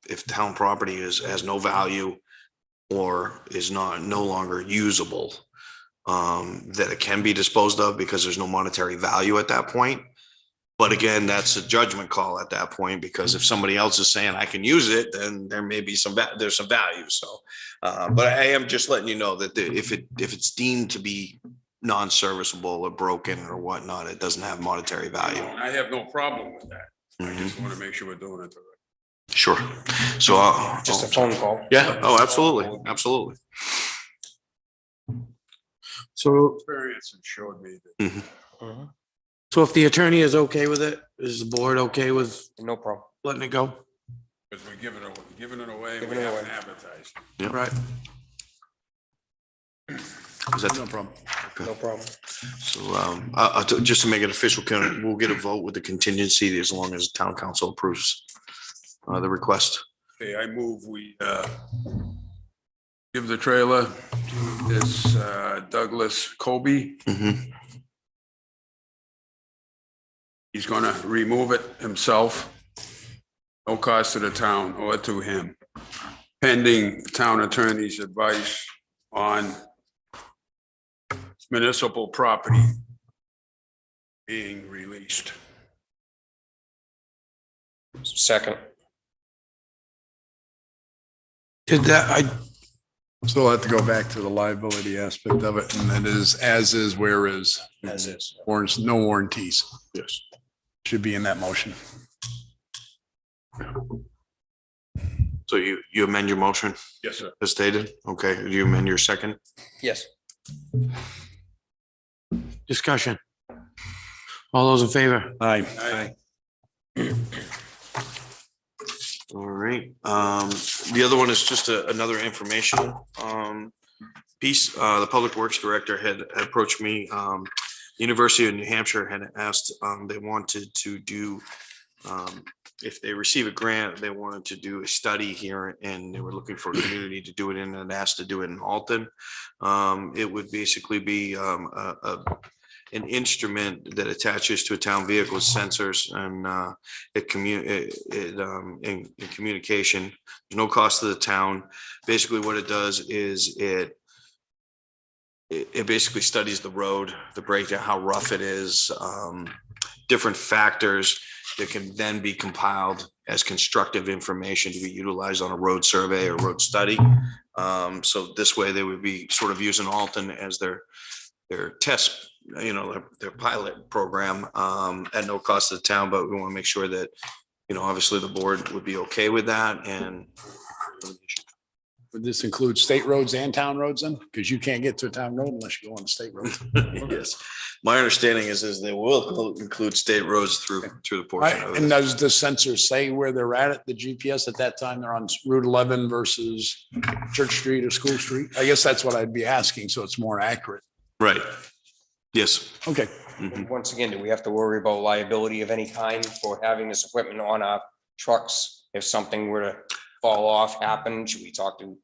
if town property has no value or is no longer usable, that it can be disposed of because there's no monetary value at that point. But again, that's a judgment call at that point, because if somebody else is saying I can use it, then there may be there's some value. So, but I am just letting you know that if it's deemed to be non-serviceable or broken or whatnot, it doesn't have monetary value. I have no problem with that. I Mhm. just want to make sure we're doing it the right. Sure. So, Just a phone call. yeah. Oh, absolutely. Absolutely. So, Experience and showed me that. Mhm. so if the attorney is okay with it, is the board okay with No problem. letting it go? Because we're giving it away, we Giving it haven't away. advertised. Yep. Right. Is that No problem. No problem. so? Just to make it official, we'll get a vote with the contingency as long as town council approves the request. Okay, I move we give the trailer to this Douglas Kobe. Mhm. He's gonna remove it himself. No cost to the town or to him, pending town attorney's advice on municipal property being released. Second. Did that, So I'll have to go back to the liability aspect of it, and that is as is, where is. As is. Warrants, no warranties. Yes. Should be in that motion. So you amend your motion Yes, sir. as stated? Okay. Do you amend your second? Yes. discussion? All those in favor? Aye. All right. The other one is just another informational piece. The Public Works Director had approached me. University of New Hampshire had asked, they wanted to do, if they receive a grant, they wanted to do a study here, and they were looking for a community to do it in, and asked to do it in Alton. It would basically be an instrument that attaches to a town vehicle with sensors, and in communication. There's no cost to the town. Basically, what it does is it basically studies the road, the breakdown, how rough it is, different factors that can then be compiled as constructive information to be utilized on a road survey or road study. So this way they would be sort of using Alton as their test, their pilot program at no cost to the town, but we want to make sure that, obviously the board would be okay with that. And Would this include state roads and town roads then? Because you can't get to a town road unless you go on the state road. yes, my understanding is they will include state roads through the portion of And it. does the sensor say where they're at the GPS at that time? They're on Route 11 versus Church Street or School Street? I guess that's what I'd be asking, so it's more accurate. Right. Yes. Okay. Mhm. Once again, do we have to worry about liability of any kind for having this equipment on our trucks? If something were to fall off, happen, should we talk to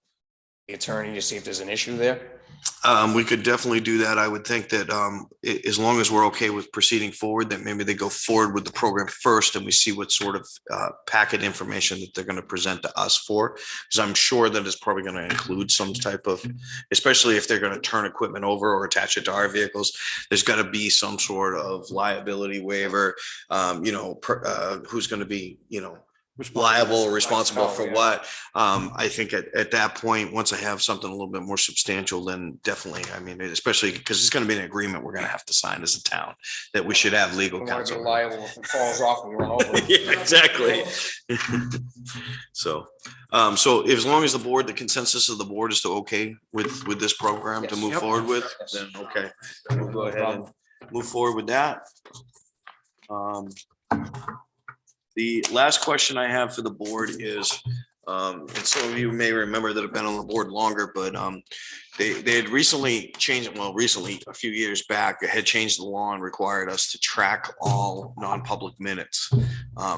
the attorney to see if there's an issue there? We could definitely do that. I would think that as long as we're okay with proceeding forward, that maybe they go forward with the program first and we see what sort of packet information that they're going to present to us for. Because I'm sure that it's probably going to include some type of, especially if they're going to turn equipment over or attach it to our vehicles, there's got to be some sort of liability waiver, who's going to be, liable or responsible for what. I think at that point, once I have something a little bit more substantial, then definitely, especially because it's going to be an agreement we're going to have to sign as a town that we should have legal We want to counsel. be liable if it falls off and we run over. Yeah, exactly. So as long as the consensus of the board is to okay with this program to Yes. move Yep. forward with, Yes. then okay, we'll go ahead and move forward with that. The last question I have for the board is, and some of you may remember that have been on the board longer, but they had recently changed, well, recently, a few years back, had changed the law and required us to track all non-public minutes.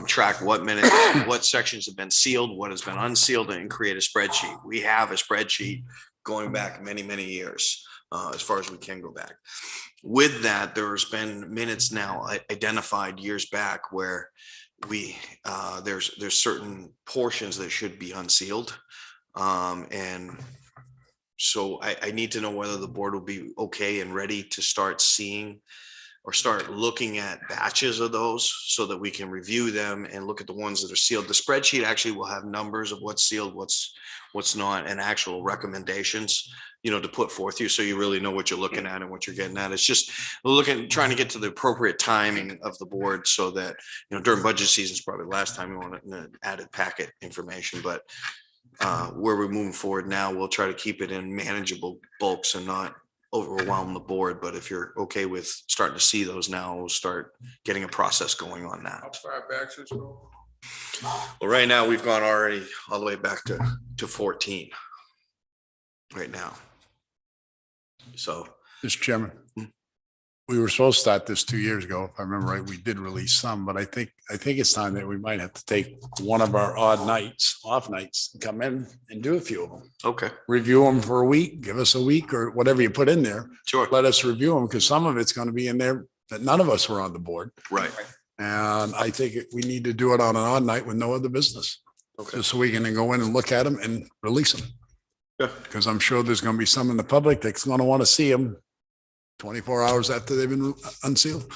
Track what minutes, what sections have been sealed, what has been unsealed, and create a spreadsheet. We have a spreadsheet going back many, many years, as far as we can go back. With that, there's been minutes now identified years back where there's certain portions that should be unsealed. And so I need to know whether the board will be okay and ready to start seeing or start looking at batches of those so that we can review them and look at the ones that are sealed. The spreadsheet actually will have numbers of what's sealed, what's not, and actual recommendations, to put forth you, so you really know what you're looking at and what you're getting at. It's just trying to get to the appropriate timing of the board so that, during budget season is probably the last time we want an added packet information, but where we're moving forward now, we'll try to keep it in manageable bulks and not overwhelm the board. But if you're okay with starting to see those now, we'll start getting a process going on that. How far back since go? Well, right now, we've gone already all the way back to 14 right now. So, Mr. Chairman, we were supposed to start this 2 years ago. If I remember right, we did release some, but I think it's time that we might have to take one of our off nights, and come in and do a few of them. okay, Review them for a week, give us a week or whatever you put in there. sure, Let us review them because some of it's going to be in there that none of us were on the board. right, And I think we need to do it on an odd night with no other business. okay, Just so we can then go in and look at them and release them. Yeah. Because I'm sure there's going to be some in the public that's going to want to see them 24 hours after they've been unsealed.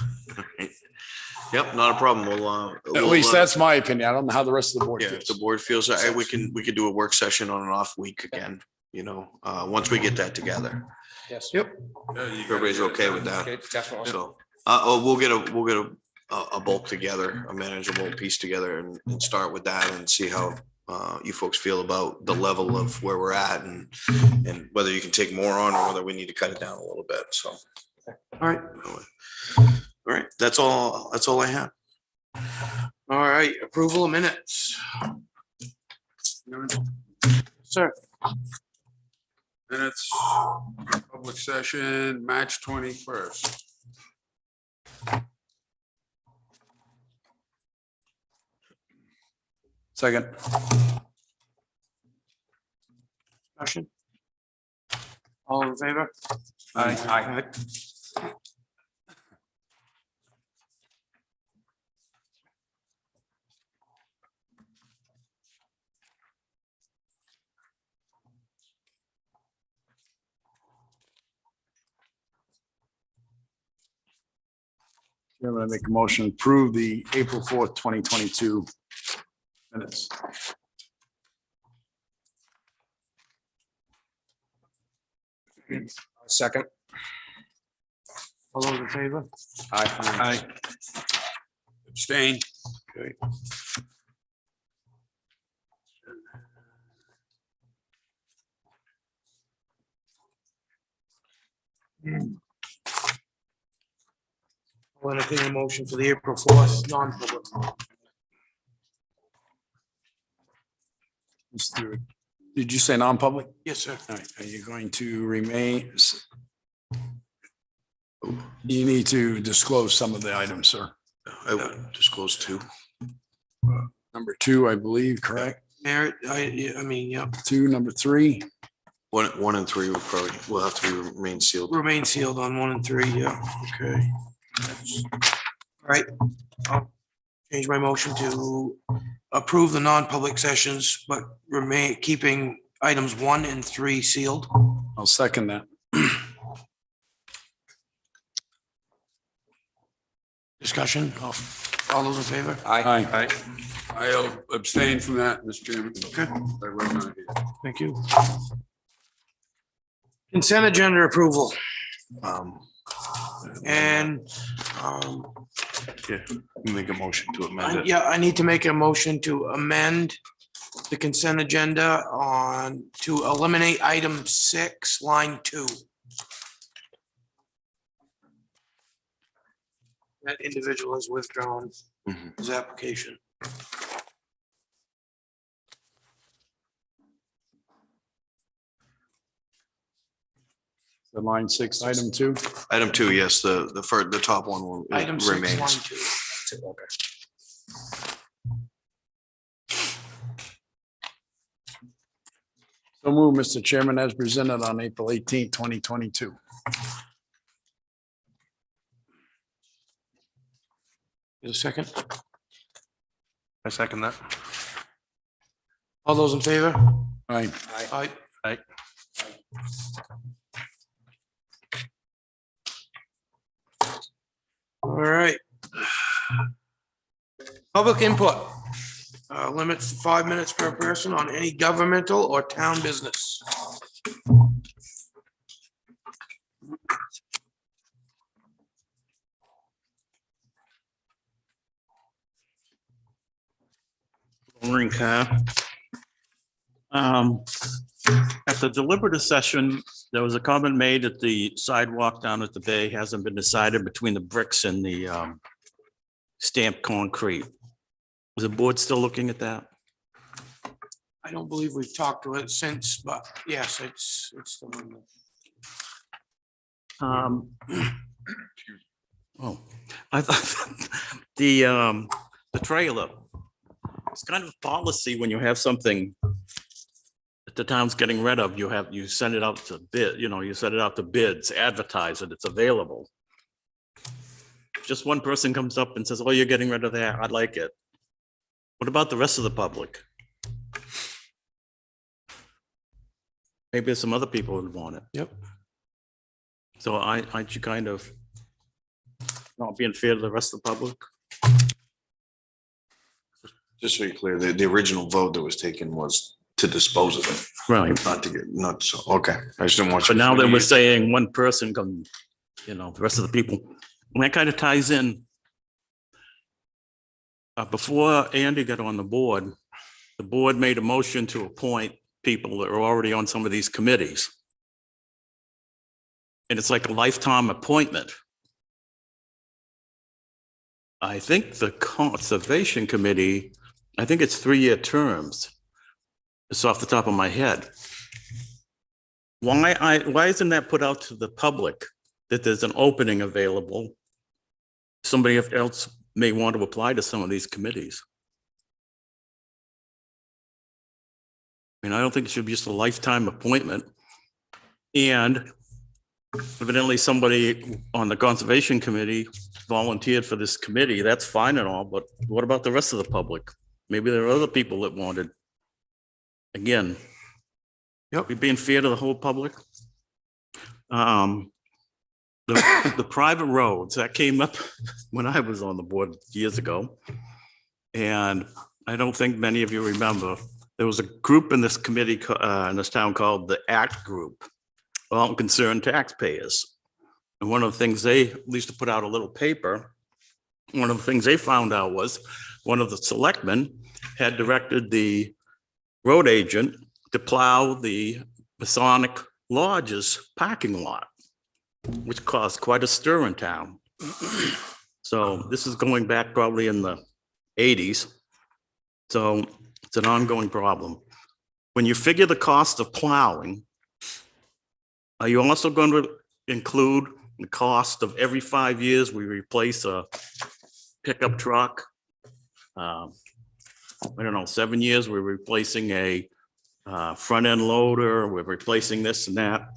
yep, not a problem. We'll At least that's my opinion. I don't know how the rest of the board yeah, if the feels. board feels that, we could do a work session on an off week again, once we get that together. Yes. Yep. Everybody's okay with that. Okay, definitely. So, we'll get a bulk together, a manageable piece together and start with that and see how you folks feel about the level of where we're at and whether you can take more on or whether we need to cut it down a little bit. So, All right. all right, that's all I have. All right, approval of minutes. Sir, Minutes, public session, March 21st. Second. discussion? All in favor? Aye. Chairman, I make a motion to approve the April 4th, 2022 minutes. Second. All those in favor? Aye. Abstain. Okay. I'll entertain a motion for the April 4th, non-public. Did you say non-public? Yes, sir. All right, are you going to remain? You need to disclose some of the items, sir. I would disclose 2. Number 2, I believe, correct? Merit, I mean, yeah, 2, number 3, 1 and 3 will have to remain sealed. remain sealed on 1 and 3, yeah, okay. All right, I'll change my motion to approve the non-public sessions, but remain, keeping items 1 and 3 sealed. I'll second that. Discussion, all those in favor? Aye. I'll abstain from that, Mr. Chairman. Okay. I was not here. Thank you. Consent agenda approval and, Yeah, make a motion to amend it. yeah, I need to make a motion to amend the consent agenda to eliminate item 6, line 2. That individual has withdrawn Mhm. his application. The line 6, item 2. Item 2, yes, the top one will Item 6, line remains. 2. So move, Mr. Chairman, as presented on April 18th, 2022. Is a second? I second that. All those in favor? Aye. Aye. Aye. All right. Public input. Limits to 5 minutes per person on any governmental or town business. Morning, Kyle. At the deliberative session, there was a comment made that the sidewalk down at the bay hasn't been decided between the bricks and the stamped concrete. Is the board still looking at that? I don't believe we've talked to it since, but yes, it's the one. Oh, I thought the trailer. It's kind of a policy when you have something that the town's getting rid of, you send it out to bid, you send it out to bids, advertise it, it's available. Just one person comes up and says, oh, you're getting rid of that, I like it. What about the rest of the public? Maybe there's some other people who want it. Yep. So aren't you kind of not being fair to the rest of the public? Just so you're clear, the original vote that was taken was to dispose of it, Right. not so, okay. I just didn't want you. But now that we're saying one person can, the rest of the people, and that kind of ties in. Before Andy got on the board made a motion to appoint people that are already on some of these committees. And it's like a lifetime appointment. I think the Conservation Committee, I think it's 3-year terms. It's off the top of my head. Why isn't that put out to the public that there's an opening available? Somebody else may want to apply to some of these committees. I mean, I don't think it should be just a lifetime appointment. And evidently somebody on the Conservation Committee volunteered for this committee. That's fine and all, but what about the rest of the public? Maybe there are other people that wanted. Again, we're being fair to the whole public. The private roads, that came up when I was on the board years ago. And I don't think many of you remember, there was a group in this committee, in this town called the ACT Group, All Concerned Taxpayers. And one of the things they used to put out a little paper. One of the things they found out was one of the selectmen had directed the road agent to plow the Masonic Lodge's parking lot, which caused quite a stir in town. So this is going back probably in the 80s. So it's an ongoing problem. When you figure the cost of plowing, are you also going to include the cost of every 5 years we replace a pickup truck? I don't know, 7 years, we're replacing a front end loader, we're replacing this and that.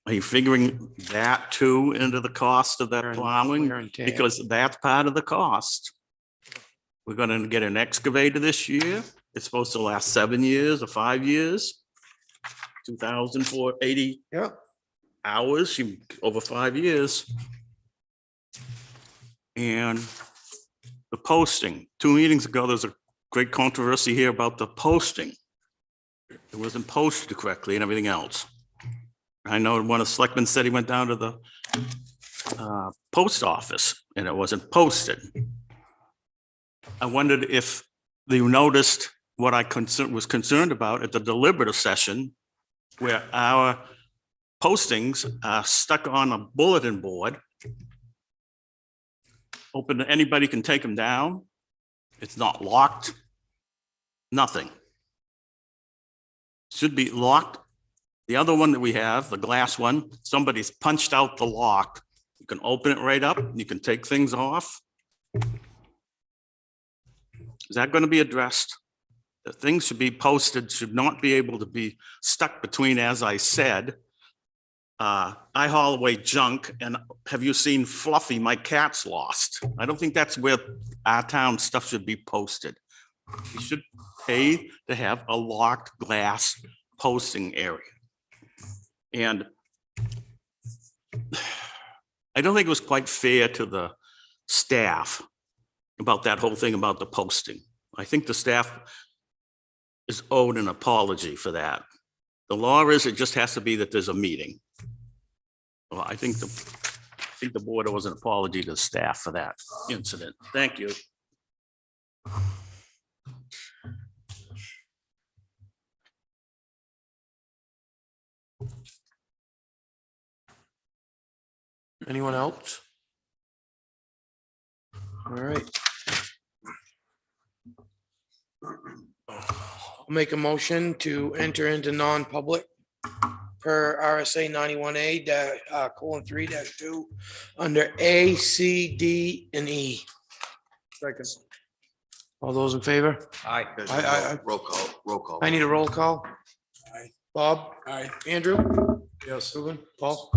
Are you figuring that too into the cost of that plowing? Because that's part of the cost. We're gonna get an excavator this year. It's supposed to last 7 years or 5 years. 2,480 hours, over 5 years. And the posting, 2 meetings ago, there's a great controversy here about the posting. It wasn't posted correctly and everything else. I know one of the selectmen said he went down to the post office and it wasn't posted. I wondered if you noticed what I was concerned about at the deliberative session, where our postings are stuck on a bulletin board. Open, anybody can take them down. It's not locked. Nothing. Should be locked. The other one that we have, the glass one, somebody's punched out the lock. You can open it right up. You can take things off. Is that going to be addressed? The things should be posted, should not be able to be stuck between, as I said. I haul away junk, and have you seen Fluffy, my cat's lost? I don't think that's where our town stuff should be posted. We should pay to have a locked glass posting area. And I don't think it was quite fair to the staff about that whole thing about the posting. I think the staff is owed an apology for that. The law is, it just has to be that there's a meeting. Well, I think the board owes an apology to the staff for that incident. Thank you. Anyone else? All right. I'll make a motion to enter into non-public per RSA 91A :3-2 under A, C, D, and E. Second. All those in favor? Aye. Roll call, roll call. I need a roll call. Bob? Aye. Andrew? Yes. Ruben? Paul?